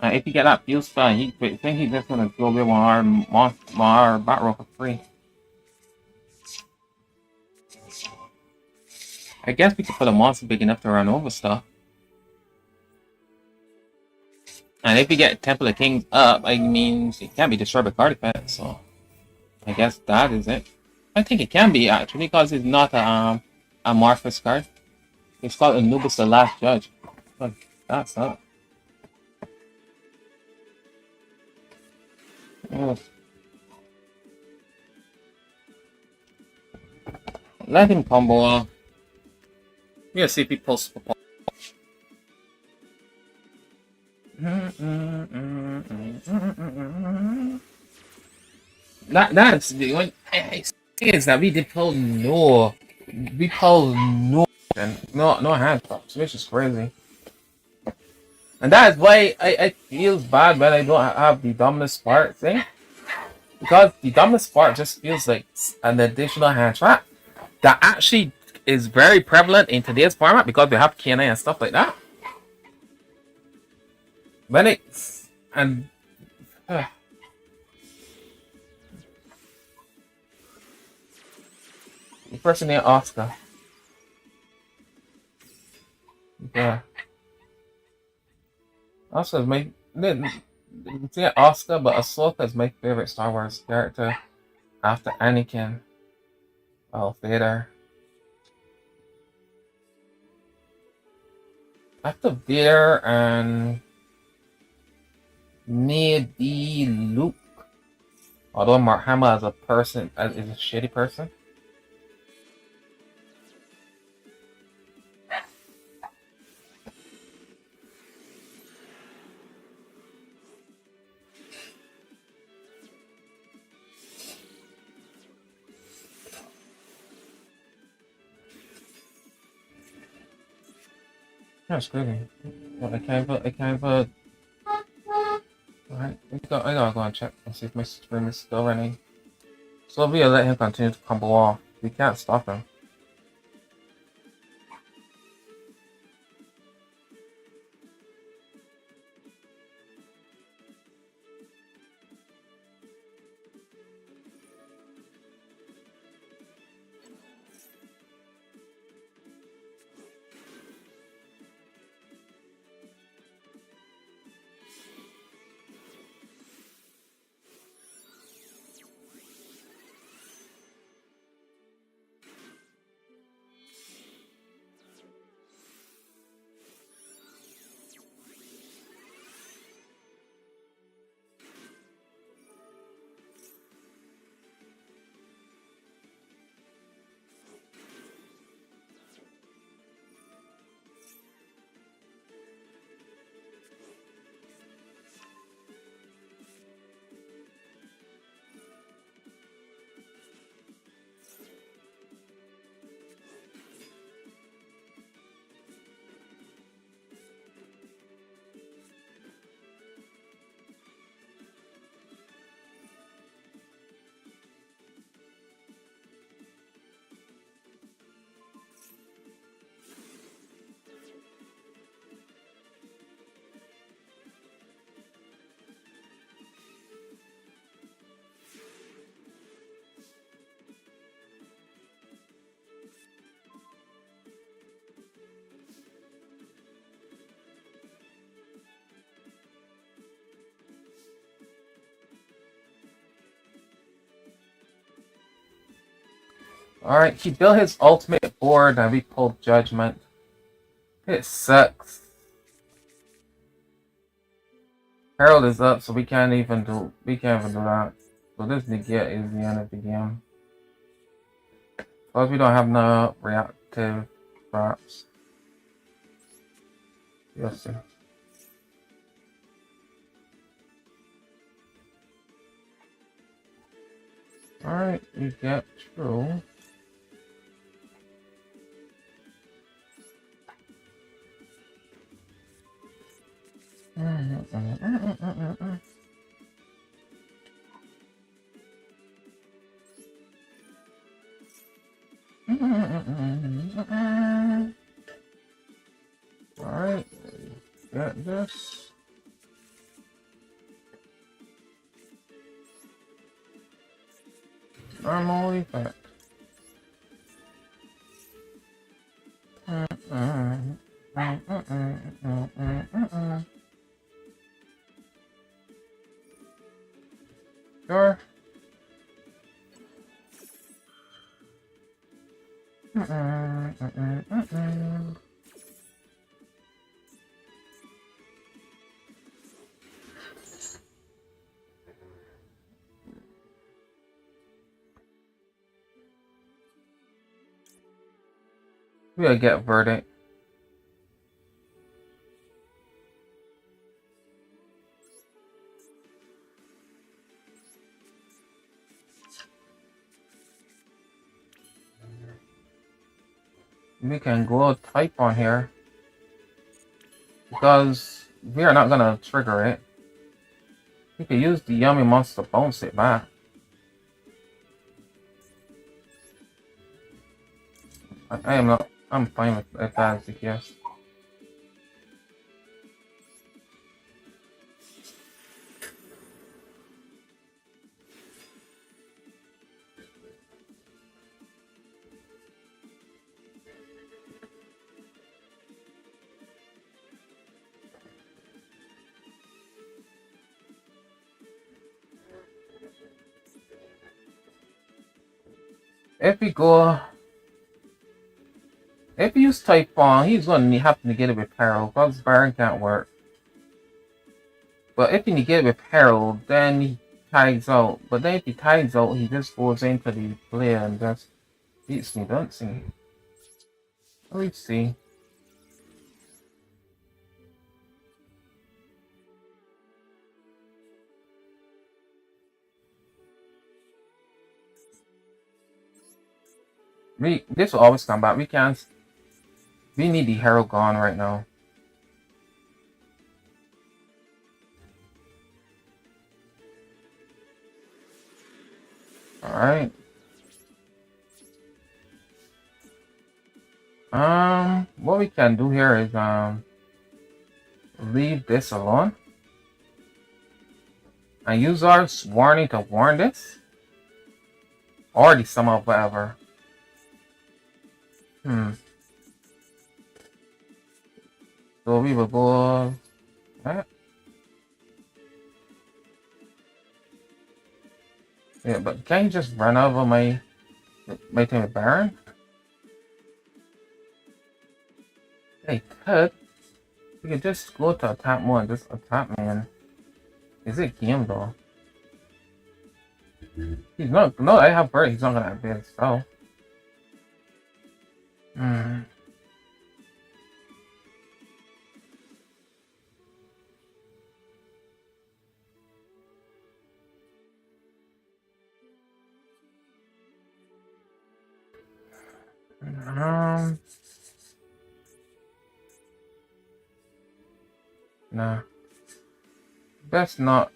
If you get that fuel spell, he think he's just gonna go with our bat roll for free. I guess we could put a monster big enough to run over stuff. And if you get Temple of Kings up, it means it can't be destroyed by card effect, so I guess that is it. I think it can be actually because it's not a Amorphous card. It's called Anubis the Last Judge. Look, that's up. Oh. Let him combo off. We'll see if he pulls. That's the only thing is that we did pull no. We pulled and no hand drops, which is crazy. And that is why I feel bad when I don't have the Dominant Spark thing. Because the Dominant Spark just feels like an additional hand trap that actually is very prevalent in today's format because we have KNA and stuff like that. When it's and the person named Oscar. Yeah. Oscar's my say Oscar, but Ahsoka is my favorite Star Wars character after Anakin. Well, Vader. After Vader and maybe Luke. Although Mark Hamill as a person is a shitty person. That's crazy. Well, I can't put. Alright, I gotta go and check and see if my stream is still running. So we'll let him continue to combo off. We can't stop him. Alright, he built his ultimate board and we pulled Judgment. It sucks. Herald is up, so we can't even do that. So this negate is the end of the game. Plus we don't have no reactive traps. Yes, sir. Alright, we get through. Alright, get this. Normal effect. Sure. We'll get verdict. We can go type on here because we are not gonna trigger it. We could use the yummy monster to bounce it back. I am not. I'm fine with if that is the case. If we go, if we use type on, he's going to have to negate it with peril because Baron can't work. But if he negate it with peril, then he tags out. But then if he tags out, he just goes into the player and just beats me, don't he? Let's see. This will always come back. We can't. We need the hero gone right now. All right. What we can do here is leave this alone and use our warning to warn this, or the sum of whatever. So we will go. Right? Yeah, but can you just run over my team with Baron? They could. You could just go to attack mode and just attack me. And is it game though? He's not. No, I have bird. He's not gonna activate his spell. Nah. Best not.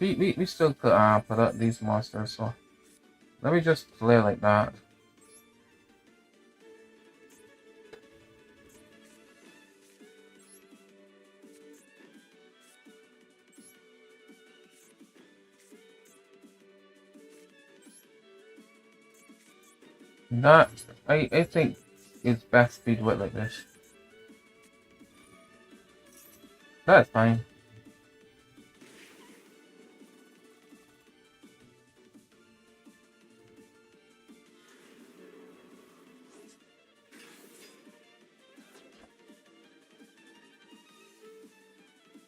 We still could put up these monsters, so let me just play like that. That I think it's best to do it like this. That's fine.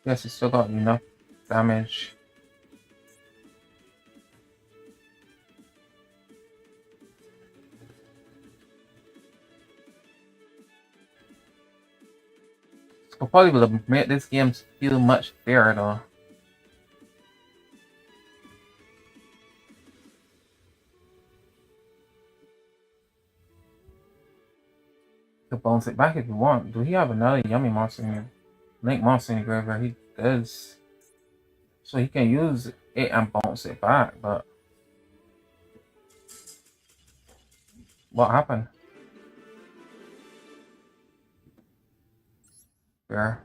Yes, it's still got enough damage. So probably would have made this game feel much fairer though. You can bounce it back if you want. Do he have another yummy monster in here? Link monster in the graveyard? He does. So he can use it and bounce it back, but what happened? Fair.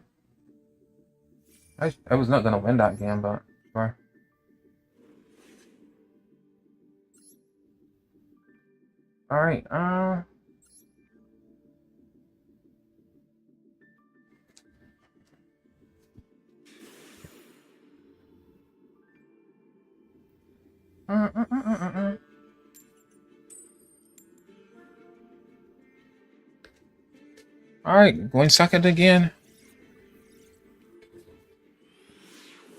I was not gonna win that game, but sure. Alright, Alright, going second again.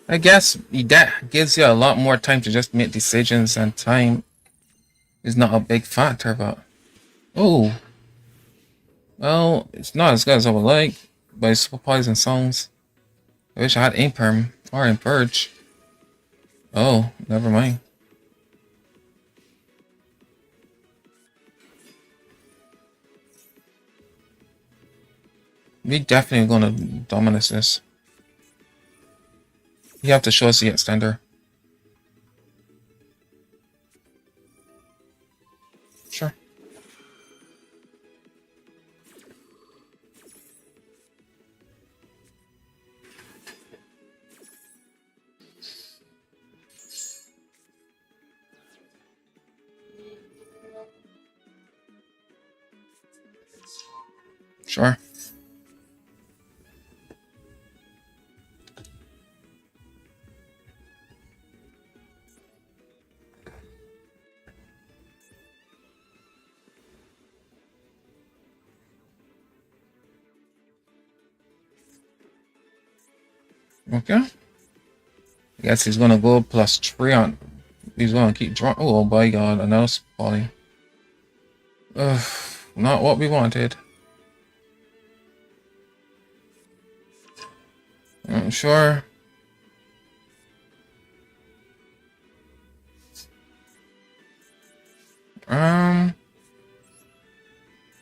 I guess that gives you a lot more time to just make decisions, and time is not a big factor, but oh, well, it's not as good as I would like, but it's Super Poison Songs. I wish I had Imperm or Impurge. Oh, never mind. We definitely gonna dominate this. You have to show us the extender. Sure. Sure. Okay. I guess he's gonna go +3 on. He's gonna keep drawing. Oh my god, another Poly. Ugh, not what we wanted. I'm sure.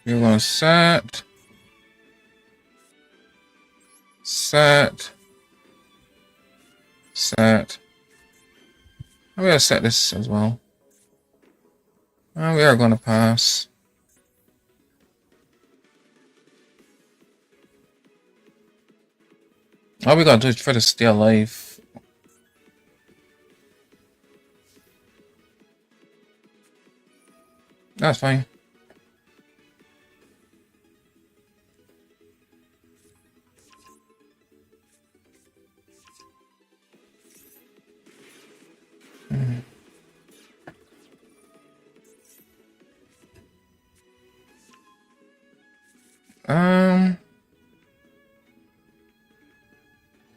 You're gonna set. Set. I'm gonna set this as well. We are gonna pass. All we gotta do is try to stay alive. That's fine.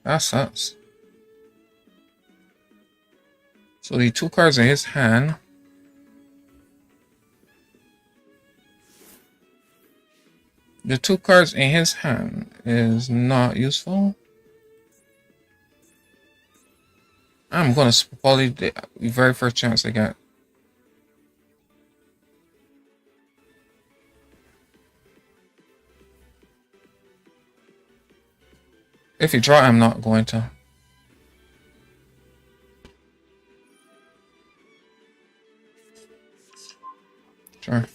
That sucks. So the 2 cards in his hand. The 2 cards in his hand is not useful. I'm gonna probably the very first chance I get. If you draw, I'm not going to. Sure.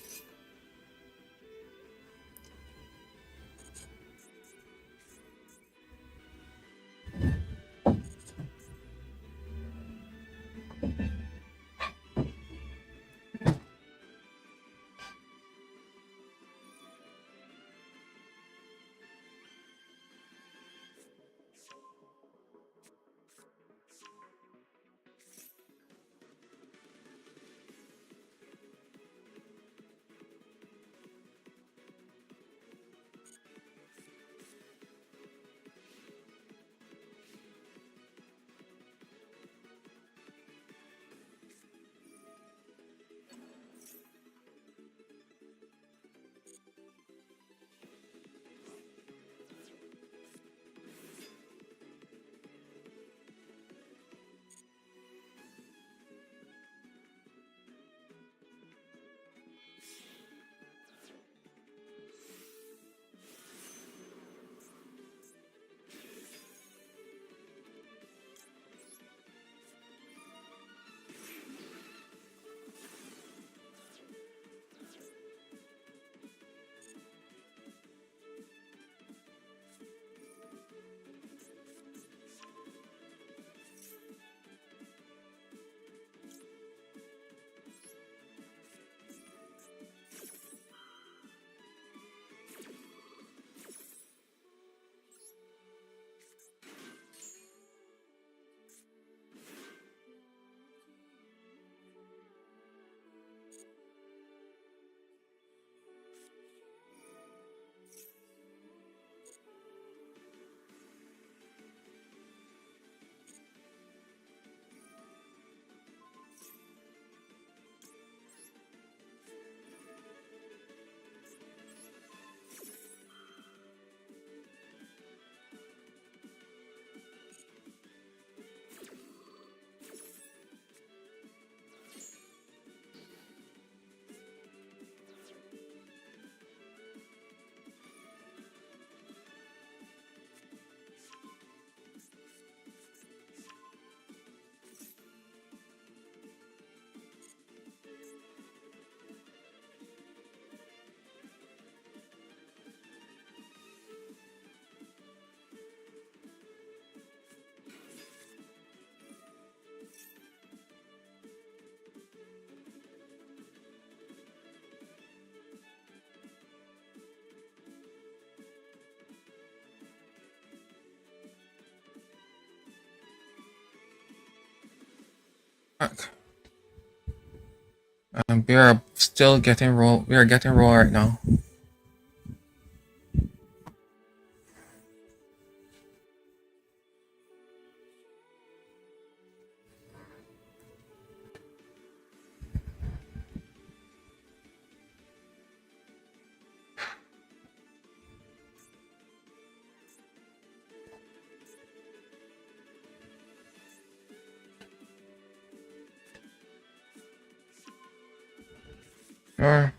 And we are still getting roll. We are getting roll right now. Alright.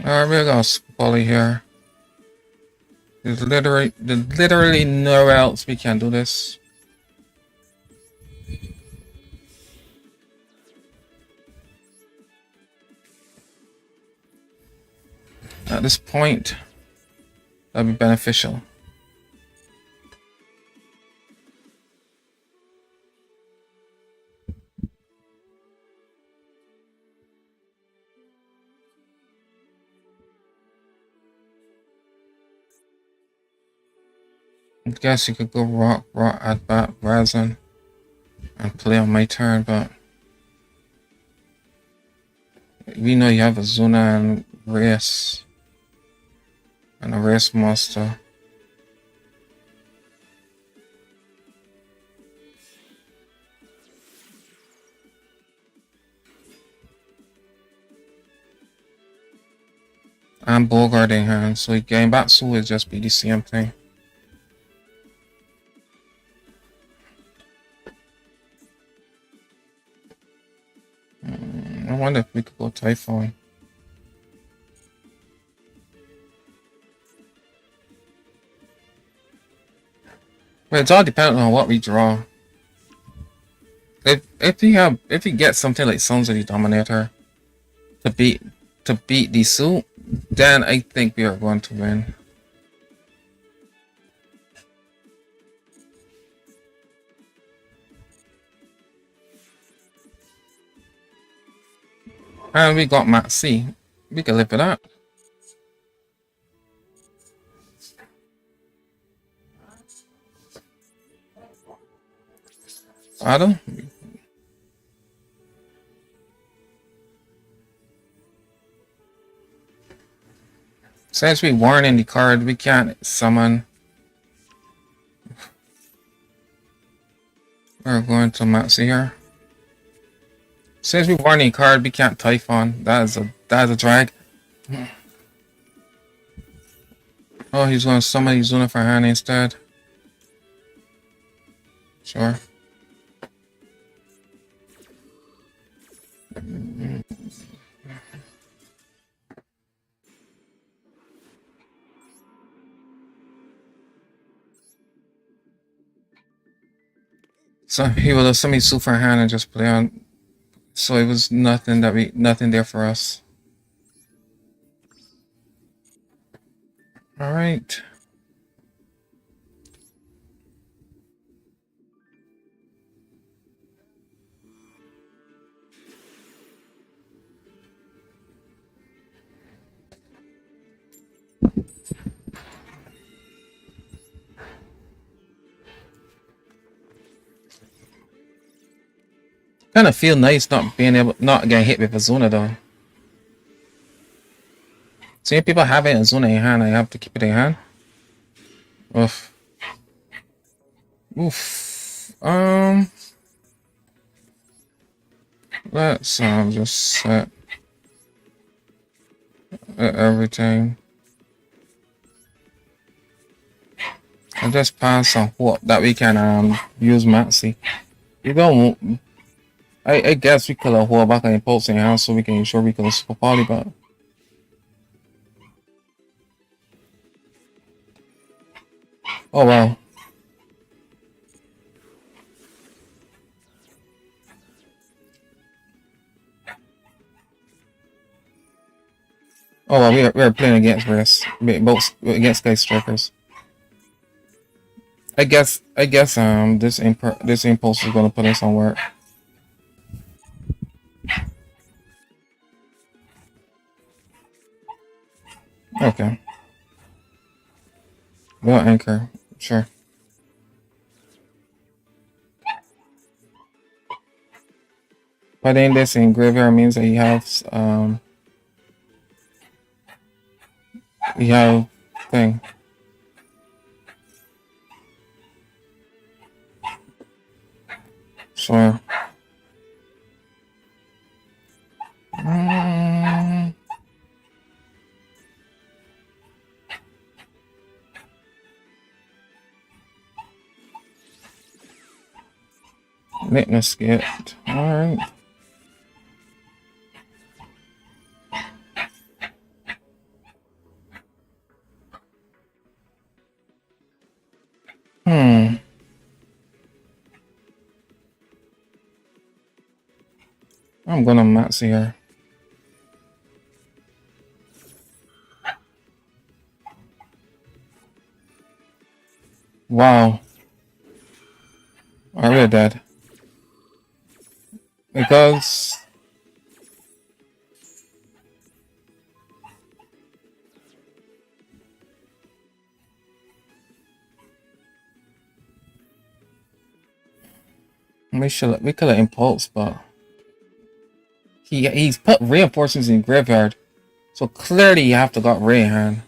Alright, we're gonna spoil here. There's literally nowhere else we can do this. At this point, that'd be beneficial. I guess you could go rock at bat Razan and play on my turn, but we know you have a Zuna and race and a race master. And Bogart in hand, so getting back to would just be the same thing. I wonder if we could go Typhoon. But it's all dependent on what we draw. If you get something like Sons of the Dominator to beat the suit, then I think we are going to win. And we got Mat C. We can live with that. Adam? Since we weren't in the card, we can't summon. We're going to Mat C here. Since we weren't in the card, we can't Typhon. That is a drag. Oh, he's going to summon Izuna for hand instead. Sure. So he will have summoned Su for hand and just play on. So it was nothing there for us. All right. Kind of feel nice not getting hit with Azuna though. Seeing people having Azuna in hand, I have to keep it in hand. Oof. Oof. Let's just set everything. I just pass on hope that we can use Maxi. You don't. I guess we could have hold back on impulse in hand so we can ensure we can super party, but oh well. Oh well, we are playing against race, both against Sky Strikers. I guess this impulse is gonna put us on work. Okay, we'll anchor. Sure. Putting this in graveyard means that you have thing. Sure. Mm, Litmus get. Alright. Hmm. I'm gonna max here. Wow. Are we dead? Because we could have impulse, but he's put reinforcements in graveyard. So clearly you have to got Ray in hand.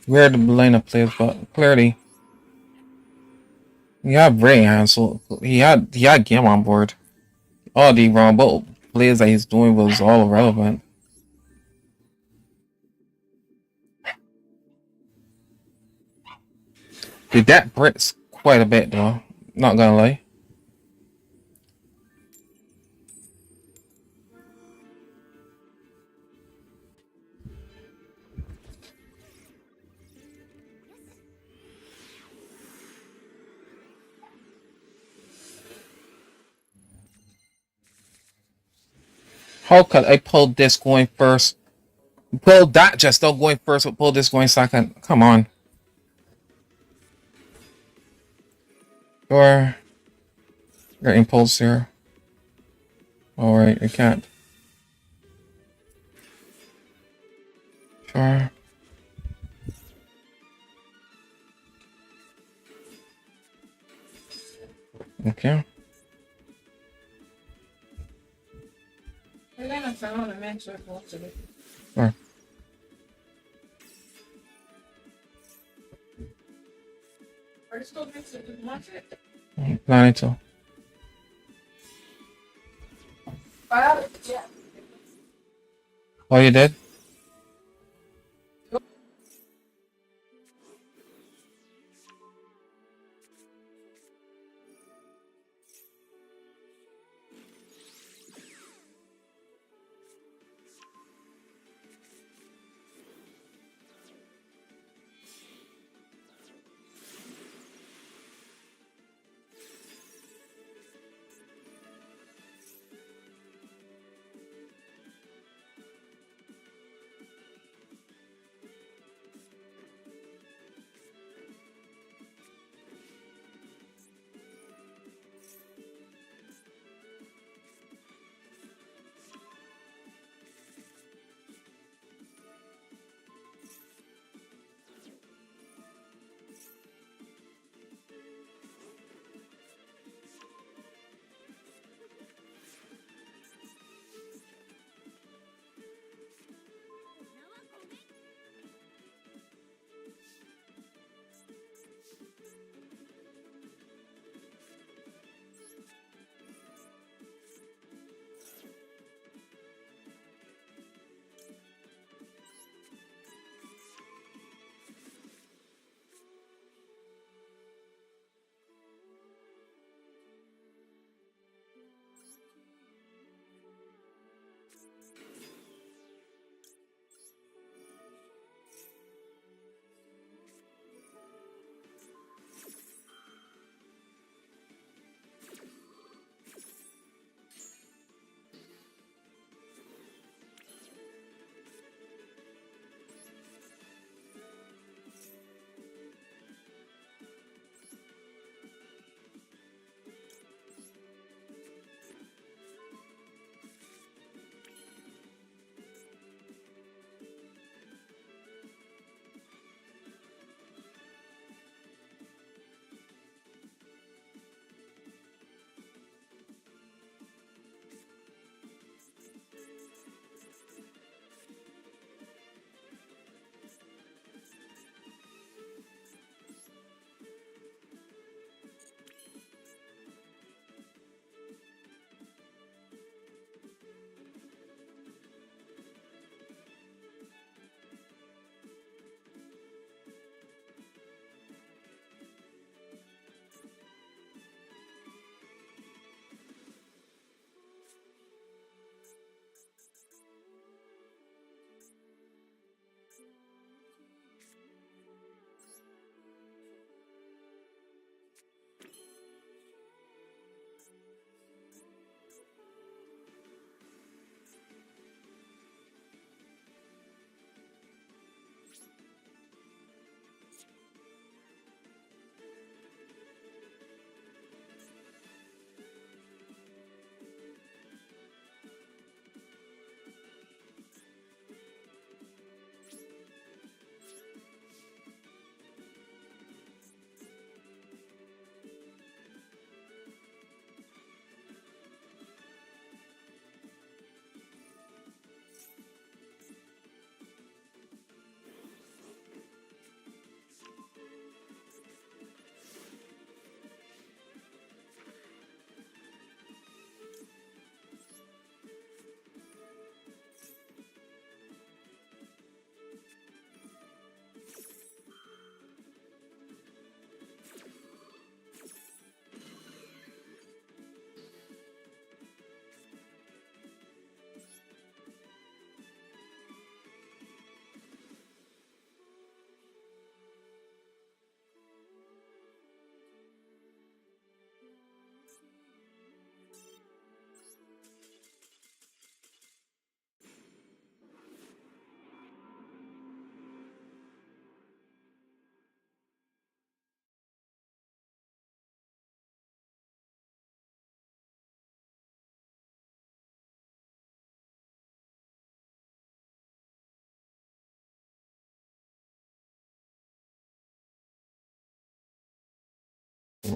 Where the lineup plays, but clearly he had Ray in hand, so he had game on board. All the wrong but plays that he's doing was all irrelevant. The deck bricks quite a bit though. Not gonna lie. How could I pull this going first? Pull that just not going first, but pull this going second. Come on. Or your impulse here. Alright, I can't. Sure. Okay. Sure. Planning to. Oh, you did?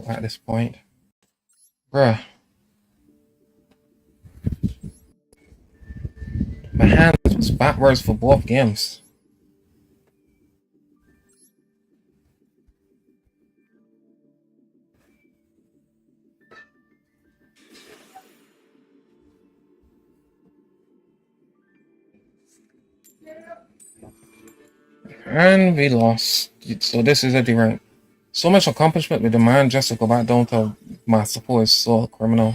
at this point. Bruh. My hand was backwards for both games. And we lost. So this is a D-rank. So much accomplishment with the man just to go back down to Masterful is so criminal.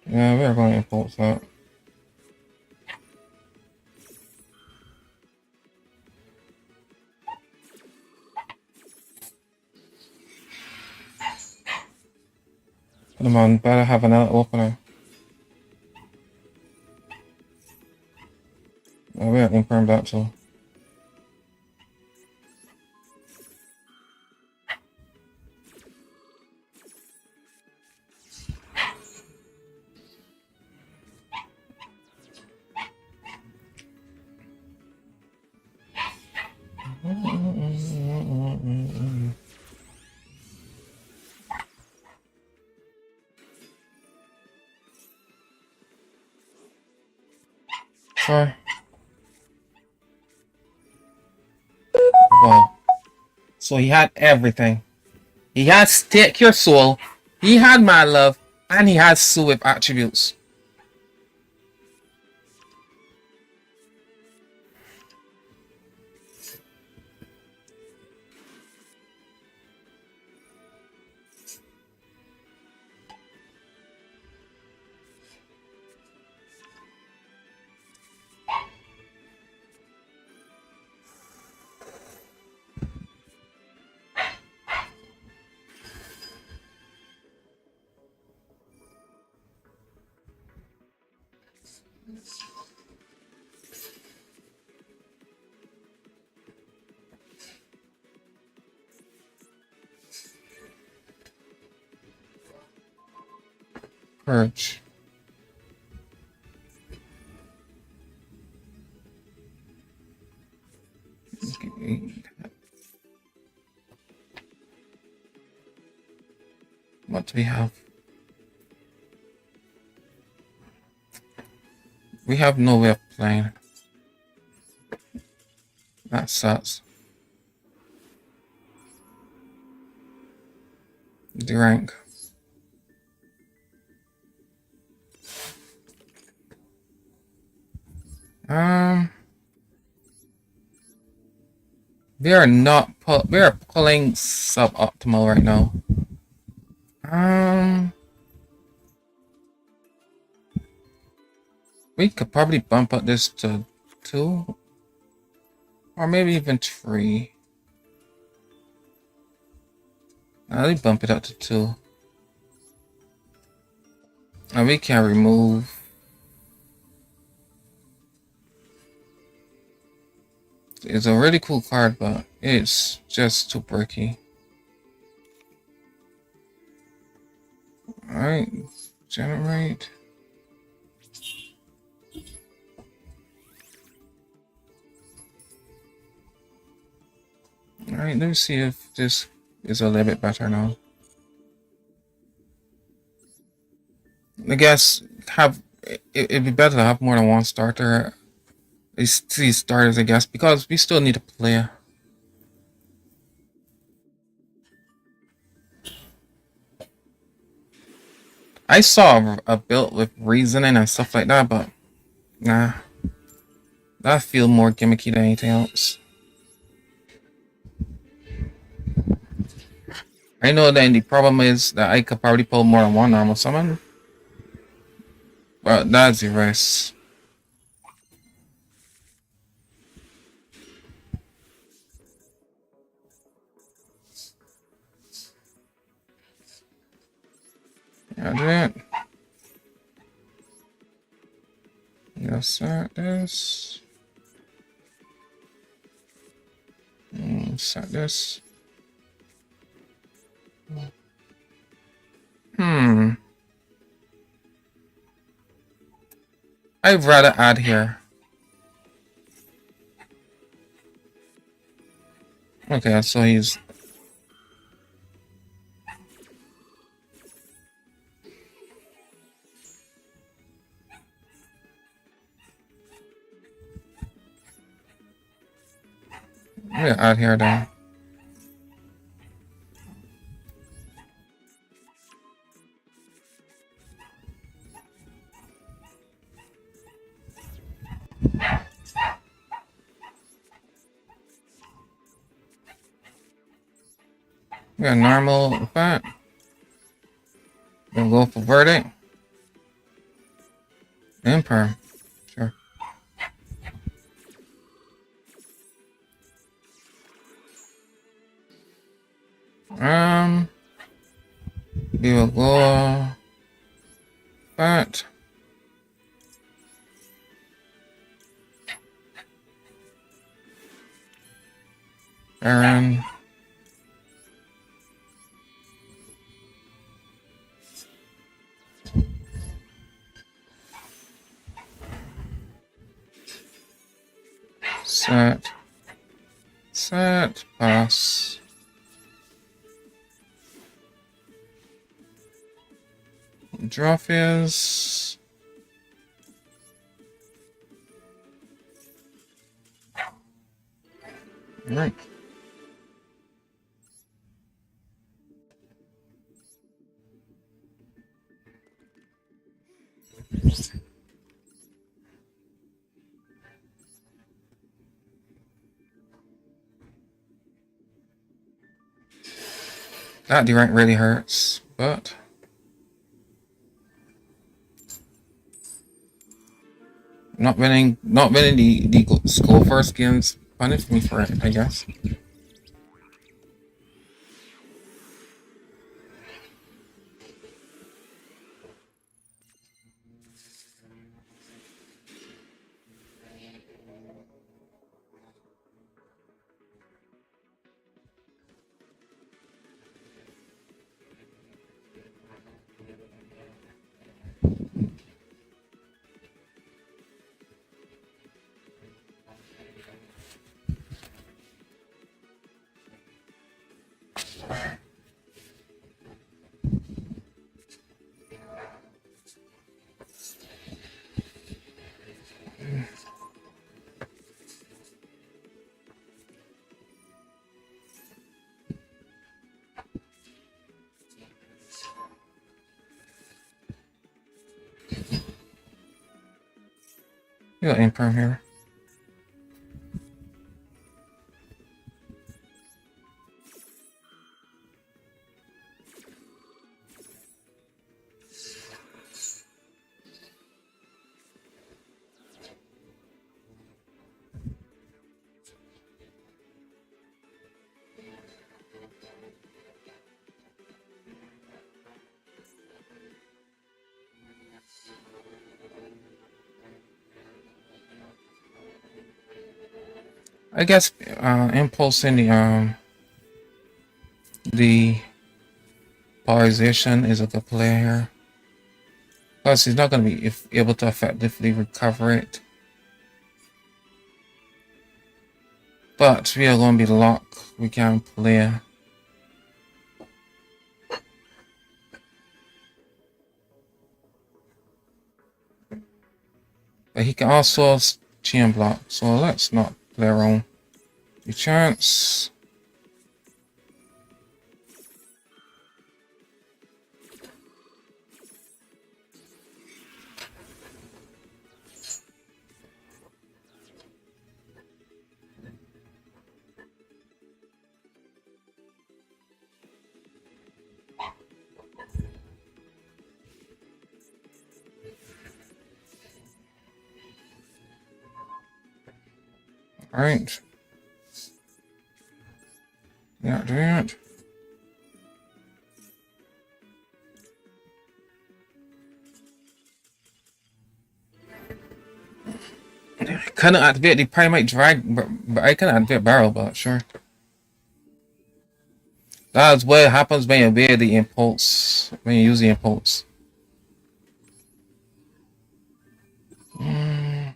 Yeah, we are going to impulse that. Come on, better have another opener. We are imperm that too. Sure. Wow. So he had everything. He had Stake Your Soul, he had My Love, and he had Sue with attributes. Purge. What do we have? We have no way of playing. That sucks. D rank. We are not we are pulling suboptimal right now. We could probably bump up this to 2 or maybe even 3. Let me bump it up to 2. And we can remove. It's a really cool card, but it's just too bricky. Alright, generate. Alright, let me see if this is a little bit better now. I guess it'd be better to have more than one starter. These starters, I guess, because we still need a player. I saw a build with reasoning and stuff like that, but nah. That feel more gimmicky than anything else. I know that the problem is that I could probably pull more than one normal summon. But that's the risk. Yeah, that. Yes, sir, this. this? Hmm. I'd rather add here. Okay, so he's... I'm gonna add here then. We got normal effect. We'll go for verdict. And perm. Sure. We will go that. Aaron. Set. Set. Pass. Drop is. Right. That direct really hurts, but not winning the school first games punished me for it, I guess. You got imperm here. I guess impulse in the polarization is a good play here. Plus, he's not going to be able to effectively recover it. But we are going to be locked. We can play. But he can also chain block. So let's not play around. The chance. All right. Yeah, do it. Couldn't activate the primate drag, but I can activate barrel, but sure. That's what happens when you wear the impulse. When you use the impulse. Mm,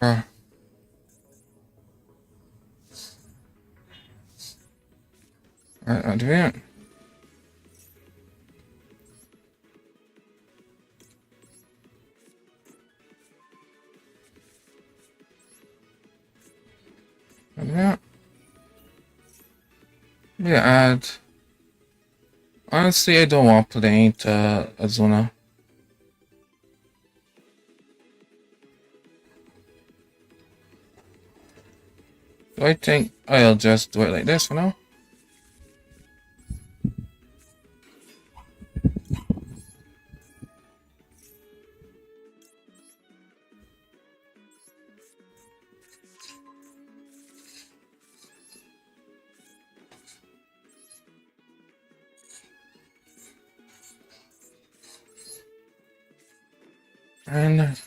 uh, I do it. I do it. Yeah, add. Honestly, I don't want to play into Azuna. So I think I'll just do it like this for now. And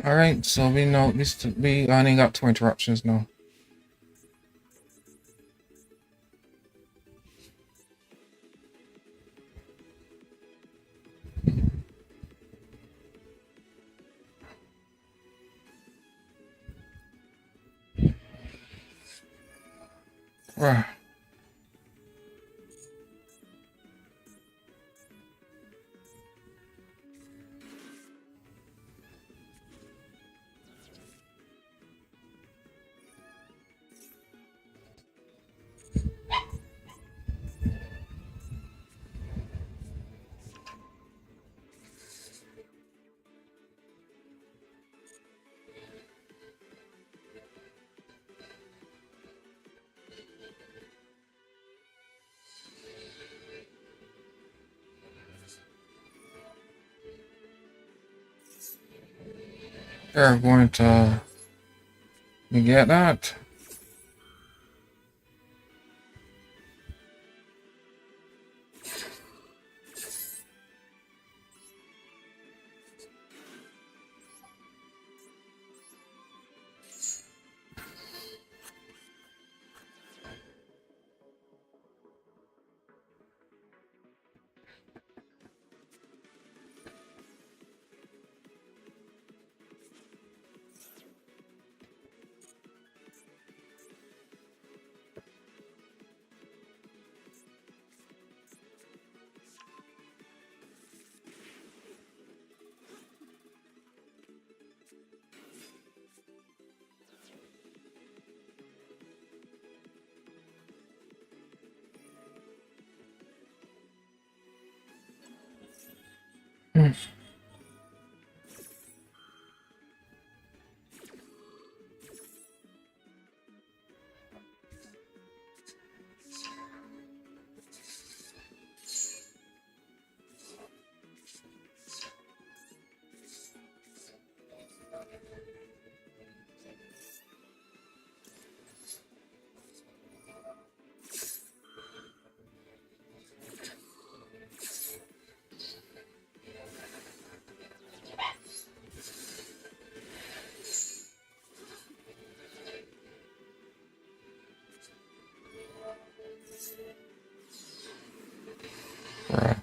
alright, so we know we only got 2 interruptions now. Right. They're going to get that. Hmm. Bruh.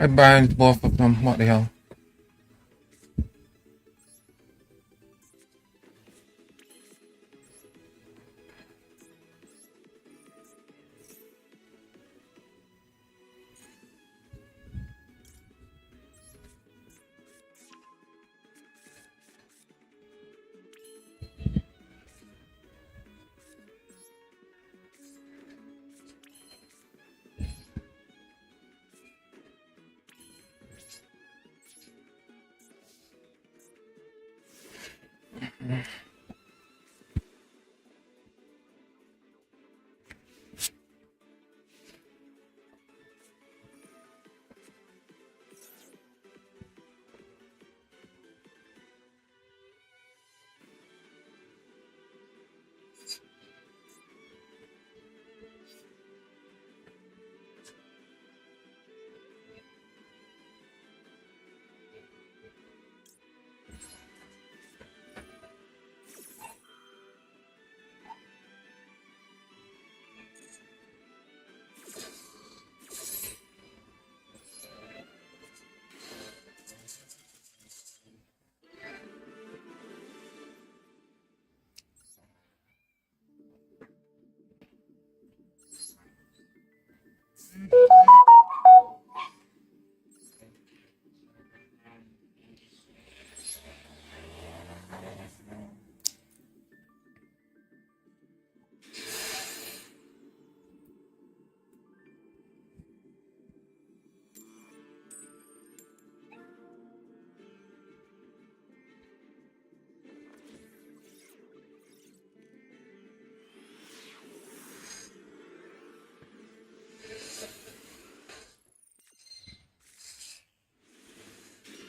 I bind both of them. What the hell?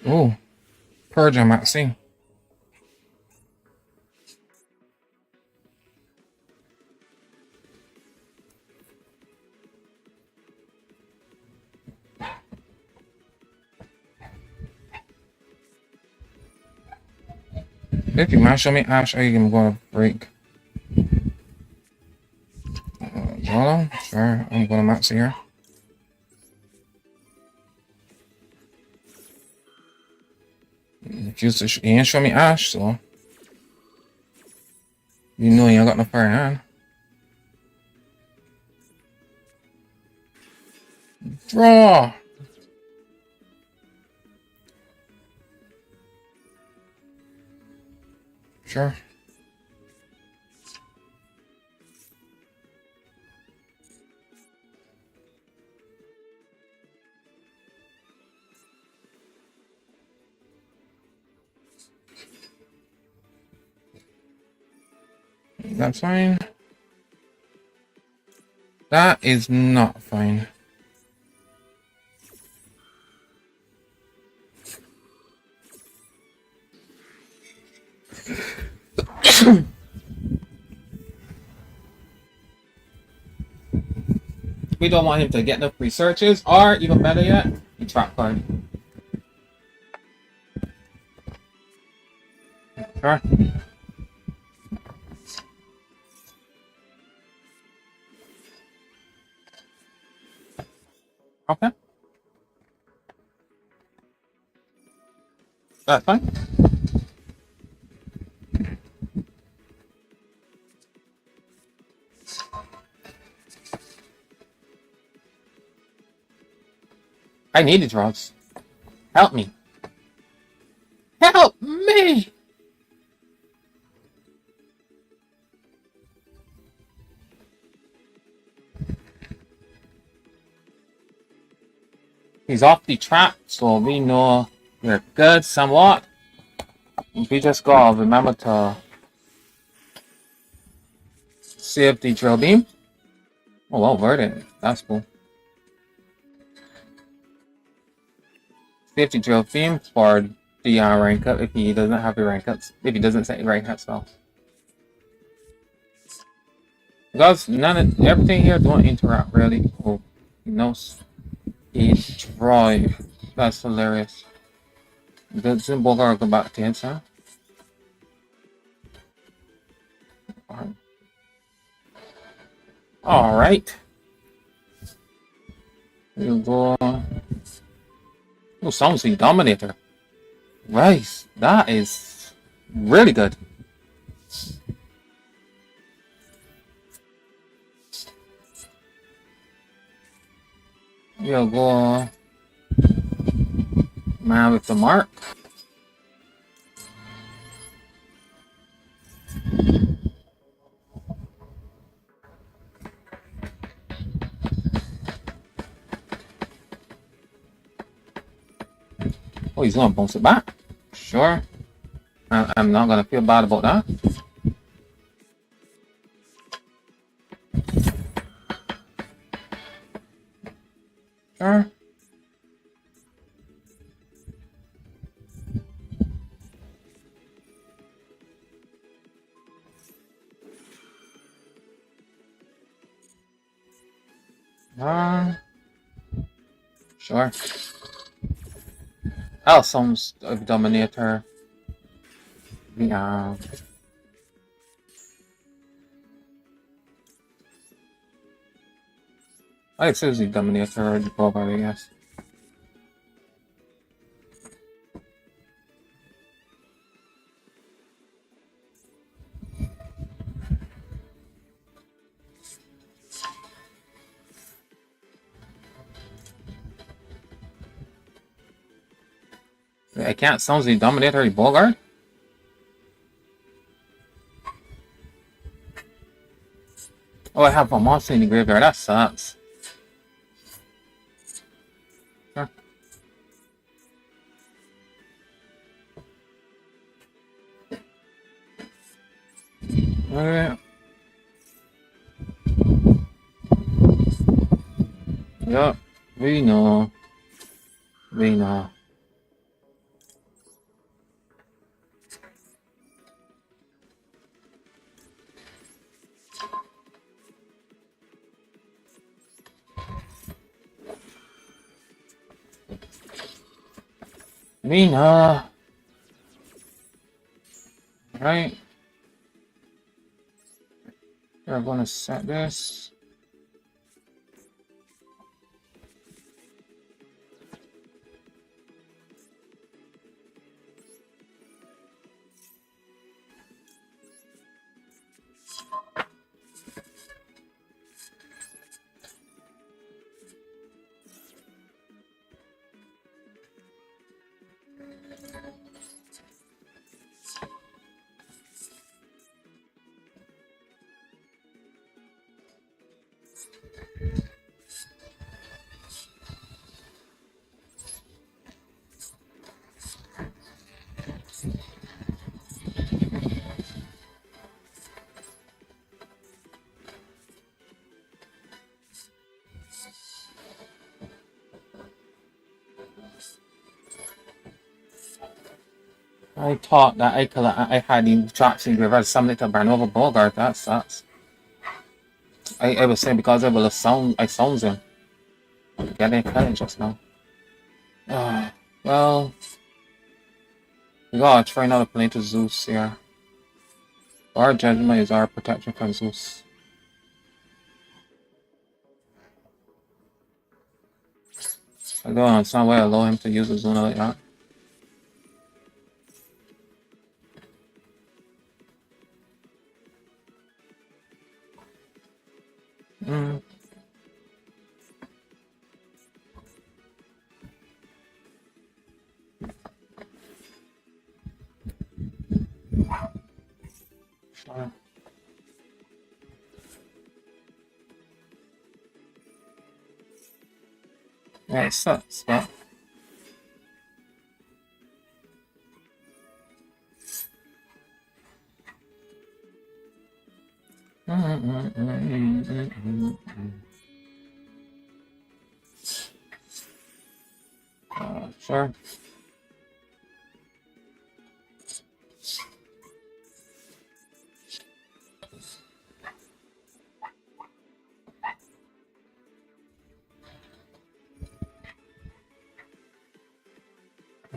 Oh, purge. I'm at sea. If you might show me Ash, I'm gonna break. Hold sure, I'm gonna max here. He ain't show me Ash, so you know you ain't got no fire hand. Draw! Sure. That's fine. That is not fine. We don't want him to get no free searches, or even better yet, he trap card. Sure. Okay. That's fine. I need the drugs. Help me. Help me! He's off the trap, so we know we're good somewhat. We just gotta remember to save the drill beam. Oh, well, verdant. That's cool. Save the drill beam for the rank up if he doesn't have the rank ups. If he doesn't set rank up spell. Because everything here don't interact really. Oh, no. He drive. That's hilarious. Doesn't Bulgar go back to his huh? Alright. We'll go. Oh, sounds like Dominator. Right. That is really good. We'll go. Man with the mark. Oh, he's gonna bounce it back. Sure. I'm not gonna feel bad about that. Sure. Sure. Oh, sounds of Dominator. Yeah. I guess the Dominator or the Bulgar, I guess. I can't sound the Dominator or the Bulgar. Oh, I have a monster in the graveyard. That sucks. Sure. Okay. Yeah, we know. We know. We know. Right. We're gonna set this. I thought that I had him drops in reverse something to burn over Bogart. That sucks. I was saying because I will sound I sounds him. Get it credit just now. Well, we gotta try not to play to Zeus here. Our judgment is our protection from Zeus. I don't understand why I allow him to use the zone like that. Mm. Yeah, it sucks, but sure.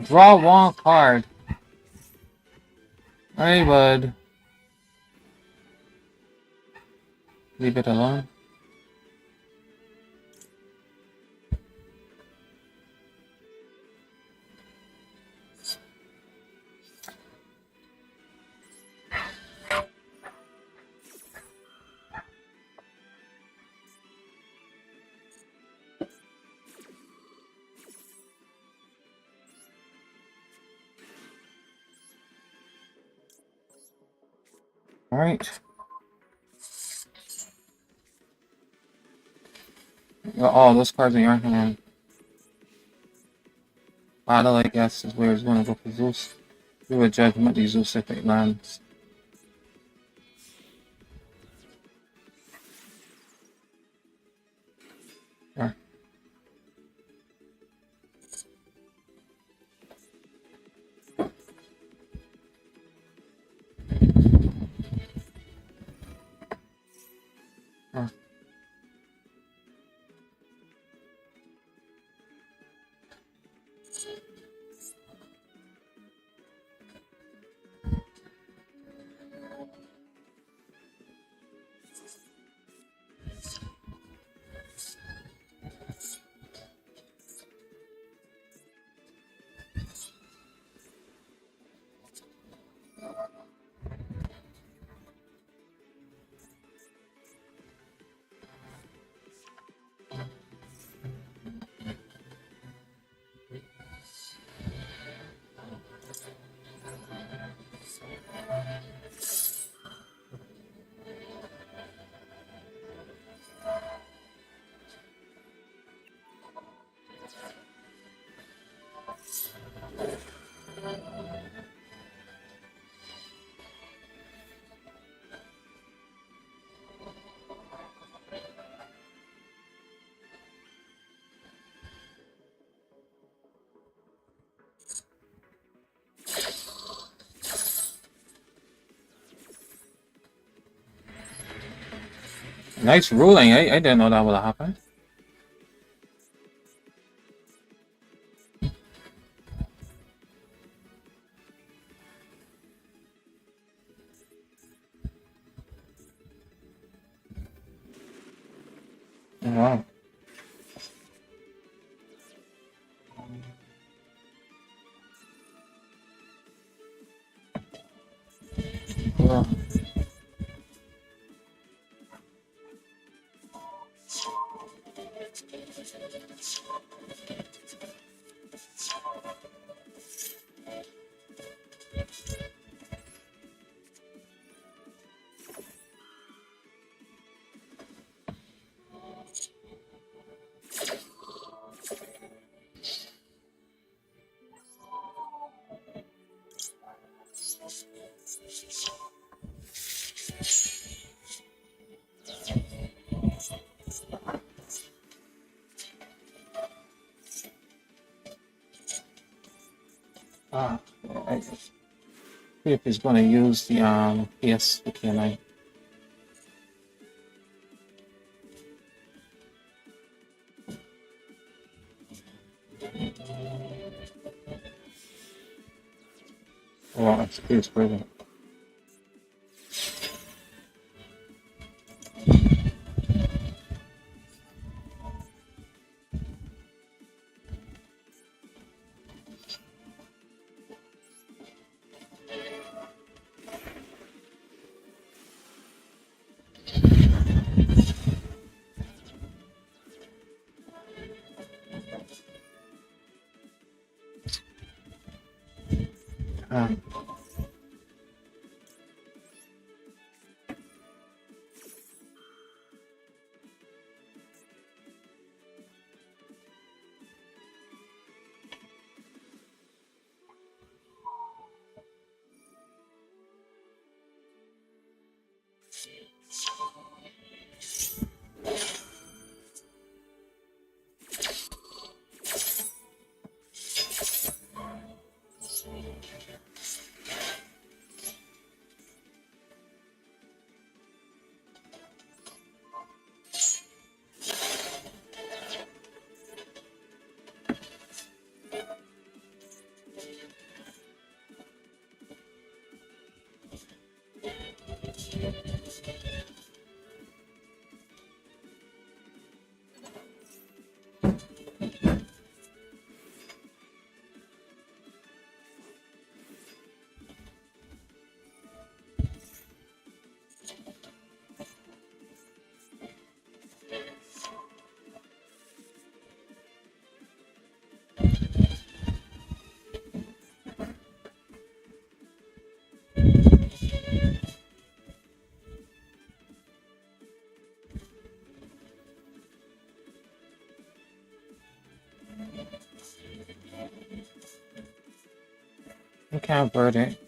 Draw one card. I would leave it alone. Alright. Oh, those cards in your hand. Battle, I guess, is where it's gonna go for Zeus. Do a judgment, these Zeus if it lands. Sure. Sure. Nice ruling. I didn't know that would happen. Well, ah, I see if he's going to use the PS. Okay, I. Oh, it's brilliant. Uh, you can't bird it.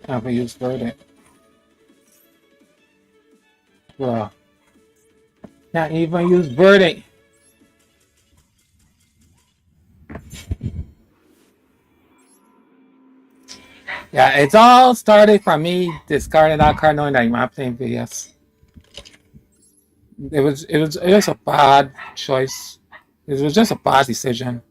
Can't use bird it. Well, can't even use bird it. Yeah, it's all started from me discarding that card knowing that you're not playing VS. It was a bad choice. It was just a bad decision.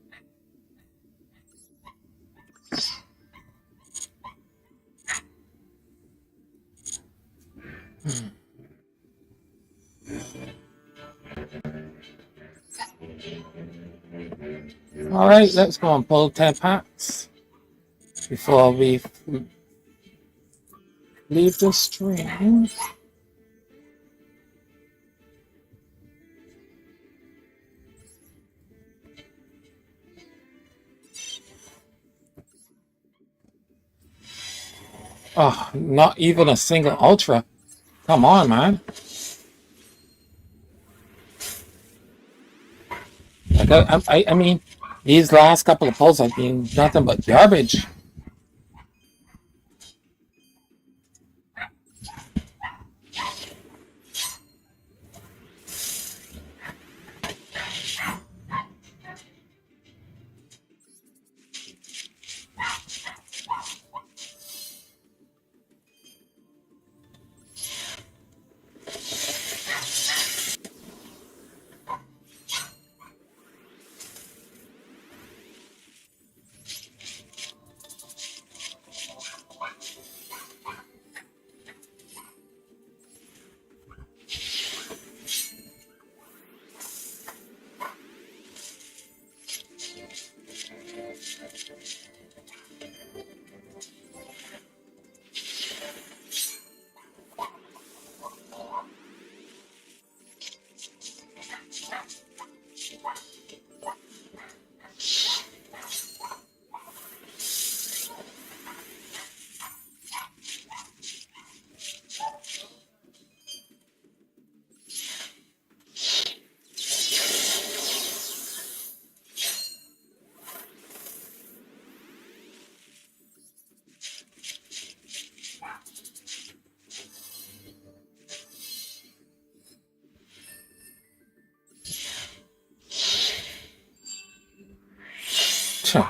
All right, let's go and pull 10 packs before we leave the stream. Oh, not even a single ultra. Come on, man. Like I mean, these last couple of pulls have been nothing but garbage.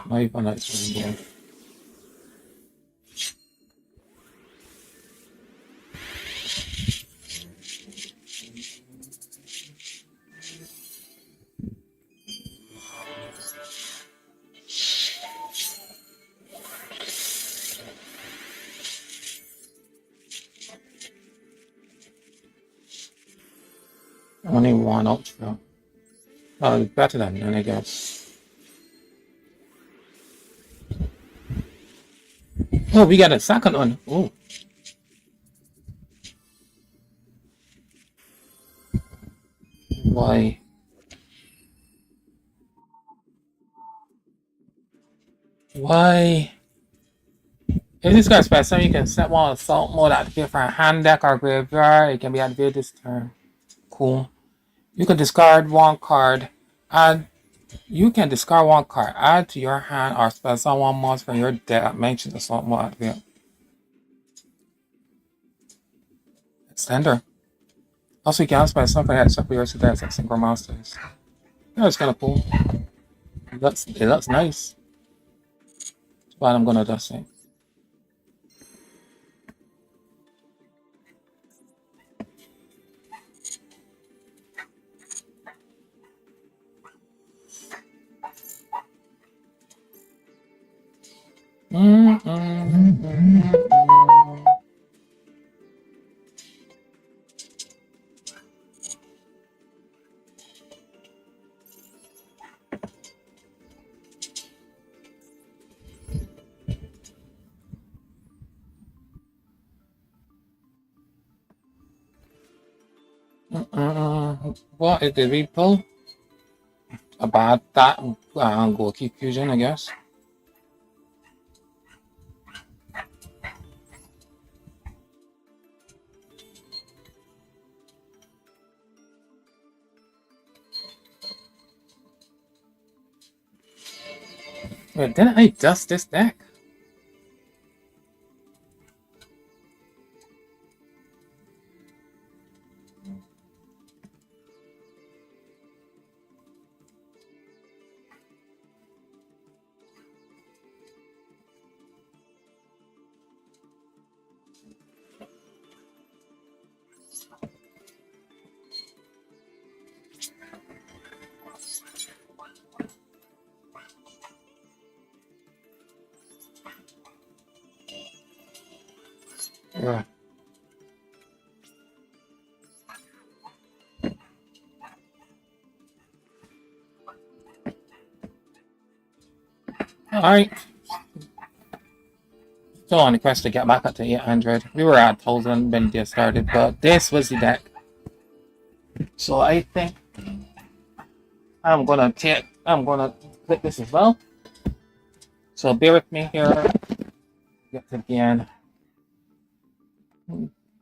Not even that's really good. Only one ultra. Oh, it's better than none, I guess. Oh, we got a second one. Oh, why? Why? If this guy's special, you can set one assault mode activate for a hand deck or graveyard. It can be activated this turn. Cool. You can discard one card. Add. You can discard one card. Add to your hand or special one monster from your deck that mentions assault mode activate. Extender. Also, you can special something that separates your decks like synchro monsters. That's kind of cool. It looks nice. But I'm gonna just say. What did we pull? About that Gorky fusion, I guess. Wait, didn't I dust this deck? Yeah. Alright. Still on the quest to get back up to 800. We were at 1000 when they started, but this was the deck. So I think I'm gonna click this as well. So bear with me here. Yet again.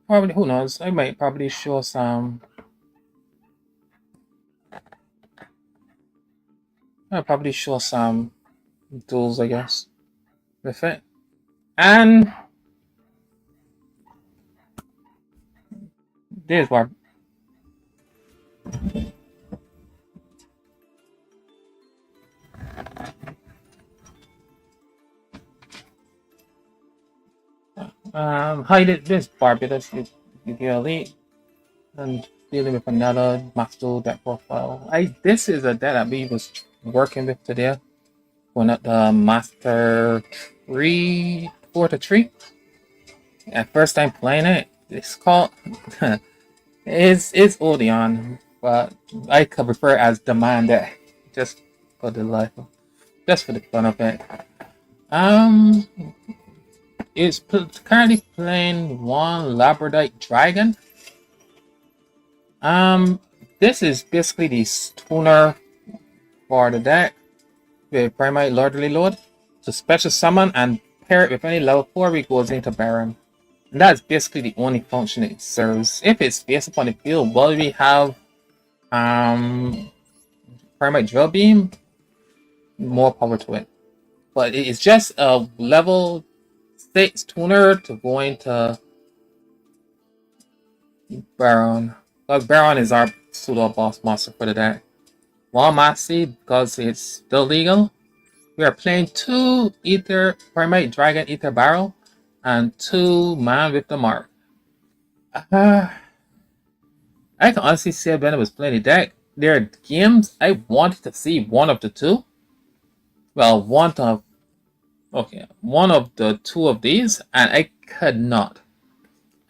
Probably, who knows? I might probably show some. I'll probably show some tools, I guess, with it. And there's what. Hi, this Barbados. You get elite and dealing with another Masterduel deck profile. This is a deck that we was working with today. Going up the Master 4 to 3. At first time playing it, it's called it's Odeon, but I could refer it as Demand Deck. Just for the life of, just for the fun of it. Um it's currently playing one Labradorite Dragon. This is basically the tuner for the deck with Primate Lordly Lord to special summon and pair it with any level 4 it goes into Baron. And that's basically the only function it serves. If it's based upon the field, well, we have Primate Drill Beam, more power to it. But it's just a level 6 tuner to go into Baron. Because Baron is our pseudo boss monster for the deck. One Massey, because it's still legal. We are playing 2 Ether Primate Dragon Ether Barrel and 2 Man with the Mark. I can honestly say when I was playing the deck, there are games I wanted to see one of the two. Well, one of the two of these, and I could not.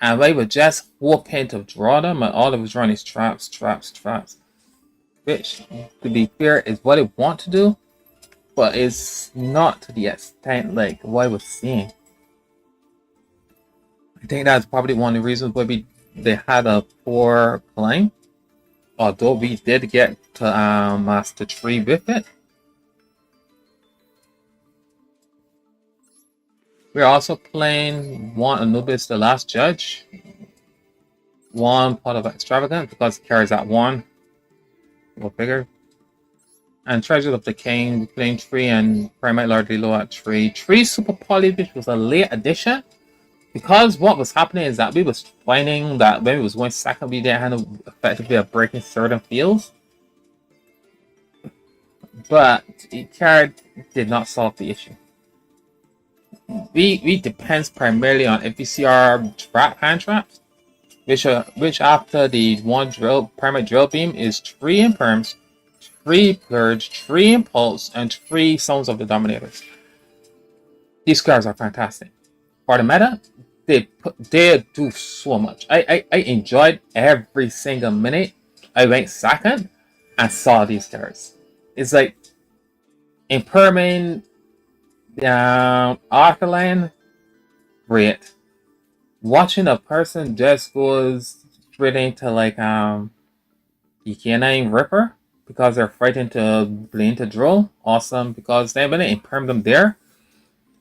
And I was just hoping to draw them, and all I was drawing is traps. Which, to be fair, is what I want to do, but it's not to the extent like what I was seeing. I think that's probably one of the reasons why they had a poor playing. Although we did get to Master 3 with it. We're also playing one Anubis the Last Judge. One Pot of Extravagant because it carries that one. Go figure. And Treasures of the King, we're playing 3 and Primate Lordly Low at 3. 3 Super Poly, which was a late addition. Because what was happening is that we was finding that when we was going second, we didn't have effectively a breaking certain fields. But it card did not solve the issue. We depends primarily on if we see our trap hand traps, which after the one primate drill beam is 3 imperms, 3 purge, 3 impulse, and 3 Sons of the Dominators. These cards are fantastic. For the meta, they do so much. I enjoyed every single minute I went second and saw these cards. It's like imperming Arcaline, great. Watching a person just goes straight into like the canine Ripper because they're frightened to blame to draw. Awesome, because then when they imperm them there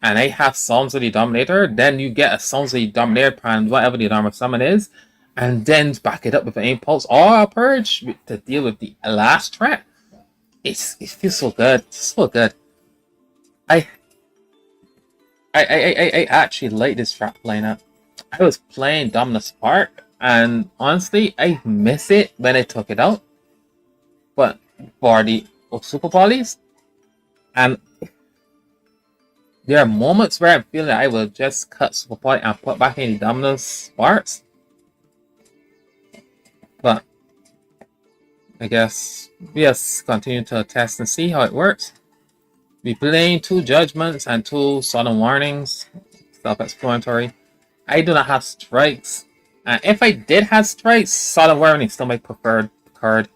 and they have Sons of the Dominator, then you get a Sons of the Dominator and whatever the normal summon is, and then back it up with an impulse or a purge to deal with the last threat. It feels so good. It's so good. I actually like this trap lineup. I was playing Dominus Spark, and honestly, I miss it when I took it out. But for the Super Polys, and there are moments where I feel that I will just cut Super Poly and put back in the Dominus Sparks. But I guess we just continue to test and see how it works. We playing 2 Judgments and 2 Sudden Warnings. Self-explanatory. I do not have Strikes. And if I did have Strikes, Sudden Warning is still my preferred card.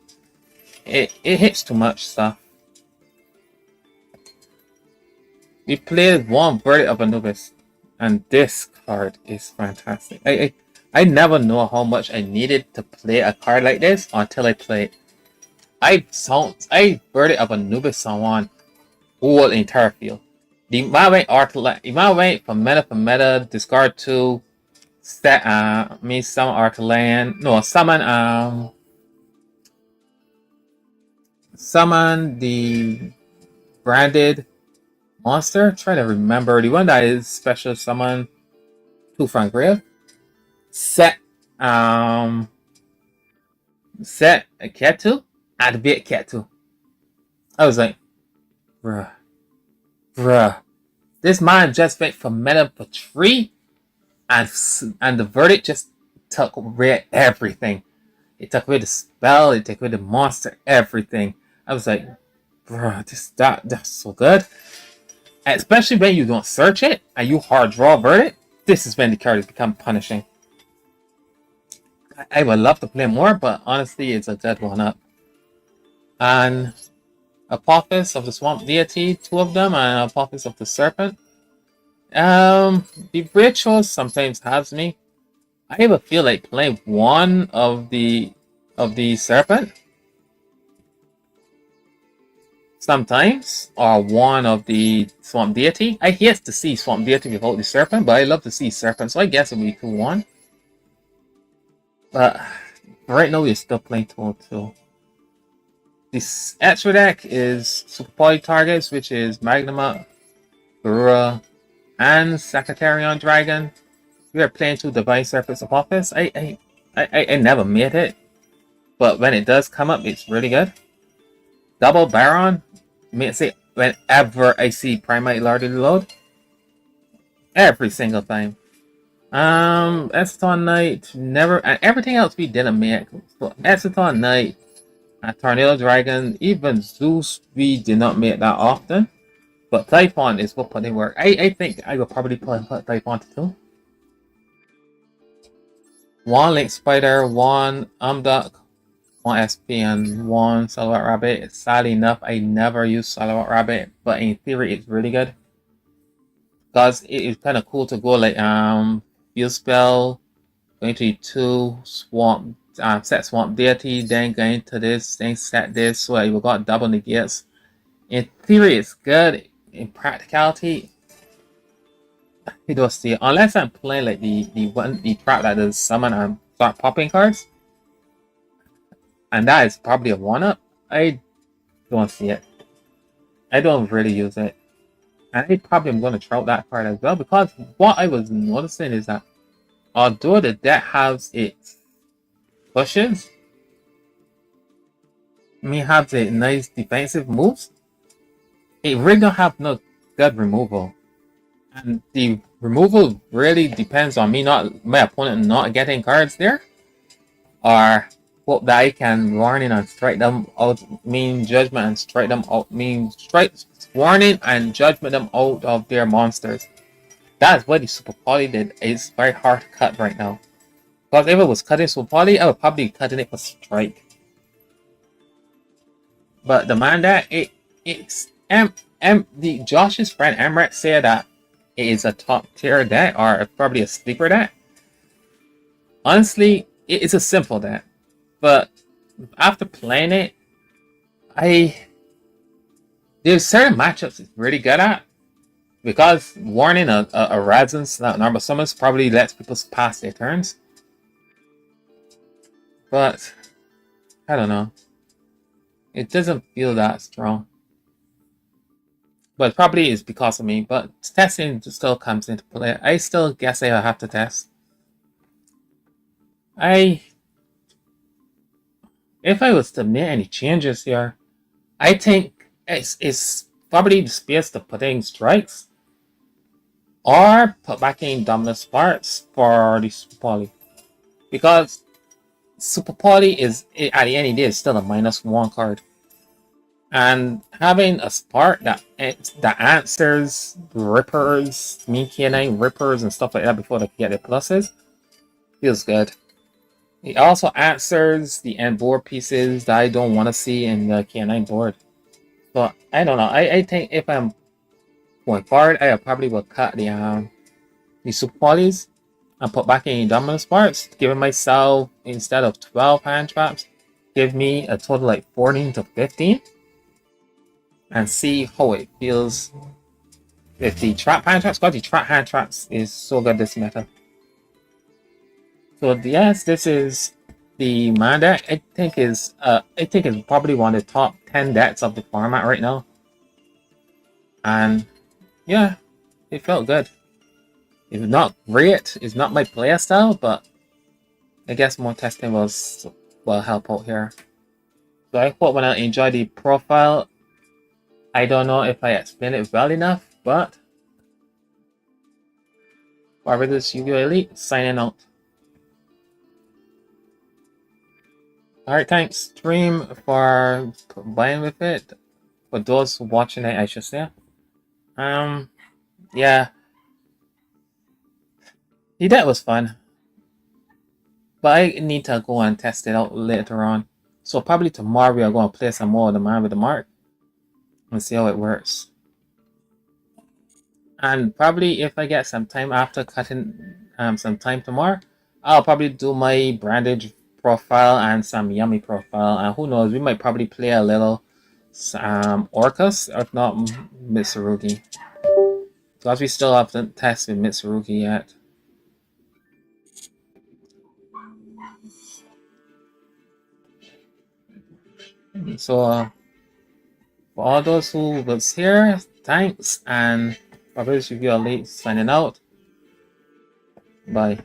It hits too much stuff. We played 1 Verdict of Anubis. And this card is fantastic. I never know how much I needed to play a card like this until I play it. I Verdict of Anubis someone whole entire field. The amount went from meta, discard 2, set me summon Artland. No, summon the branded monster. Try to remember the one that is special summon two front grave. Set um set a Ketu and be a Ketu. I was like, bruh, bruh. This man just went from meta for 3 and the verdict just took away everything. It took away the spell, it took away the monster, everything. I was like, bruh, that's so good. And especially when you don't search it and you hard draw verdict, this is when the characters become punishing. I would love to play more, but honestly, it's a dead one up. And Apophis of the Swamp Deity, 2 of them, and Apophis of the Serpent. The rituals sometimes has me. I even feel like playing one of the serpent sometimes, or one of the swamp deity. I hate to see swamp deity without the serpent, but I love to see serpent, so I guess it would be 2-1. But right now we're still playing 2-2. This extra deck is Super Poly targets, which is Magnuma, Garura, and Secretarian Dragon. We are playing 2 Divine Surface of Office. I never made it, but when it does come up, it's really good. Double Baron makes it whenever I see Primate Lardy load. Every single time. Eston Knight never, and everything else we didn't make. So Eston Knight, Tornado Dragon, even Zeus we did not make that often. But Typhon is what put in work. I think I will probably put Typhon to 2. 1 Link Spider, 1 Umduck, 1 SP, and 1 Silhouette Rabbit. Sadly enough, I never use Silhouette Rabbit, but in theory it's really good. Because it is kind of cool to go like Field Spell, going to 2 Swamp, set Swamp Deity, then going to this, then set this, so you got double negates. In theory it's good. In practicality, you don't see it. Unless I'm playing like the trap that does summon and start popping cards. And that is probably a 1-up. I don't see it. I don't really use it. And I probably am going to trout that card as well, because what I was noticing is that although the deck has its pushes, have the nice defensive moves, it really don't have no good removal. And the removal really depends on my opponent not getting cards there, or hope that I can warning and strike them out, mean judgment and strike them out, mean strike warning and judgment them out of their monsters. That's what the Super Poly did. It's very hard to cut right now. Because if it was cutting Super Poly, I would probably be cutting it for strike. But the man that it's the Josh's friend Emret said that it is a top tier deck, or probably a sleeper deck. Honestly, it is a simple deck, but after playing it, there's certain matchups it's really good at, because warning a Radzon's normal summons probably lets people pass their turns. But I don't know, it doesn't feel that strong. But probably is because of me. But testing still comes into play. I still guess I'll have to test. If I was to make any changes here, I think it's probably the space to put in strikes, or put back in Dominus Sparks for the Super Poly. Because Super Poly is, at the end of the day, is still a -1 card. And having a spark that answers rippers, K9 rippers and stuff like that before they get their pluses feels good. It also answers the end board pieces that I don't want to see in the K9 board. So I don't know. I think if I'm going forward, I probably will cut the Super Polys and put back in Dominant Sparks, giving myself, instead of 12 hand traps, give me a total like 14 to 15. And see how it feels with the trap hand traps. God, the trap hand traps is so good this meta. So yes, this is the mana deck. I think it's probably one of the top 10 decks of the format right now. And yeah, it felt good. It's not great, it's not my player style, but I guess more testing will help out here. So I hope when I enjoy the profile, I don't know if I explained it well enough, but Barbados Yu-Gi-Oh! Elite signing out. Alright, thanks stream for buying with it. For those watching it, I should say. Yeah, that was fun. But I need to go and test it out later on. So probably tomorrow we are going to play some more of the Man with the Mark and see how it works. And probably if I get some time after cutting some time tomorrow, I'll probably do my Brandage profile and some Yummy profile. And who knows, we might probably play a little Orcus, if not Mitsurugi. Because we still have to test with Mitsurugi yet. So for all those who was here, thanks, and Barbados Yu-Gi-Oh! Elite signing out. Bye.